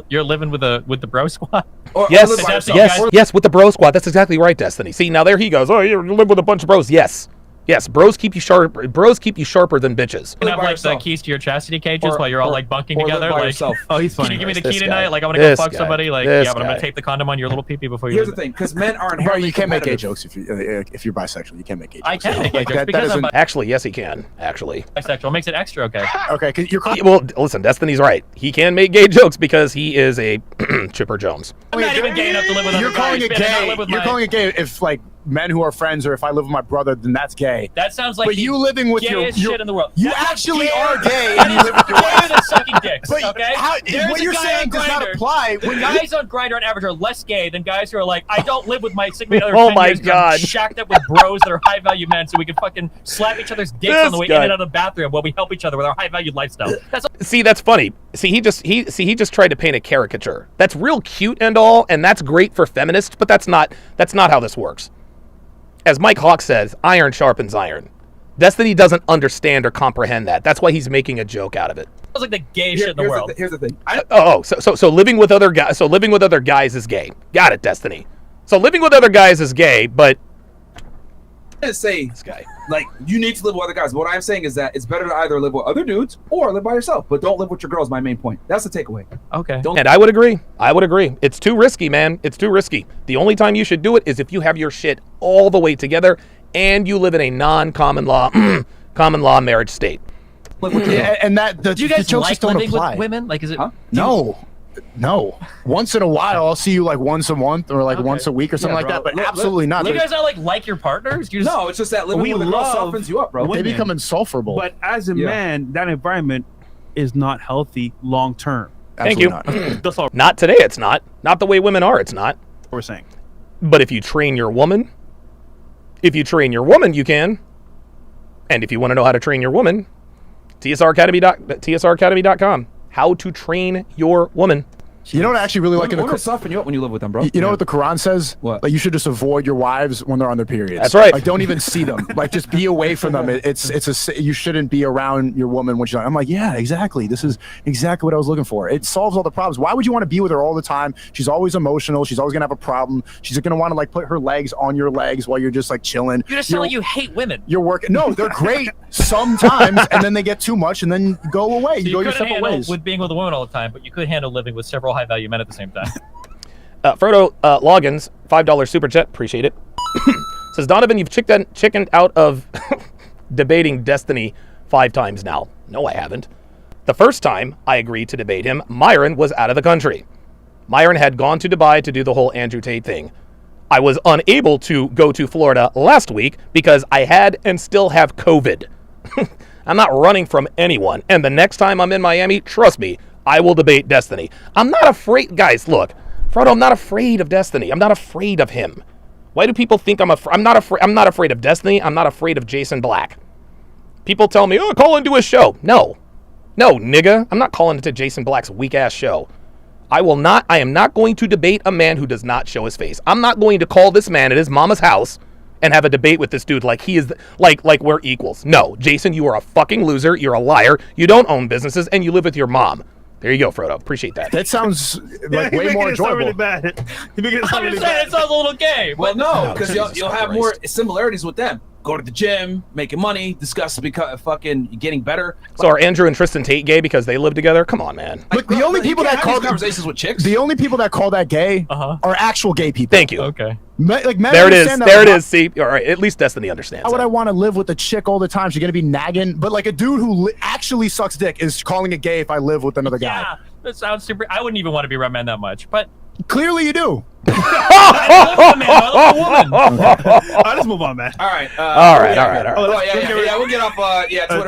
You're living with the bro squad? Or Yes, live by that's yourself. guys- yes, with the bro squad. That's exactly right, Destiny. See, now there he goes. Oh, you live with a bunch of bros. Yes, Yes, bros keep you sharp. Bros keep you sharper than bitches. You can have by like yourself. the keys to your chastity cages while you're all like bunking or live together. by Like, yourself. Oh, he's can funny. you give me the This key guy. tonight? Like, I want to go This fuck guy. somebody. Like, This yeah, but I'm guy. gonna tape the condom on your little pee-pee before you. Here's the leave. thing, because men are Bro, inherently you can't make gay competitive. jokes if you're bisexual. You can't make gay jokes. I can make gay Like, jokes that because I'm isn't- Actually, yes, he can. Actually, bisexual. Makes it extra okay. okay. 'Cause you're well, listen, Destiny's right. He can make gay jokes because he is a Chipper Jones. I'm not even gay enough to live with You're other calling guys. it Man, I not gay. live with You're my- calling it gay if like men who are friends, or if I live with my brother, then that's gay. That sounds like But the you living with your gayest shit in the world. You That's actually gay. are gay, That and you is live with your gayer wife. than sucking dicks. But okay, how- There's what a you're guy saying on does not Grindr. apply. When Guys on Grindr on average are less gay than guys who are like, I don't live with my significant other. Oh 10 my years 'cause I'm God. shacked up with bros that are high value men, so we can fucking slap each other's dicks on the This way guy. in and out of the bathroom while we help each other with our high valued lifestyle. That's See, that's funny. See, he just tried to paint a caricature. That's real cute and all, and that's great for feminists, but that's not how this works. As Mike Hawk says, iron sharpens iron. Destiny doesn't understand or comprehend that. That's why he's making a joke out of it. like the gay shit in the world. Here's the thing. So living with other guys. So living with other guys is gay. Got it, Destiny. So living with other guys is gay, but I didn't say this guy. like you need to live with other guys. But what I'm saying is that it's better to either live with other dudes or live by yourself. But don't live with your girl is my main point. That's the takeaway. Okay. Don't. And I would agree. It's too risky, man. It's too risky. The only time you should do it is if you have your shit all the way together and you live in a non-common law, common law marriage state. live with your girl. Yeah, and that the, Do you the guys jokes like just don't living apply. with women? Like, is it? Huh? No. Once in a while, I'll see you like once a month or like Okay. once a week or something Yeah, like bro. that. But Look, absolutely not. You guys not like your partners? You just, No, it's just that living We with a girl love softens you up, bro. They women. become insufferable. But as a Yeah. man, that environment is not healthy long term. Thank Absolutely you. not. That's all Not today, it's not. Not the way women are, it's not. we're saying. But if you train your woman, you can. And if you want to know how to train your woman, tsracademy.com. How to train your woman. You know what I actually really like in the Women soften you up when you live with them, bro. You know what the Quran says? What? Like you should just avoid your wives when they're on their periods. That's right. Like don't even see them. Like just be away from them. You shouldn't be around your woman when she's. I'm like, yeah, exactly. This is exactly what I was looking for. It solves all the problems. Why would you want to be with her all the time? She's always emotional. She's always gonna have a problem. She's gonna want to like put her legs on your legs while you're just like chilling. you just sound like you hate women. You're working. No, they're great sometimes, and then they get too much, and then go away. So You go your couldn't separate handle ways. with being with a woman all the time, but you could handle living with several high value men at the same time. Frodo Loggins, $5 super chat, appreciate it. Says, Donovan, you've chickened out of debating Destiny 5 times now. No, I haven't. The first time I agreed to debate him, Myron was out of the country. Myron had gone to Dubai to do the whole Andrew Tate thing. I was unable to go to Florida last week because I had and still have COVID. I'm not running from anyone. And the next time I'm in Miami, trust me, I will debate Destiny. I'm not afraid. Guys, look. Frodo, I'm not afraid of Destiny. I'm not afraid of him. Why do people think I'm not afraid of Destiny. I'm not afraid of Jason Black. People tell me, oh, call into his show. No, nigga. I'm not calling into Jason Black's weak-ass show. I am not going to debate a man who does not show his face. I'm not going to call this man at his mama's house and have a debate with this dude like he is like we're equals. No, Jason, you are a fucking loser. You're a liar. You don't own businesses and you live with your mom. There you go, Frodo. Appreciate that. That sounds like way more It sound really enjoyable. bad. You're making it sound I'm really just saying bad. it sounds a little gay. Well, But no, because Jesus you'll have Christ. more similarities with them. Go to the gym, making money, discuss fucking getting better. So are Andrew and Tristan Tate gay because they live together? Come on, man. Look, the only people that call conversations with chicks. the only people that call that gay Uh-huh. are actual gay people. Thank you. okay. Like men There it is. understand that. There it is. See, all right. At least Destiny understands. Why would that. I want to live with a chick all the time? She's gonna be nagging. But like a dude who actually sucks dick is calling it gay if I live with another guy. Yeah, that sounds super. I wouldn't even want to be around men that much, but Clearly, you do. I love a man. I love a woman. All right, let's move on, man. All right. All right. Oh, yeah. We'll get off.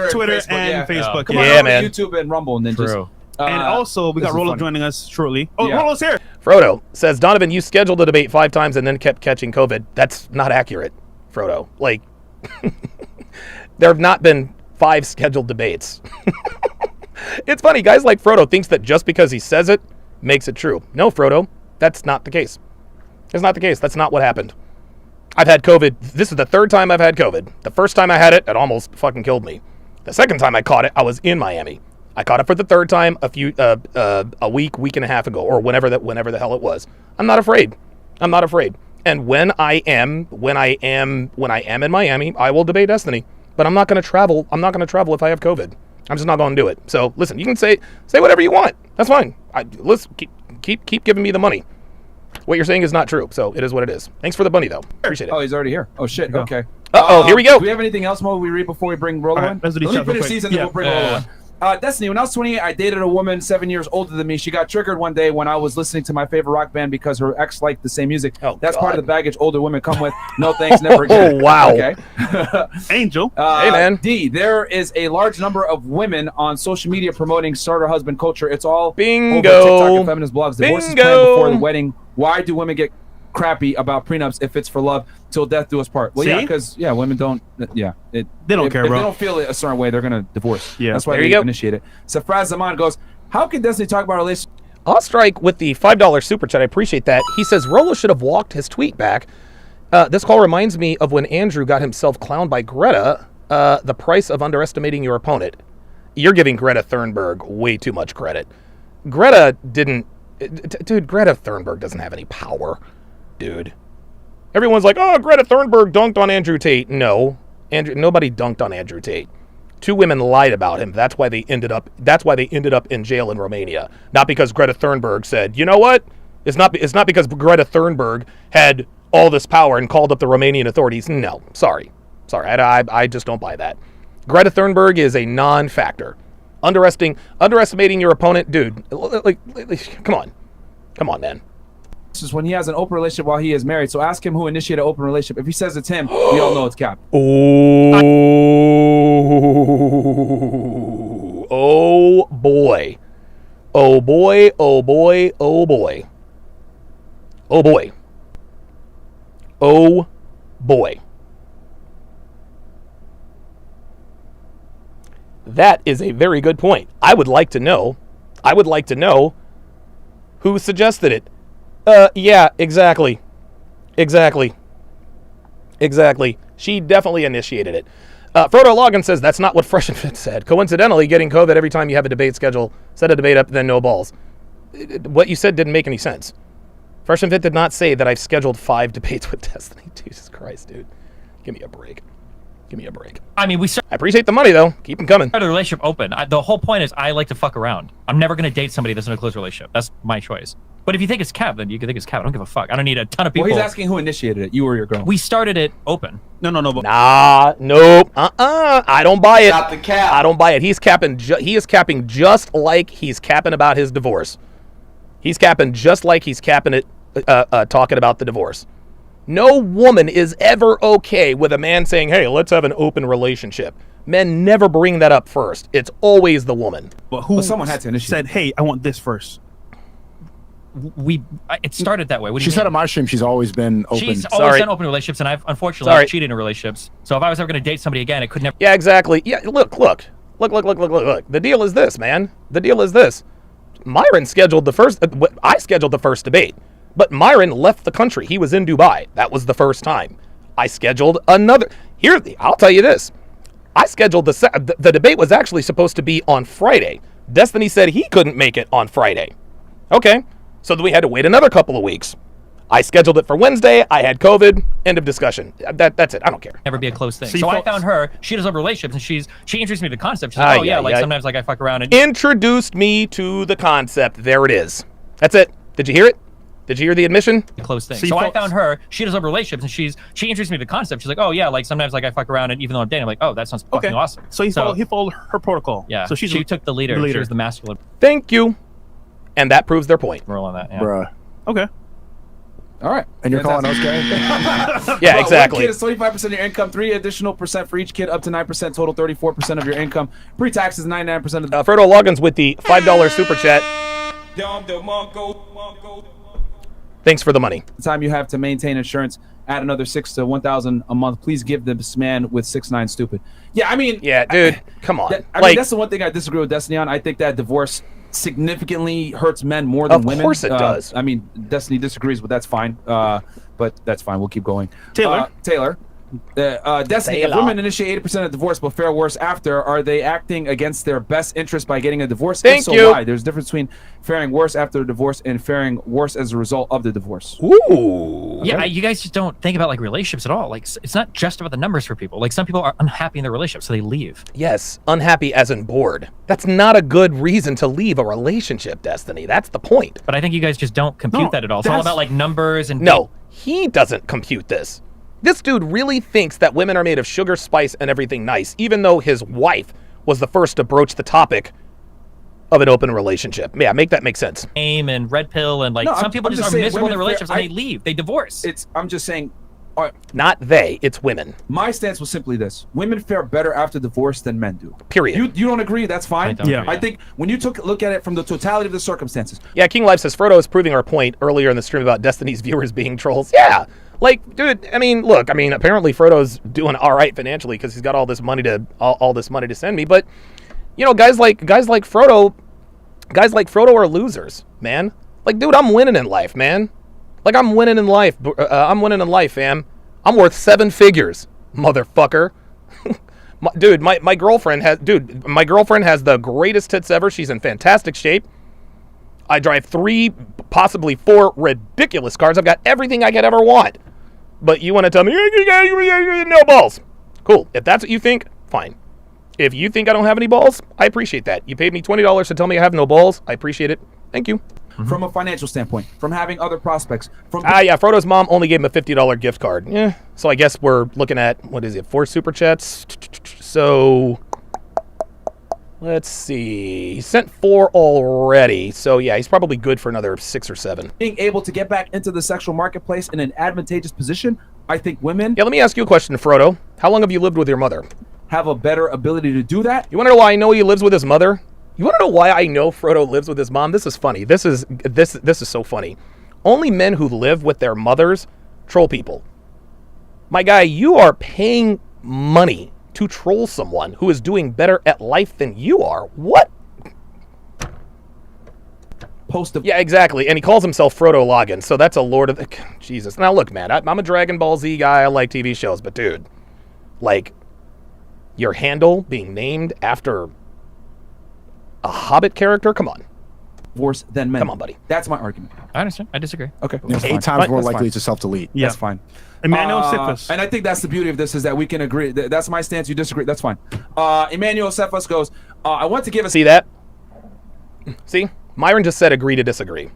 Twitter and Facebook. Come Yeah, on over to man. YouTube and Rumble, and then just. And also, we this got is Rollo funny. joining us shortly. Oh, Yeah. Rollo's here. Frodo says, Donovan, you scheduled a debate 5 times and then kept catching COVID. That's not accurate, Frodo. Like, there have not been 5 scheduled debates. It's funny, guys like Frodo thinks that just because he says it makes it true. No, Frodo, that's not the case. It's not the case. That's not what happened. I've had COVID. This is the 3rd time I've had COVID. The first time I had it, it almost fucking killed me. The second time I caught it, I was in Miami. I caught it for the 3rd time a week and a half ago, or whenever the hell it was. I'm not afraid. And when I am in Miami, I will debate Destiny. But I'm not going to travel. I'm not going to travel if I have COVID. I'm just not going to do it. So listen, you can say whatever you want. That's fine. Let's keep giving me the money. What you're saying is not true. So it is what it is. Thanks for the bunny though. Appreciate it. Oh, he's already here. Oh shit. Okay. Here we go. Do we have anything else more we read before we bring Rollo in? Let's do these Let me shots real finish quick. these and then we'll bring Rollo in. Destiny, when I was 28, I dated a woman 7 years older than me. She got triggered one day when I was listening to my favorite rock band because her ex liked the same music. Oh, That's God. part of the baggage older women come with. No thanks, never again. Oh, wow. Okay. Angel. Hey, man. D, there is a large number of women on social media promoting starter husband culture. It's all Bingo. over TikTok and feminist blogs. Divorce is Bingo. planned before the wedding. Why do women get crappy about prenups if it's for love till death do us part? Well, yeah, See? because women don't. Yeah, They don't care, if bro. they don't feel it a certain way, they're gonna divorce. Yeah. That's why There they you go. initiate it. Safraz Zaman goes, how can Destiny talk about relationships? I'll strike with the $5 super chat. I appreciate that. He says Rollo should have walked his tweet back. This call reminds me of when Andrew got himself clowned by Greta. The price of underestimating your opponent. You're giving Greta Thunberg way too much credit. Greta didn't. Dude, Greta Thunberg doesn't have any power. Dude. Everyone's like, oh, Greta Thunberg dunked on Andrew Tate. No. Nobody dunked on Andrew Tate. Two women lied about him. That's why they ended up in jail in Romania. Not because Greta Thunberg said, you know what? It's not because Greta Thunberg had all this power and called up the Romanian authorities. No. Sorry. I just don't buy that. Greta Thunberg is a non-factor. Underestimating your opponent, dude. Like, come on, man. This is when he has an open relationship while he is married. So ask him who initiated an open relationship. If he says it's him, we all know it's Cap. Oh boy. Oh boy. Oh boy. Oh boy. Oh boy. Oh boy. That is a very good point. I would like to know who suggested it. Yeah, exactly. She definitely initiated it. Frodo Logan says that's not what Fresh and Fit said. Coincidentally, getting COVID every time you have a debate schedule, set a debate up, then no balls. What you said didn't make any sense. Fresh and Fit did not say that I've scheduled 5 debates with Destiny. Jesus Christ, dude. Give me a break. I mean, I appreciate the money, though. Keep them coming. started a relationship open. The whole point is I like to fuck around. I'm never going to date somebody that's in a close relationship. That's my choice. But if you think it's Cap, then you can think it's Cap. I don't give a fuck. I don't need a ton of people. Well, he's asking who initiated it, you or your girl. We started it open. No. But Nah, nope. I don't buy it. Not the cap. I don't buy it. He's capping. He is capping just like he's capping about his divorce. He's capping just like he's capping it, talking about the divorce. No woman is ever okay with a man saying, hey, let's have an open relationship. Men never bring that up first. It's always the woman. But who Well, someone had to initiate. said, hey, I want this first? It started that way. What do She you said mean? on my stream she's always been open. She's Sorry. always done open relationships, and I've unfortunately Sorry. cheated in relationships. So if I was ever going to date somebody again, it could never. Yeah, exactly. Yeah, look. The deal is this, man. The deal is this. Myron scheduled the first. I scheduled the first debate, but Myron left the country. He was in Dubai. That was the first time. I scheduled another. Here, I'll tell you this. I scheduled the debate was actually supposed to be on Friday. Destiny said he couldn't make it on Friday. Okay, so then we had to wait another couple of weeks. I scheduled it for Wednesday. I had COVID. End of discussion. That's it. I don't care. Never be a close thing. So you So I felt- found her. She does open relationships, and she introduced me to the concept. She's like, oh yeah, like sometimes like I fuck around and Introduced me to the concept. There it is. That's it. Did you hear it? Did you hear the admission? close thing. So you So I felt- found her. She does open relationships, and she introduced me to the concept. She's like, oh yeah, like sometimes like I fuck around, and even though I'm dating, I'm like, oh that sounds fucking awesome. So he followed her protocol. Yeah. So she took the leader. the leader. She was the masculine Thank you. And that proves their point. role on that. Yeah. Bruh. Okay. All right. And you're calling us Fantastic. gay? Yeah, Well, exactly. One kid is 25% of your income, 3 additional percent for each kid, up to 9%, total 34% of your income. Pre-tax is 99% of the Frodo Loggins with the $5 super chat. Thanks for the money. time you have to maintain insurance. Add another $6 to $1,000 a month. Please give this man with 6'9" stupid. Yeah, I mean, Yeah, dude, come on. I mean, that's the one thing I disagree with Destiny on. I think that divorce significantly hurts men more than Of women. course it does. I mean, Destiny disagrees, but that's fine. But that's fine. We'll keep going. Taylor. Taylor. Destiny, if women initiate 80% of divorce but fare worse after, are they acting against their best interest by getting a divorce? Thank If so, you. why? There's a difference between faring worse after a divorce and faring worse as a result of the divorce. Ooh. Yeah, you guys just don't think about like relationships at all. Like it's not just about the numbers for people. Like some people are unhappy in their relationship, so they leave. Yes, unhappy as in bored. That's not a good reason to leave a relationship, Destiny. That's the point. But I think you guys just don't compute No, that at all. It's all that's- about like numbers and No, he doesn't compute this. This dude really thinks that women are made of sugar, spice, and everything nice, even though his wife was the first to broach the topic of an open relationship. Yeah, make that make sense. aim and red pill and like No, some I'm people just just are saying miserable in their women relationships and they leave. They divorce. I'm just saying, Not they, it's women. my stance was simply this: women fare better after divorce than men do. Period. You don't agree? That's fine. I don't Yeah. agree, I think when you look at it from the totality of the circumstances, Yeah, King Life says Frodo is proving our point earlier in the stream about Destiny's viewers being trolls. Yeah, like, dude. I mean, look. I mean, apparently Frodo's doing all right financially because he's got all this money to all this money to send me. But you know, guys like Frodo are losers, man. Like, dude, I'm winning in life, man. Like, I'm winning in life. I'm winning in life, fam. I'm worth 7 figures, motherfucker. My girlfriend has the greatest tits ever. She's in fantastic shape. I drive 3, possibly 4 ridiculous cars. I've got everything I could ever want. But you want to tell me, no balls. Cool. If that's what you think, fine. If you think I don't have any balls, I appreciate that. You paid me $20 to tell me I have no balls. I appreciate it. Thank you. from a financial standpoint, from having other prospects, from Yeah, Frodo's mom only gave him a $50 gift card. Yeah, so I guess we're looking at, what is it, 4 super chats? So, let's see. He sent 4 already. So, yeah, he's probably good for another 6 or 7. being able to get back into the sexual marketplace in an advantageous position, I think women Yeah, let me ask you a question, Frodo. How long have you lived with your mother? have a better ability to do that. You want to know why I know he lives with his mother? You want to know why I know Frodo lives with his mom? This is funny. This is so funny. Only men who live with their mothers troll people. My guy, you are paying money to troll someone who is doing better at life than you are. What? Yeah, exactly. And he calls himself Frodo Loggins, so that's a Lord of the... Jesus. Now, look, man, I'm a Dragon Ball Z guy. I like TV shows, but dude, like, your handle being named after a Hobbit character? Come on. Worse than men. Come on, buddy. That's my argument. I understand. I disagree. Okay. It's 8 times more likely to self-delete. Yeah. That's fine. Emmanuel Cephas. And I think that's the beauty of this is that we can agree. That's my stance. You disagree. That's fine. Emmanuel Cephas goes, I want to give a... See that? See? Myron just said agree to disagree.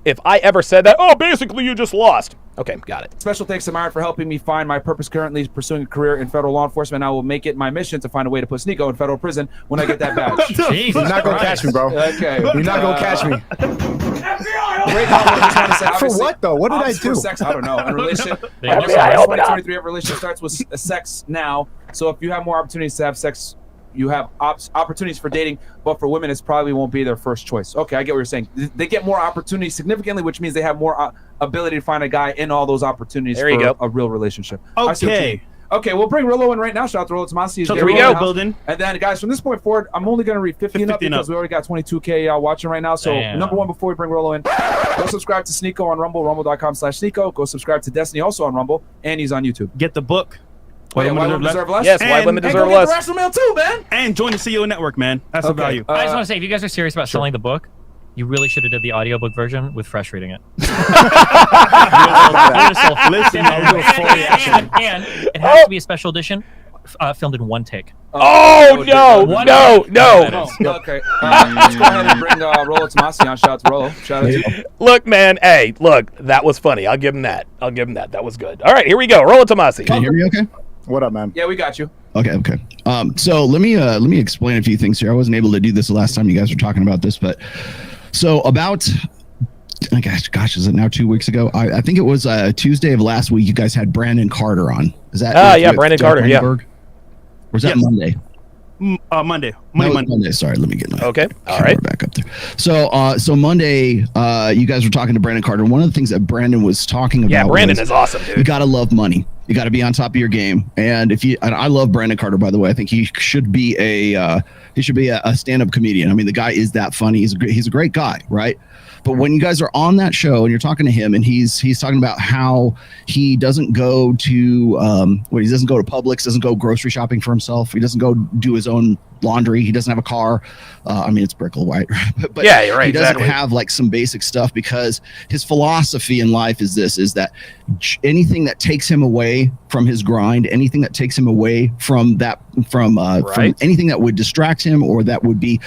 If I ever said that, oh, basically you just lost. Okay, got it. Special thanks to Myron for helping me find my purpose. Currently pursuing a career in federal law enforcement. I will make it my mission to find a way to put SNEAKO in federal prison when I get that badge. Jesus You're not gonna catch me, bro. Okay. You're not gonna catch me. Great comment. Just wanna say, For obviously, what though? What did I ops for do? sex, I don't know. In relationship, Yeah, obviously, I by open up. 2023, every relationship starts with sex now. So if you have more opportunities to have sex, you have opportunities for dating. But for women, it probably won't be their first choice. Okay, I get what you're saying. They get more opportunities significantly, which means they have more ability to find a guy in all those opportunities There you for go. a real relationship. I see what you Okay. mean. Okay, we'll bring Rollo in right now. Shout out to Rollo Tomasi. So Here we go. building. And then, guys, from this point forward, I'm only going to read 15 up 15 because up. we already got 22K watching right now. So, Damn. number one, before we bring Rollo in, go subscribe to SNEAKO on Rumble, rumble.com/SNEAKO. Go subscribe to Destiny also on Rumble, and he's on YouTube. Get the book. Why Women Deserve Less? Yes, why And- women And deserve go get less. the WrestleMail too, man. And join the CEO network, man. That's the Okay. value. I just want to say, if you guys are serious about selling the book, you really should have did the audiobook version with Fresh reading it. Listen, and it has to be a special edition, filmed in one take. Oh, no, One no, minute. no. Oh, okay. Let's go ahead and bring Rollo Tomasi on. Shout out to Rollo. Shout out to you. Look, man, hey, look, that was funny. I'll give him that. That was good. All right, here we go. Rollo Tomasi. Can you hear me okay? What up, man? Yeah, we got you. Okay. So let me explain a few things here. I wasn't able to do this the last time you guys were talking about this, but so about gosh, is it now 2 weeks ago? I think it was Tuesday of last week. You guys had Brandon Carter on. Is that? Yeah, Brandon Carter. Yeah. Or was that Yes. Monday? Monday. No, Monday. Sorry, let me get my Okay, all camera right. back up there. So Monday, you guys were talking to Brandon Carter. One of the things that Brandon was talking about, Yeah, Brandon was is awesome, you dude. gotta love money. You got to be on top of your game. And and I love Brandon Carter, by the way. I think he should be a stand-up comedian. I mean, the guy is that funny. He's a great guy, right? But when you guys are on that show and you're talking to him, and he's talking about how he doesn't go to he doesn't go to Publix, doesn't go grocery shopping for himself, he doesn't go do his own laundry, he doesn't have a car. I mean, it's Brickle, right? But yeah, you're right. He doesn't exactly. have like some basic stuff, because his philosophy in life is that anything that takes him away from his grind, anything that takes him away from anything that would distract him or that would be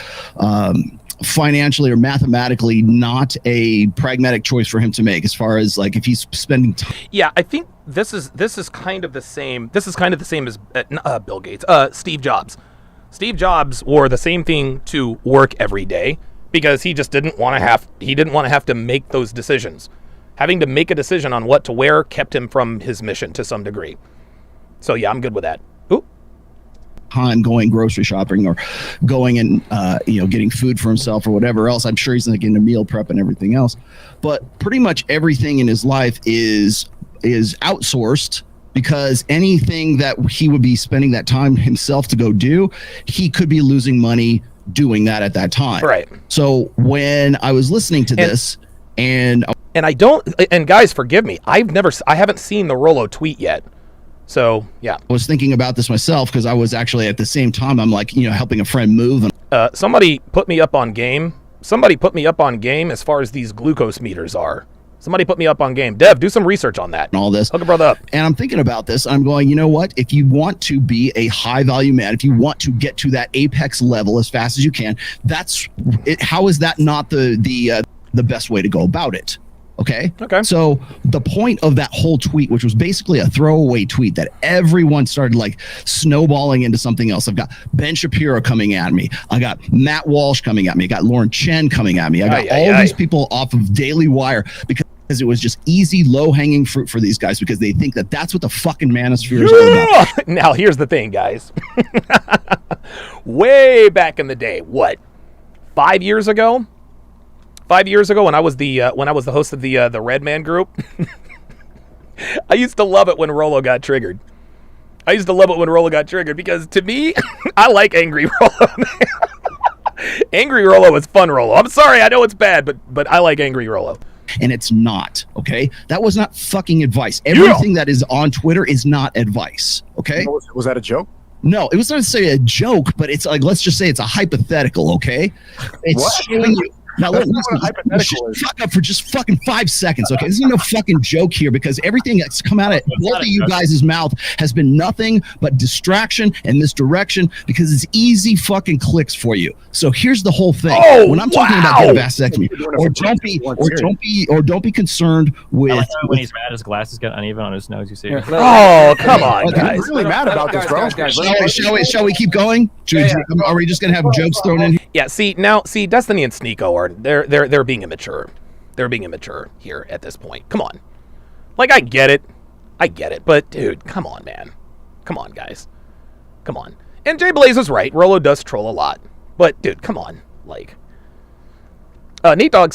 financially or mathematically not a pragmatic choice for him to make, as far as like if he's spending time. Yeah, I think this is kind of the same. This is kind of the same as Bill Gates, Steve Jobs. Steve Jobs wore the same thing to work every day because he just didn't want to have to make those decisions. Having to make a decision on what to wear kept him from his mission to some degree. So yeah, I'm good with that. Ooh. Time going grocery shopping or going and getting food for himself or whatever else. I'm sure he's like into meal prep and everything else, but pretty much everything in his life is outsourced, because anything that he would be spending that time himself to go do, he could be losing money doing that at that time. Right. So when I was listening to this and guys, forgive me, I haven't seen the Rollo tweet yet. So yeah, I was thinking about this myself, because I was actually at the same time, I'm like, helping a friend move. And somebody put me up on game. As far as these glucose meters are. Somebody put me up on game. Dev, do some research on that. And all this. Hook a brother up. And I'm thinking about this. I'm going, you know what? If you want to be a high value man, if you want to get to that apex level as fast as you can, that's it. How is that not the best way to go about it? Okay. So the point of that whole tweet, which was basically a throwaway tweet that everyone started like snowballing into something else. I've got Ben Shapiro coming at me. I got Matt Walsh coming at me. I got Lauren Chen coming at me. I got all these people off of Daily Wire because it was just easy, low-hanging fruit for these guys, because they think that that's what the fucking manosphere is all about. Now, here's the thing, guys. Way back in the day, what, 5 years ago? 5 years ago, when I was the host of the Red Man group, I used to love it when Rollo got triggered. Because to me, I like Angry Rollo. Angry Rollo is fun Rollo. I'm sorry, I know it's bad, but I like Angry Rollo. And it's not, okay? That was not fucking advice. Everything that is on Twitter is not advice, okay? Was that a joke? No, it was not to say a joke, but it's like, let's just say it's a hypothetical, okay? It's showing you. Now, listen, fuck up for just fucking 5 seconds, okay? This is no fucking joke here, because everything that's come out of both of you guys' mouth has been nothing but distraction and misdirection, because it's easy fucking clicks for you. So here's the whole thing. When I'm talking about get a vasectomy, don't be concerned with. I like how when he's mad, his glasses get uneven on his nose. You see? Oh, come on, guys! I'm really mad about this, bro. Shall we keep going? Are we just gonna have jokes thrown in? Yeah. See, Destiny and SNEAKO are they're being immature. They're being immature here at this point. Come on, like I get it, but dude, come on, man, come on, guys, come on. And Jay Blaze is right. Rollo does troll a lot, but dude, come on, like. Nate Dogg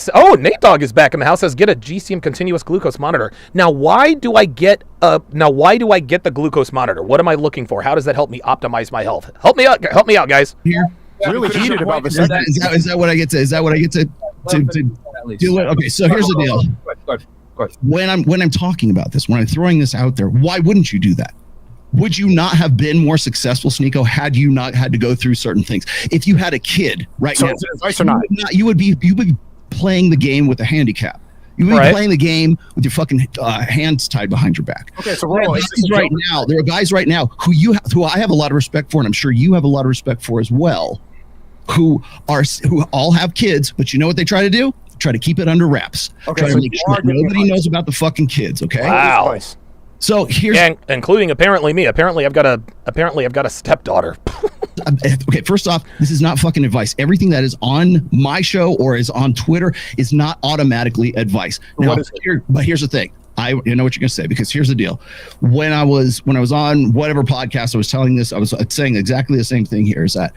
is back in the house. Says get a GCM continuous glucose monitor. Now, why do I get the glucose monitor? What am I looking for? How does that help me optimize my health? Help me out, guys. Here, really heated about this. Is that what I get to? Is that what I get to do it? Okay, so here's the deal. Go ahead. When I'm talking about this, when I'm throwing this out there, why wouldn't you do that? Would you not have been more successful, SNEAKO, had you not had to go through certain things? If you had a kid now, is it advice or not? You would be playing the game with a handicap. You would be playing the game with your fucking hands tied behind your back. Okay, so there are guys right now who I have a lot of respect for, and I'm sure you have a lot of respect for as well, who all have kids, but you know what they try to do? Try to keep it under wraps. Okay, try so to make sure nobody knows about the fucking kids. Okay. Wow. So here's including apparently me. Apparently I've got a stepdaughter. Okay, first off, this is not fucking advice. Everything that is on my show or is on Twitter is not automatically advice. Now, but here's the thing. I know what you're gonna say, because here's the deal. When I was on whatever podcast I was telling this, I was saying exactly the same thing here, is that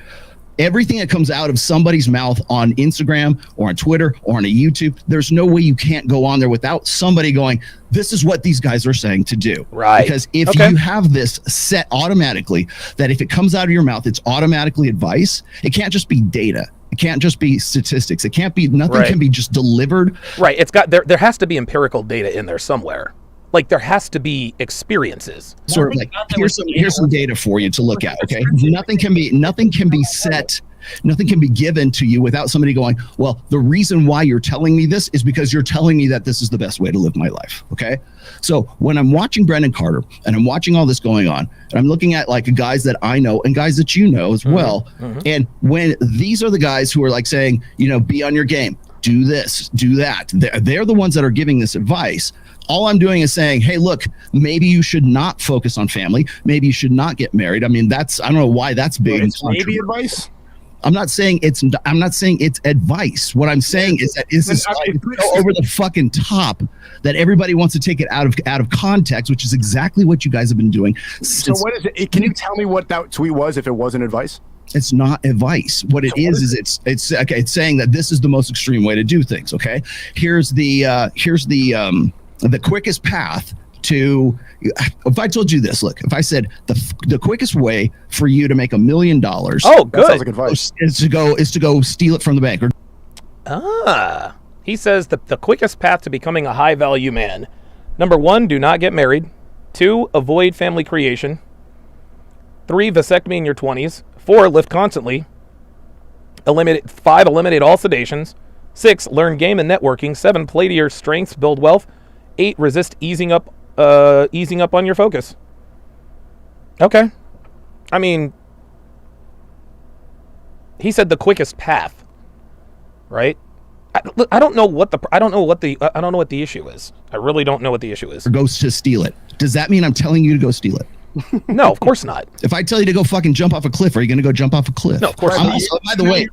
everything that comes out of somebody's mouth on Instagram or on Twitter or on a YouTube, there's no way you can't go on there without somebody going, this is what these guys are saying to do. Right. Because if you have this set automatically, that if it comes out of your mouth, it's automatically advice. It can't just be data. It can't just be statistics. It can't be, nothing can be just delivered. Right. It's got, there has to be empirical data in there somewhere. Like there has to be experiences. Sort of like, here's some data for you to look at. Okay. Nothing can be set. Nothing can be given to you without somebody going, well, the reason why you're telling me this is because you're telling me that this is the best way to live my life. Okay. So when I'm watching Brendan Carter and I'm watching all this going on, and I'm looking at like guys that I know and guys that you know as well. And when these are the guys who are like saying, you know, be on your game, do this, do that. They're the ones that are giving this advice. All I'm doing is saying, hey, look, maybe you should not focus on family. Maybe you should not get married. I mean, I don't know why that's big. It's maybe advice. I'm not saying it's advice. What I'm saying is that is this over the fucking top that everybody wants to take it out of context, which is exactly what you guys have been doing. So what is it? Can you tell me what that tweet was if it wasn't advice? It's not advice. What it is it's okay. It's saying that this is the most extreme way to do things. Okay, here's the quickest path to. If I told you this, look, if I said the quickest way for you to make $1 million, oh, good, that sounds like advice, is to go steal it from the bank. He says the quickest path to becoming a high value man: number 1, do not get married; 2, avoid family creation; 3, vasectomy in your 20s; 4, lift constantly; 5, eliminate all sedations; 6, learn game and networking; 7, play to your strengths, build wealth; 8, resist easing up on your focus. Okay. I mean, he said the quickest path, right? I don't know what the issue is. I really don't know what the issue is. Or goes to steal it. Does that mean I'm telling you to go steal it? No, of course not. If I tell you to go fucking jump off a cliff, are you going to go jump off a cliff? No, of course not. By the way,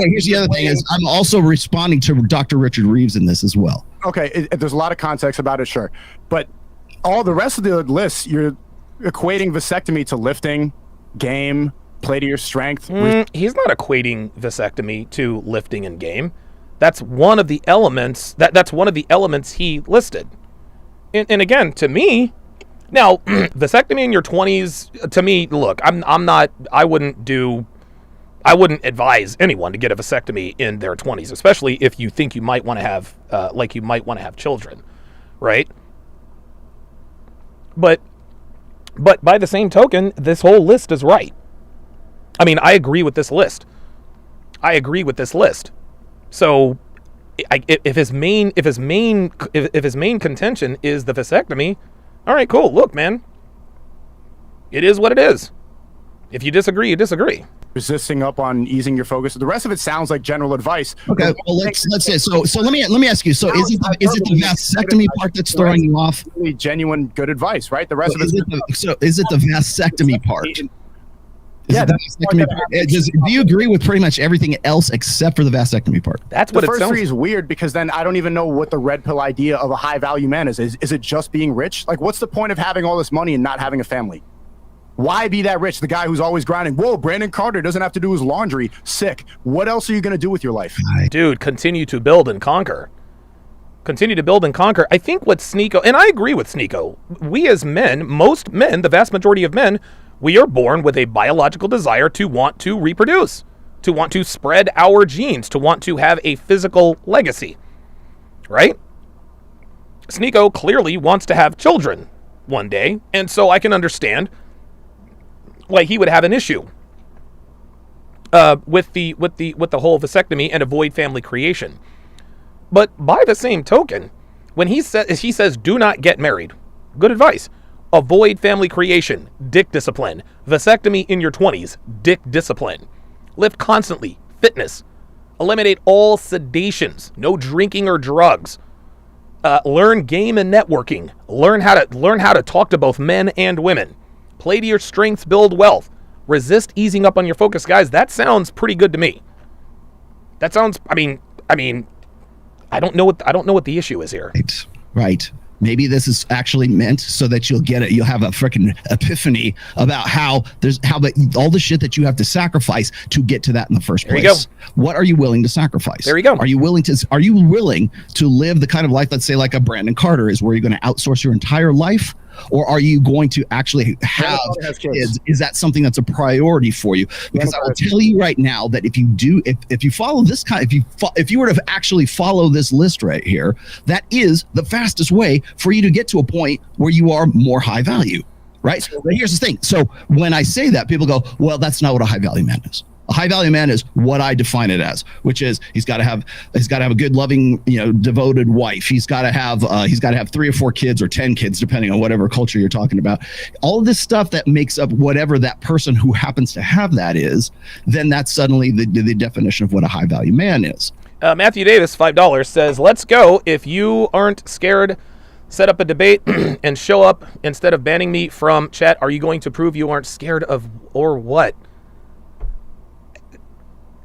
here's the other thing is I'm also responding to Dr. Richard Reeves in this as well. Okay, there's a lot of context about it, sure. But all the rest of the list, you're equating vasectomy to lifting, game, play to your strength. He's not equating vasectomy to lifting and game. That's one of the elements. That's one of the elements he listed. And again, to me, now vasectomy in your 20s. To me, look, I wouldn't advise anyone to get a vasectomy in their 20s, especially if you think you might want to have, children, right? But by the same token, this whole list is right. I mean, I agree with this list. So, if his main contention is the vasectomy, all right, cool. Look, man, it is what it is. If you disagree, you disagree. Resisting up on easing your focus. The rest of it sounds like general advice. Okay, well let's say so let me ask you. So is it the vasectomy part that's throwing you off? Really genuine good advice, right? The rest of it. Is it the vasectomy part? Yeah, do you agree with pretty much everything else except for the vasectomy part? That's what the it first sounds. three is weird because then I don't even know what the red pill idea of a high value man is. Is it just being rich? Like, what's the point of having all this money and not having a family? Why be that rich? The guy who's always grinding. Whoa, Brandon Carter doesn't have to do his laundry. Sick. What else are you going to do with your life? Dude, continue to build and conquer. Continue to build and conquer. I think what SNEAKO, and I agree with SNEAKO, we as men, most men, the vast majority of men, we are born with a biological desire to want to reproduce, to want to spread our genes, to want to have a physical legacy, right? SNEAKO clearly wants to have children one day, and so I can understand why he would have an issue with the whole vasectomy and avoid family creation. But by the same token, when he says do not get married, good advice. Avoid family creation, dick discipline. Vasectomy in your 20s, dick discipline. Lift constantly, fitness. Eliminate all sedations, no drinking or drugs. Learn game and networking. Learn how to talk to both men and women. Play to your strengths, build wealth. Resist easing up on your focus, guys. That sounds pretty good to me. That sounds. I mean, I don't know what the issue is here. Right. maybe this is actually meant so that you'll get it. You'll have a freaking epiphany about how all the shit that you have to sacrifice to get to that in the first place. There you go. What are you willing to sacrifice? There you go. Are you willing to live the kind of life, let's say, like a Brandon Carter is, where you're going to outsource your entire life? Or are you going going to actually have kids? Is that something that's a priority for you? Because I will tell you right now that if you do, if you follow this kind, if you were to actually follow this list right here, that is the fastest way for you to get to a point where you are more high value, right? But here's the thing. So when I say that, people go, well, that's not what a high value man is. A high value man is what I define it as, which is he's got to have a good, loving, devoted wife. He's got to have 3 or 4 kids or 10 kids, depending on whatever culture you're talking about. All of this stuff that makes up whatever that person who happens to have that is, then that's suddenly the definition of what a high value man is. Matthew Davis, $5, says, let's go. If you aren't scared, set up a debate and show up instead of banning me from chat. Are you going to prove you aren't scared of or what?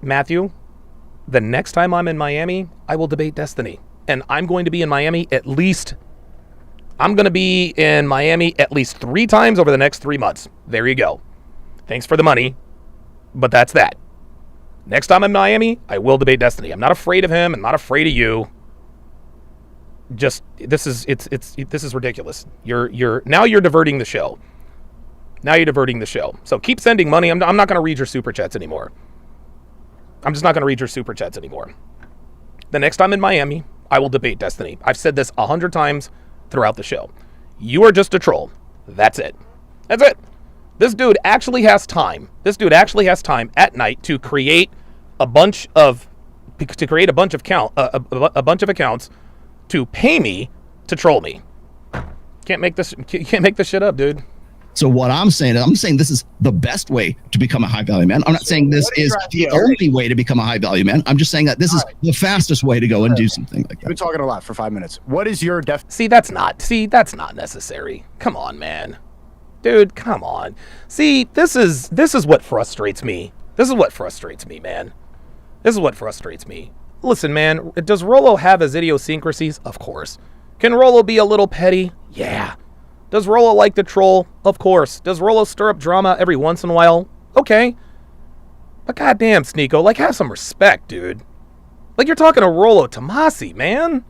Matthew, the next time I'm in Miami, I will debate Destiny. And I'm going to be in Miami at least 3 times over the next 3 months. There you go. Thanks for the money, but that's that. Next time I'm in Miami, I will debate Destiny. I'm not afraid of him. I'm not afraid of you. Just this is ridiculous. You're diverting the show. Now you're diverting the show. So keep sending money. I'm not going to read your super chats anymore. I'm just not going to read your super chats anymore. The next time in Miami, I will debate Destiny. I've said this 100 times throughout the show. You are just a troll. That's it. That's it. This dude actually has time. At night to create a bunch of accounts to pay me to troll me. Can't make this shit up, dude. So what I'm saying this is the best way to become a high value man. I'm not saying this is the only way to become a high value man. I'm just saying that this is the fastest way to go and do something like that. We've been talking a lot for 5 minutes. What is your See, that's not necessary. Come on, man. Dude, come on. See, this is what frustrates me. This is what frustrates me, man. This is what frustrates me. Listen, man, does Rollo have his idiosyncrasies? Of course. Can Rollo be a little petty? Yeah. Does Rollo like to troll? Of course. Does Rollo stir up drama every once in a while? Okay. But goddamn, SNEAKO, like, have some respect, dude. Like, you're talking to Rollo Tomasi, man.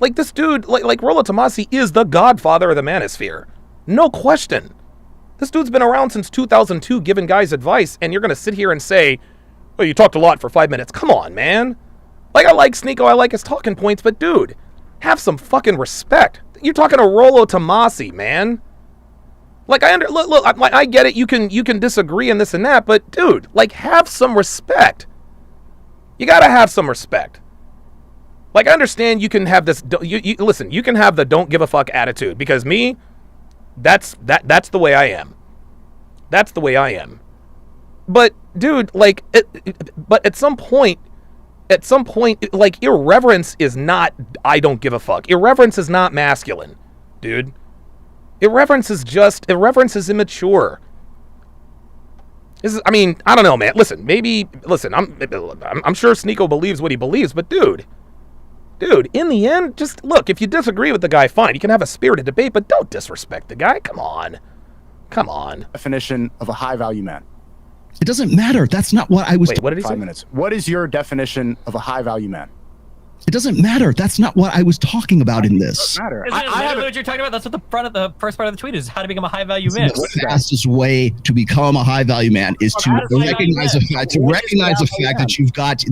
Like, this dude, like Rollo Tomasi is the godfather of the manosphere. No question. This dude's been around since 2002 giving guys advice, and you're going to sit here and say, well, you talked a lot for 5 minutes. Come on, man. Like, I like SNEAKO, I like his talking points, but dude, have some fucking respect. You're talking to Rollo Tomasi, man. Like, I get it. You can disagree in this and that, but dude, like, have some respect. You gotta have some respect. Like, I understand you can have this. Listen, you can have the don't give a fuck attitude, because me, that's the way I am. That's the way I am. But dude, like, but at some point, like, irreverence is not, I don't give a fuck. Irreverence is not masculine, dude. Irreverence is immature. I don't know, man. Listen, I'm sure SNEAKO believes what he believes, but dude, in the end, just look, if you disagree with the guy, fine. You can have a spirited debate, but don't disrespect the guy. Come on. Definition of a high value man. It doesn't matter. That's not what I was. Wait, what did he say? 5 minutes. What is your definition of a high value man? It doesn't matter. That's not what I was talking about in this. It doesn't matter. Isn't it literally what you're talking about? That's what the first part of the tweet is: how to become a high value man. The fastest way to become a high value man is to recognize the fact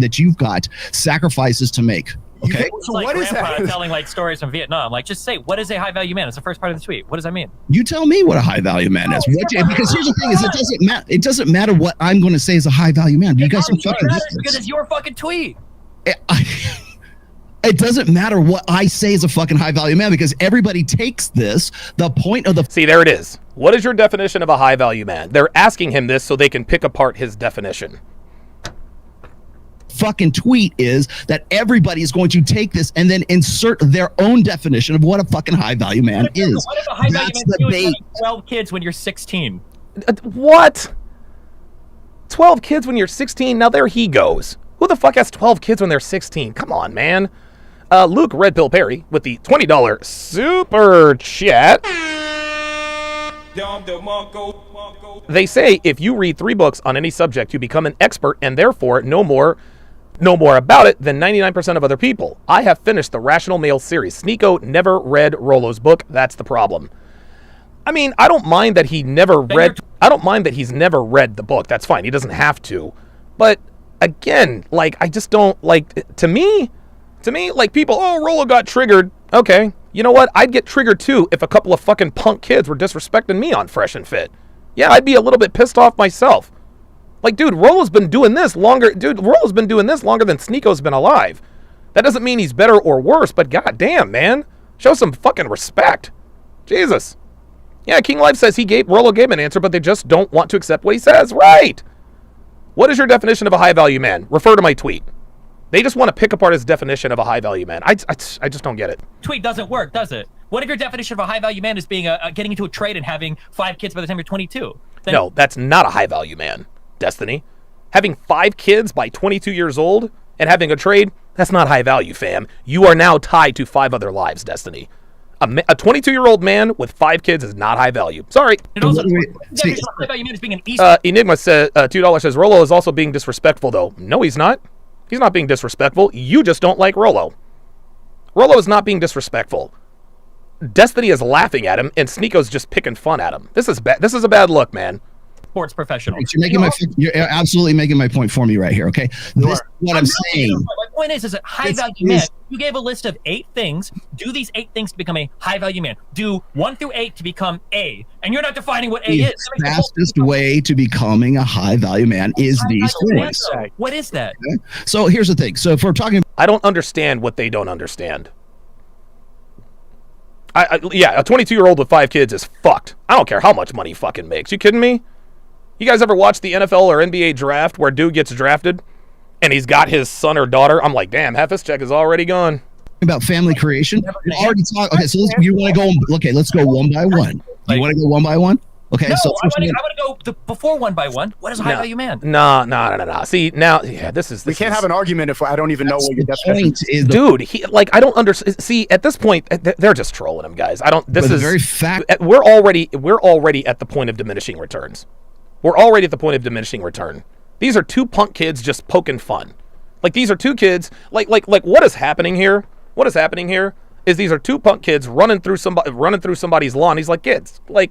that you've got sacrifices to make. Okay. It's like grandpa telling like stories from Vietnam. Like, just say, what is a high value man? It's the first part of the tweet. What does that mean? You tell me what a high value man is. Because here's the thing: is it doesn't matter what I'm going to say as a high value man. You guys some fucking as good as your fucking tweet. It doesn't matter what I say as a fucking high value man, because everybody takes this. The point of the See, there it is. What is your definition of a high value man? They're asking him this so they can pick apart his definition. Fucking tweet is that everybody is going to take this and then insert their own definition of what a fucking high value man is. What if a high value man is having 12 kids when you're 16? What? 12 kids when you're 16? Now there he goes. Who the fuck has 12 kids when they're 16? Come on, man. Luke Red Pill Perry with the $20 super chat. They say if you read 3 books on any subject, you become an expert and therefore know more about it than 99% of other people. I have finished the Rational Male series. SNEAKO never read Rollo's book. That's the problem. I mean, I don't mind that he never read. I don't mind that he's never read the book. That's fine. He doesn't have to. But again, like, I just don't like. To me, like, people. Oh, Rollo got triggered. Okay, you know what? I'd get triggered too if a couple of fucking punk kids were disrespecting me on Fresh and Fit. Yeah, I'd be a little bit pissed off myself. Like, dude, Rollo's been doing this longer. Dude, Rollo's been doing this longer than SNEAKO's been alive. That doesn't mean he's better or worse, but goddamn, man, show some fucking respect. Jesus. Yeah, King Life says Rollo gave an answer, but they just don't want to accept what he says. Right. What is your definition of a high-value man? Refer to my tweet. They just want to pick apart his definition of a high-value man. I just don't get it. Tweet doesn't work, does it? What if your definition of a high-value man is being getting into a trade and having 5 kids by the time you're 22? Then no, that's not a high-value man, Destiny. Having 5 kids by 22 years old and having a trade, that's not high value, fam. You are now tied to 5 other lives, Destiny. A 22-year-old man with 5 kids is not high value. Sorry. It also, high value man is being an East. Enigma says $2 says Rollo is also being disrespectful, though. No, he's not. He's not being disrespectful. You just don't like Rollo. Rollo is not being disrespectful. Destiny is laughing at him, and SNEAKO's just picking fun at him. This is bad. This is a bad look, man. Sports professional. You're absolutely making my point for me right here. Okay, this is what I'm saying. My point is that high value man. You gave a list of 8 things. Do these 8 things to become a high value man. Do 1 through 8 to become A, and you're not defining what A is. The fastest way to becoming a high value man is these things. What is that? Okay? So here's the thing. So if we're talking, I don't understand what they don't understand. Yeah, a 22-year-old with 5 kids is fucked. I don't care how much money he fucking makes. You kidding me? You guys ever watch the NFL or NBA draft where dude gets drafted and he's got his son or daughter? I'm like, damn, half his check is already gone. About family creation, we already talked. Okay, so you want to go? Okay, let's go one by one. You want to go one by one? Okay, no, so I want to go before one by one. What is a high value man? No. See, now, yeah, this is. We can't have an argument if I don't even know what your definition is. Dude, I don't understand. See, at this point, they're just trolling him, guys. I don't. This is very fact. We're already at the point of diminishing returns. We're already at the point of diminishing return. These are 2 punk kids just poking fun. Like, these are 2 kids. Like what is happening here? What is happening here is these are 2 punk kids running through somebody's lawn. He's like, kids, like,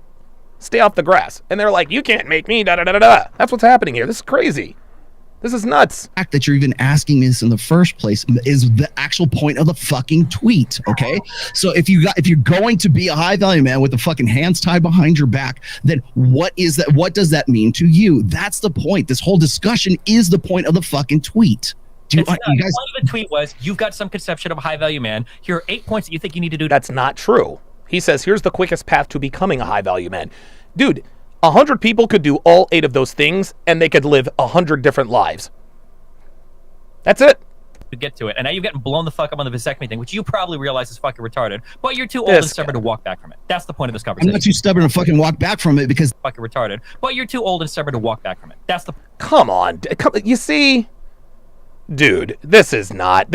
stay off the grass. And they're like, you can't make me, da-da-da-da-da. That's what's happening here. This is crazy. This is nuts. The fact that you're even asking this in the first place is the actual point of the fucking tweet, okay? So if you're going to be a high value man with the fucking hands tied behind your back, then what is that? What does that mean to you? That's the point. This whole discussion is the point of the fucking tweet. You guys, the point of the tweet was, you've got some conception of a high value man. Here are 8 points that you think you need to do. That's not true. He says, here's the quickest path to becoming a high value man. Dude, 100 people could do all 8 of those things, and they could live 100 different lives. That's it. To get to it, and now you're getting blown the fuck up on the vasectomy thing, which you probably realize is fucking retarded, but you're too old and stubborn to walk back from it. That's the point of this conversation. I'm not too stubborn to fucking walk back from it because fucking retarded, but you're too old and stubborn to walk back from it. That's the. Come on, you see. Dude, this is bad.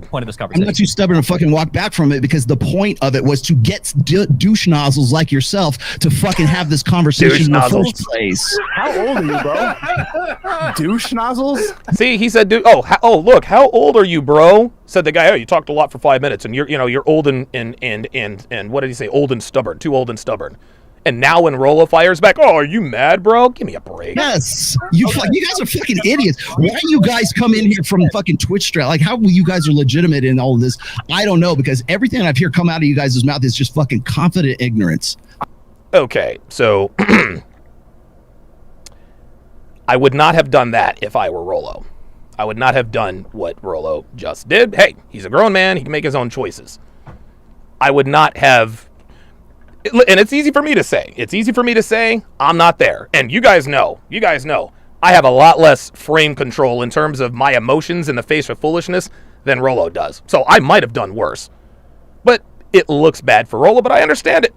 Point of this conversation. I'm not too stubborn to fucking walk back from it because the point of it was to get douche nozzles like yourself to fucking have this conversation in the first place. How old are you, bro? Douche nozzles? See, he said, look, how old are you, bro? Said the guy, you talked a lot for 5 minutes and you're old and what did he say? Old and stubborn, too old and stubborn. And now when Rollo fires back, are you mad, bro? Give me a break. Yes. You guys are fucking idiots. Why do you guys come in here from fucking Twitch strat? Like, how you guys are legitimate in all of this? I don't know, because everything I've heard come out of you guys' mouth is just fucking confident ignorance. Okay, so I would not have done that if I were Rollo. I would not have done what Rollo just did. Hey, he's a grown man. He can make his own choices. I would not have... And it's easy for me to say. I'm not there. And you guys know. I have a lot less frame control in terms of my emotions in the face of foolishness than Rollo does. So I might have done worse. But it looks bad for Rollo, but I understand it.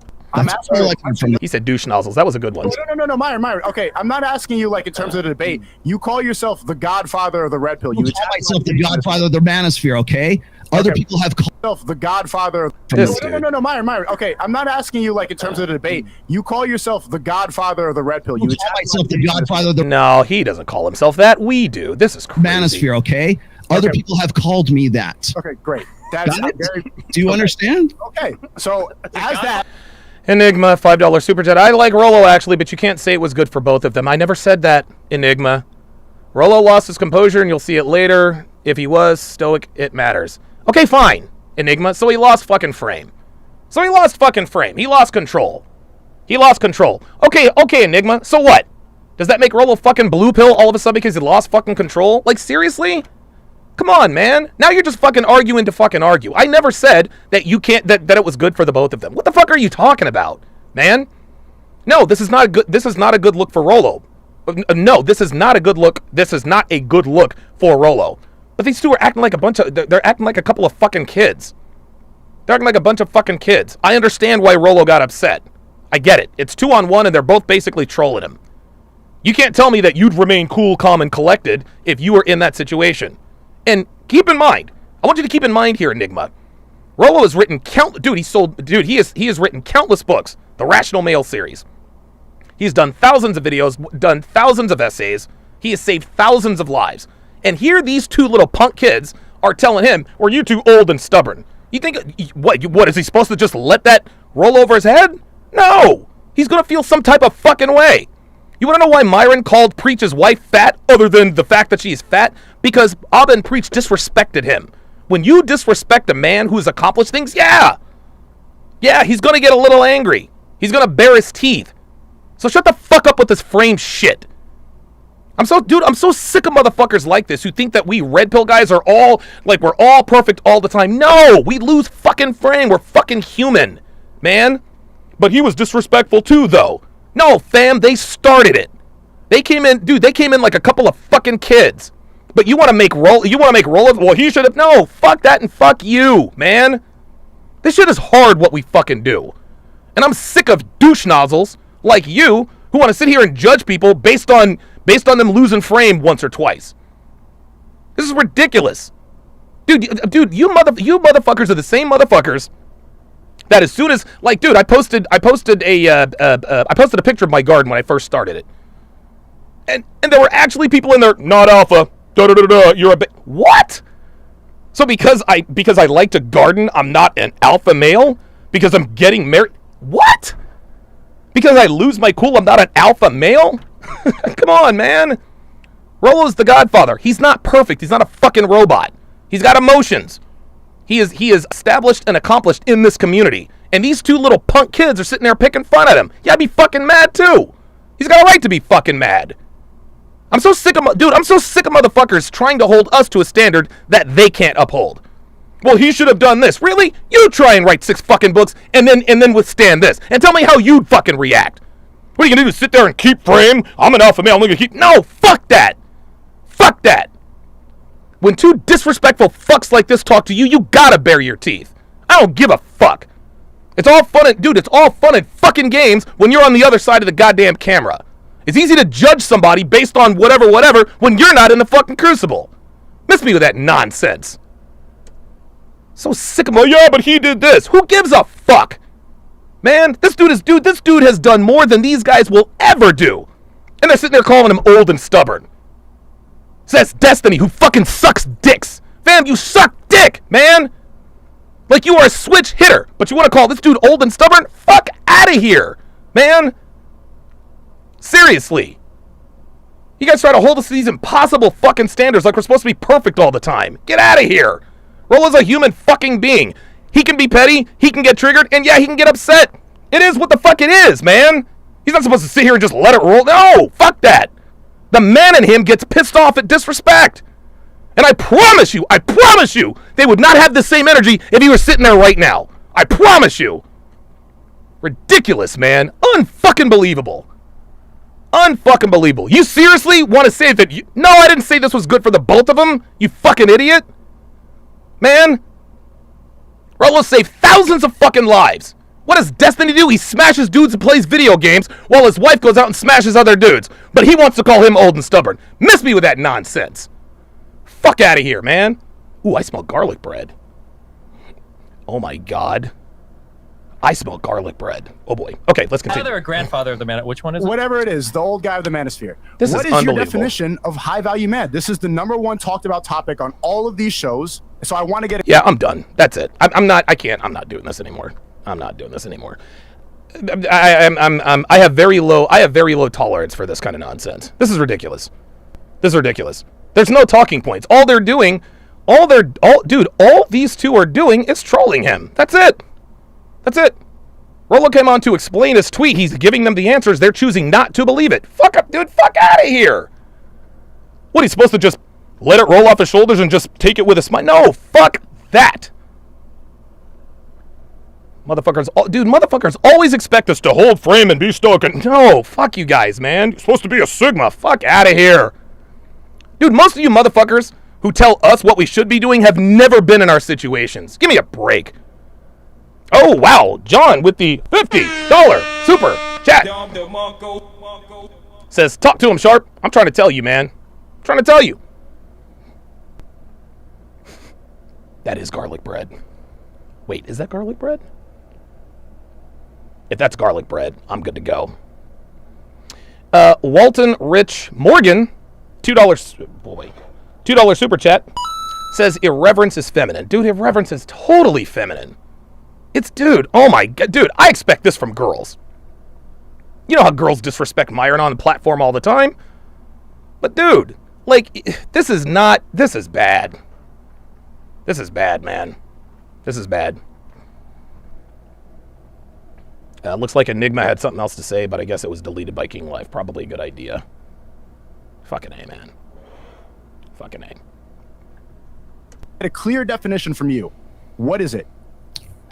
He said douche nozzles. That was a good one. No, Myron. Okay, I'm not asking you like in terms of the debate. You call yourself the godfather of the red pill. You call myself the godfather of the manosphere, okay? Other people have called the Godfather. No, Myron. Okay, I'm not asking you like in terms of the debate. You call yourself the Godfather of the red pill. You call myself the Godfather of the. No, he doesn't call himself that. We do. This is crazy. Manosphere. Okay. Other people have called me that. Okay, great. That's very. Do you understand? Okay, so as that. Enigma, $5 super chat. I like Rollo actually, but you can't say it was good for both of them. I never said that, Enigma. Rollo lost his composure, and you'll see it later. If he was stoic, it matters. Okay, fine, Enigma. So he lost fucking frame. He lost control. Okay, Enigma. So what? Does that make Rollo fucking blue pill all of a sudden because he lost fucking control? Like, seriously? Come on, man. Now you're just fucking arguing to fucking argue. I never said that you can't that it was good for the both of them. What the fuck are you talking about, man? No, this is not a good look for Rollo. No, this is not a good look. This is not a good look for Rollo. But these two are acting like they're acting like a couple of fucking kids. They're acting like a bunch of fucking kids. I understand why Rollo got upset. I get it. It's 2-on-1 and they're both basically trolling him. You can't tell me that you'd remain cool, calm, and collected if you were in that situation. And keep in mind, I want you to keep in mind here, Enigma. Rollo has written he has written countless books. The Rational Male series. He's done thousands of videos, done thousands of essays. He has saved thousands of lives. And here these two little punk kids are telling him, "Well, you're too old and stubborn." You think what is he supposed to just let that roll over his head? No, he's gonna feel some type of fucking way. You want to know why Myron called Preach's wife fat, other than the fact that she's fat? Because Abba and Preach disrespected him. When you disrespect a man who's accomplished things, yeah, he's gonna get a little angry. He's gonna bare his teeth. So shut the fuck up with this frame shit. I'm so sick of motherfuckers like this who think that we red pill guys are all, like, we're all perfect all the time. No, we lose fucking frame. We're fucking human, man. But he was disrespectful too, though. No, fam, they started it. They came in like a couple of fucking kids. But you want to make Rollo, well, he should have, no, fuck that and fuck you, man. This shit is hard what we fucking do. And I'm sick of douche nozzles like you who want to sit here and judge people based on them losing frame once or twice. This is ridiculous. Dude, you motherfuckers are the same motherfuckers that as soon as, like, dude, I posted a picture of my garden when I first started it. And there were actually people in there, not alpha, you're a bit, what? So because I like to garden, I'm not an alpha male? Because I'm getting married? What? Because I lose my cool, I'm not an alpha male? Come on, man. Rollo's the Godfather. He's not perfect. He's not a fucking robot. He's got emotions. He is established and accomplished in this community. And these two little punk kids are sitting there picking fun at him. Yeah, I'd be fucking mad too. He's got a right to be fucking mad. I'm so sick of motherfuckers trying to hold us to a standard that they can't uphold. Well, he should have done this. Really? You try and write 6 fucking books and then withstand this. And tell me how you'd fucking react. What are you gonna do? Sit there and keep frame? I'm an alpha male. I'm gonna keep. No, fuck that. Fuck that. When two disrespectful fucks like this talk to you, you gotta bare your teeth. I don't give a fuck. It's all fun and fucking games when you're on the other side of the goddamn camera. It's easy to judge somebody based on whatever when you're not in the fucking crucible. Miss me with that nonsense. So sick of him. Yeah, but he did this. Who gives a fuck? Man, this dude has done more than these guys will ever do. And they're sitting there calling him old and stubborn. So that's Destiny, who fucking sucks dicks. Fam, you suck dick, man. Like you are a switch hitter, but you want to call this dude old and stubborn? Fuck out of here, man. Seriously. You guys try to hold us to these impossible fucking standards like we're supposed to be perfect all the time. Get out of here. Rollo's a human fucking being. He can be petty, he can get triggered, and yeah, he can get upset. It is what the fuck it is, man. He's not supposed to sit here and just let it roll. No, fuck that. The man in him gets pissed off at disrespect. And I promise you, they would not have the same energy if he were sitting there right now. I promise you. Ridiculous, man. Unfucking believable. Unfucking believable. You seriously want to say that No, I didn't say this was good for the both of them, you fucking idiot. Man. Rollo saved thousands of fucking lives. What does Destiny do? He smashes dudes and plays video games while his wife goes out and smashes other dudes. But he wants to call him old and stubborn. Miss me with that nonsense. Fuck out of here, man. Ooh, I smell garlic bread. Oh my God. I smell garlic bread. Oh boy. Okay, let's continue. Either a grandfather of the man. Which one is it? Whatever it is, the old guy of the manosphere. This What is is your unbelievable. definition of high value man? This is the #1 talked about topic on all of these shows. So I want to get it. Yeah, I'm done. That's it. I'm not doing this anymore. I'm not doing this anymore. I have very low tolerance for this kind of nonsense. This is ridiculous. There's no talking points. All these two are doing is trolling him. That's it. Rollo came on to explain his tweet. He's giving them the answers. They're choosing not to believe it. Fuck up, dude. Fuck out of here. What, he's supposed to just let it roll off his shoulders and just take it with a smile? No, fuck that. Motherfuckers always expect us to hold frame and be stoic. No, fuck you guys, man. You're supposed to be a Sigma. Fuck out of here. Dude, most of you motherfuckers who tell us what we should be doing have never been in our situations. Give me a break. Oh, wow. John with the $50 super chat says, talk to him, Sharpe. I'm trying to tell you, man. I'm trying to tell you. That is garlic bread. Wait, is that garlic bread? If that's garlic bread, I'm good to go. Walton Rich Morgan, $2 super chat, says irreverence is feminine. Dude, irreverence is totally feminine. Oh my God, dude, I expect this from girls. You know how girls disrespect Myron on the platform all the time? But dude, like, this is bad. This is bad, man. This is bad. Looks like Enigma had something else to say, but I guess it was deleted by King Life. Probably a good idea. Fucking A, man. Fucking A. A clear definition from you. What is it?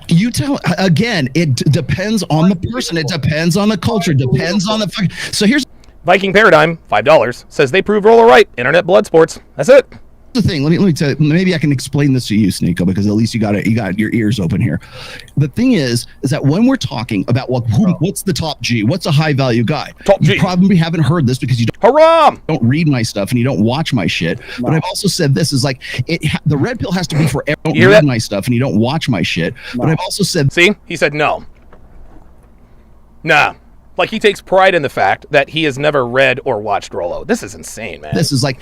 You tell, again, it depends on the person. It depends on the culture. Depends on the fucking. So here's Viking Paradigm, $5, says they prove Rollo right. Internet blood sports. That's it. the thing. Let me tell you. Maybe I can explain this to you, SNEAKO, because at least you got your ears open here. The thing is that when we're talking about what's the top G, what's a high value guy, you probably haven't heard this because you don't read my stuff and you don't watch my shit. No. But I've also said this is like the red pill has to be for everyone. Don't read my stuff and you don't watch my shit. No. But I've also said, see, he said no. Nah. Like, he takes pride in the fact that he has never read or watched Rollo. This is insane, man. This is like,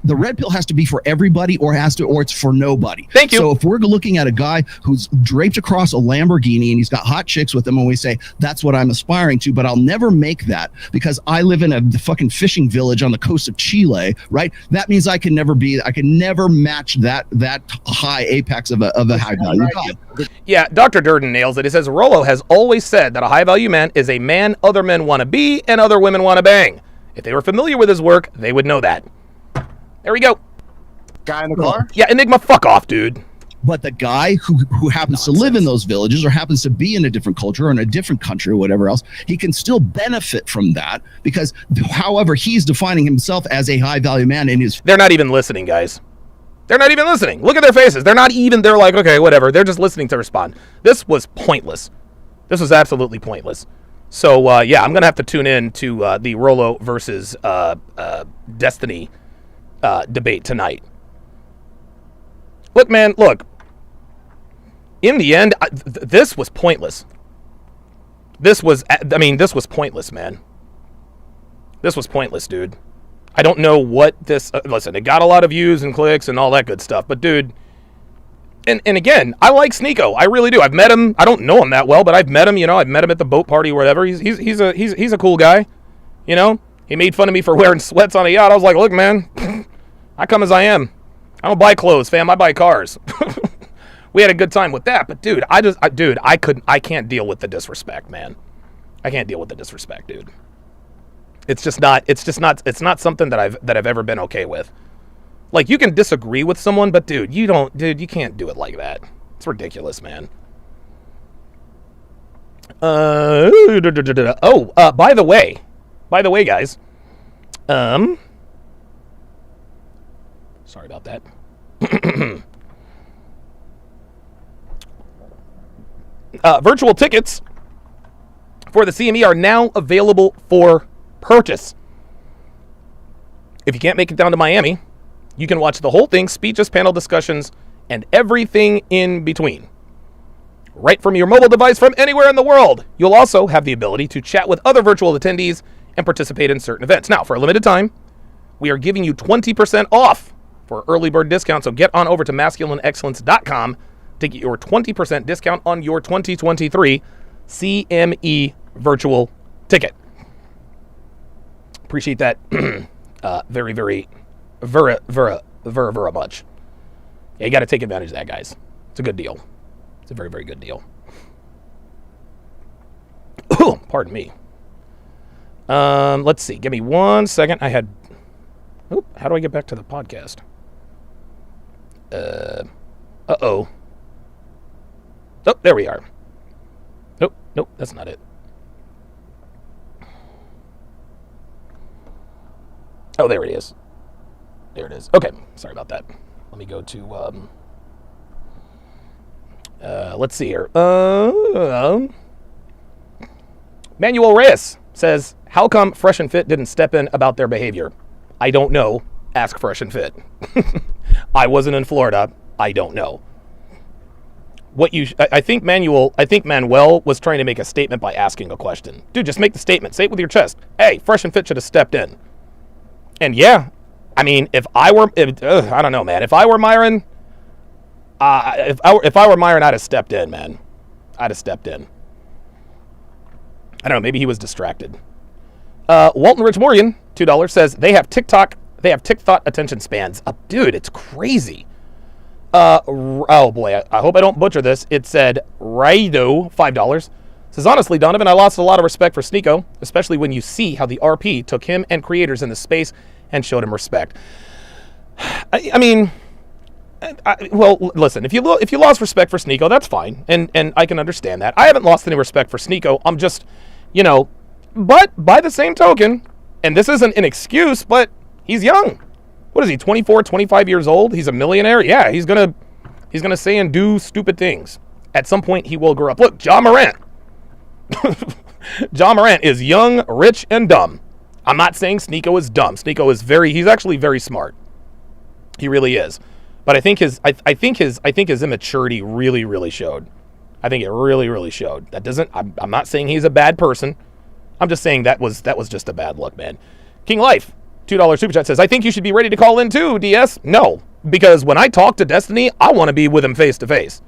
the red pill has to be for everybody or it's for nobody. Thank you. So if we're looking at a guy who's draped across a Lamborghini and he's got hot chicks with him and we say, that's what I'm aspiring to, but I'll never make that because I live in a fucking fishing village on the coast of Chile, right? That means I can never match that high apex of a high value guy. Yeah, Dr. Durden nails it. He says, Rollo has always said that a high value man is a man other men want to be and other women want to bang. If they were familiar with his work, they would know that. There we go. Guy in the car? Yeah, Enigma, fuck off, dude. But the guy who happens to live in those villages or happens to be in a different culture or in a different country or whatever else, he can still benefit from that because however he's defining himself as a high value man in his... They're not even listening, guys. They're not even listening. Look at their faces. They're like, okay, whatever. They're just listening to respond. This was pointless. This was absolutely pointless. So, yeah, I'm going to have to tune in to the Rollo versus Destiny debate tonight. Look, man, look. In the end, this was pointless. This was pointless, man. This was pointless, dude. I don't know what this... listen, it got a lot of views and clicks and all that good stuff. But, dude... And again, I like SNEAKO. I really do. I've met him. I don't know him that well, but I've met him. You know, I've met him at the boat party or whatever. He's a cool guy. You know? He made fun of me for wearing sweats on a yacht. I was like, look, man. I come as I am. I don't buy clothes, fam. I buy cars. We had a good time with that. But, dude, I can't deal with the disrespect, man. I can't deal with the disrespect, dude. It's not something that I've ever been okay with. Like, you can disagree with someone, but dude, you can't do it like that. It's ridiculous, man. By the way, guys. Sorry about that. Virtual tickets for the CME are now available for purchase. If you can't make it down to Miami, you can watch the whole thing, speeches, panel discussions, and everything in between. right from your mobile device from anywhere in the world. You'll also have the ability to chat with other virtual attendees and participate in certain events. Now, for a limited time, we are giving you 20% off for early bird discount, so get on over to masculineexcellence.com to get your 20% discount on your 2023 CME virtual ticket. Appreciate that very, very much. Yeah, you got to take advantage of that, guys. It's a good deal. It's a very, very good deal. Pardon me. Let's see. Give me 1 second. I had... how do I get back to the podcast? Uh-oh. Oh, there we are. Nope, that's not it. Oh, there it is. There it is. Okay, sorry about that. Let me go to, let's see here. Manuel Reyes says, how come Fresh and Fit didn't step in about their behavior? I don't know. Ask Fresh and Fit. I wasn't in Florida. I don't know. I think Manuel was trying to make a statement by asking a question. Dude, just make the statement. Say it with your chest. Hey, Fresh and Fit should have stepped in. And yeah, I mean, I don't know, man. If I were Myron, if I were Myron, I'd have stepped in, man. I'd have stepped in. I don't know. Maybe he was distracted. Walton Rich Morgan, $2, says they have TikTok attention spans. Dude, it's crazy. Oh boy, I hope I don't butcher this. It said Raido, $5. Says, honestly, Donovan, I lost a lot of respect for SNEAKO, especially when you see how the RP took him and creators in the space and showed him respect. I mean, well, listen, if you lost respect for SNEAKO, that's fine, and I can understand that. I haven't lost any respect for SNEAKO. I'm just, but by the same token, and this isn't an excuse, but he's young. What is he, 24, 25 years old? He's a millionaire? Yeah, he's gonna say and do stupid things. At some point, he will grow up. Look, Ja Morant. Ja Morant is young, rich, and dumb. I'm not saying SNEAKO is dumb. SNEAKO is he's actually very smart. He really is. But I think his immaturity really, really showed. I think it really, really showed. I'm not saying he's a bad person. I'm just saying that was just a bad look, man. King Life, $2 super chat says, I think you should be ready to call in too, DS. No, because when I talk to Destiny, I want to be with him face to face.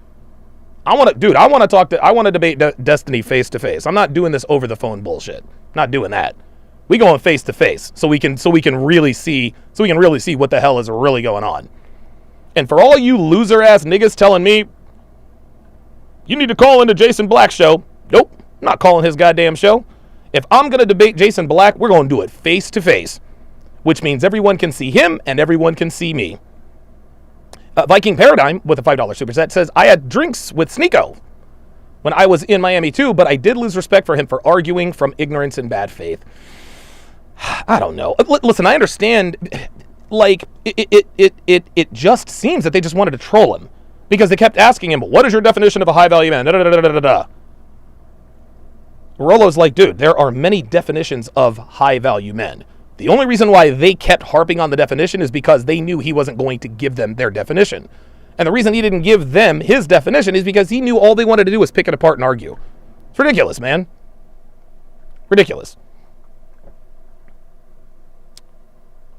I want to debate Destiny face to face. I'm not doing this over the phone bullshit. Not doing that. We going face to face so we can really see what the hell is really going on. And for all you loser ass niggas telling me you need to call into Jason Black's show, nope, I'm not calling his goddamn show. If I'm gonna debate Jason Black, we're gonna do it face to face, which means everyone can see him and everyone can see me. Viking Paradigm with a $5 super set says, I had drinks with SNEAKO when I was in Miami too, but I did lose respect for him for arguing from ignorance and bad faith. I don't know. Listen, I understand. Like it just seems that they just wanted to troll him because they kept asking him, "What is your definition of a high value man?" Rollo's like, dude, there are many definitions of high value men. The only reason why they kept harping on the definition is because they knew he wasn't going to give them their definition. And the reason he didn't give them his definition is because he knew all they wanted to do was pick it apart and argue. It's ridiculous, man. Ridiculous.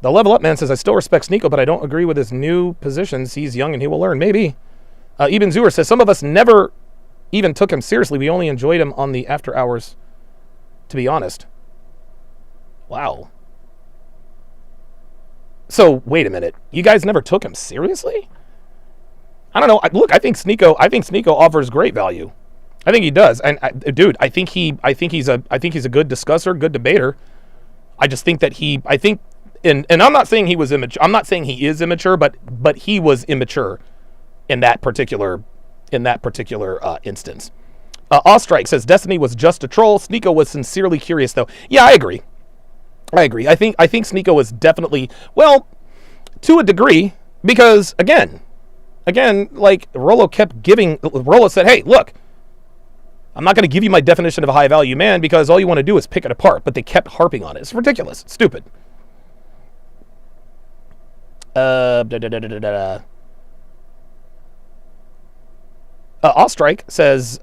The Level Up Man says, I still respect SNEAKO, but I don't agree with his new positions. He's young and he will learn. Maybe. Eben Zuer says, some of us never even took him seriously. We only enjoyed him on the after hours, to be honest. Wow. So, wait a minute. You guys never took him seriously? I don't know. Look, I think SNEAKO offers great value. I think he does. And dude, I think he's a good discusser, good debater. I just think that and I'm not saying he was immature. I'm not saying he is immature, but he was immature in that particular instance. Ostrike says Destiny was just a troll. SNEAKO was sincerely curious, though. Yeah, I agree. I think SNEAKO was definitely, well, to a degree, because again, like Rollo said, hey, look, I'm not going to give you my definition of a high value man because all you want to do is pick it apart. But they kept harping on it. It's ridiculous. It's stupid. Ostrike says,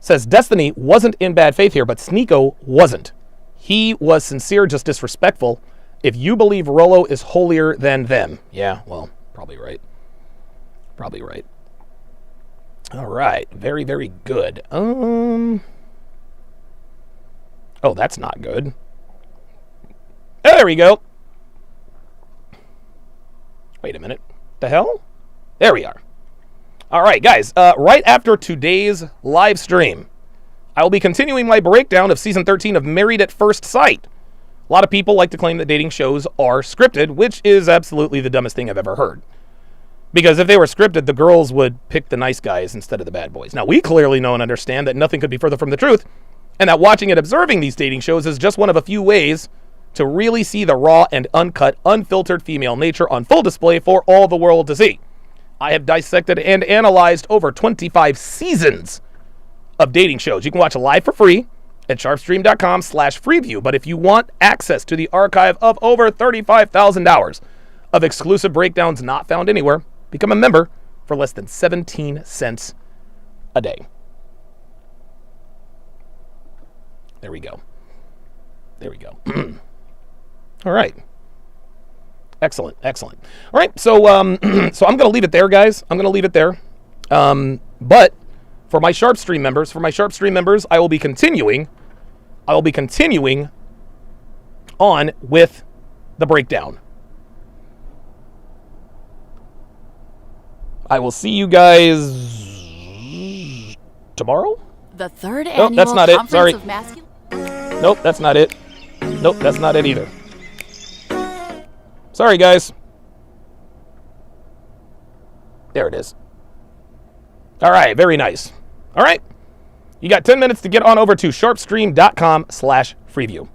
says Destiny wasn't in bad faith here, but SNEAKO wasn't. He was sincere, just disrespectful. If you believe Rollo is holier than them. Yeah, well, probably right. Probably right. All right. Very, very good. Oh, that's not good. There we go. Wait a minute. The hell? There we are. All right, guys. Right after today's live stream, I will be continuing my breakdown of Season 13 of Married at First Sight. A lot of people like to claim that dating shows are scripted, which is absolutely the dumbest thing I've ever heard. Because if they were scripted, the girls would pick the nice guys instead of the bad boys. Now, we clearly know and understand that nothing could be further from the truth, and that watching and observing these dating shows is just one of a few ways to really see the raw and uncut, unfiltered female nature on full display for all the world to see. I have dissected and analyzed over 25 seasons of dating shows. You can watch live for free at sharpstream.com/freeview. But if you want access to the archive of over 35,000 hours of exclusive breakdowns not found anywhere, become a member for less than 17 cents a day. There we go. There we go. All right. Excellent, excellent. All right, so so I'm going to leave it there, guys. I'm going to leave it there. But for my Sharpe Stream members, I will be continuing on with the breakdown. I will see you guys tomorrow? The third annual that's not it. Conference Sorry. of Masculine... Nope, that's not it. Nope, that's not it either. Sorry, guys. There it is. All right, very nice. All right. You got 10 minutes to get on over to sharpstream.com/freeview.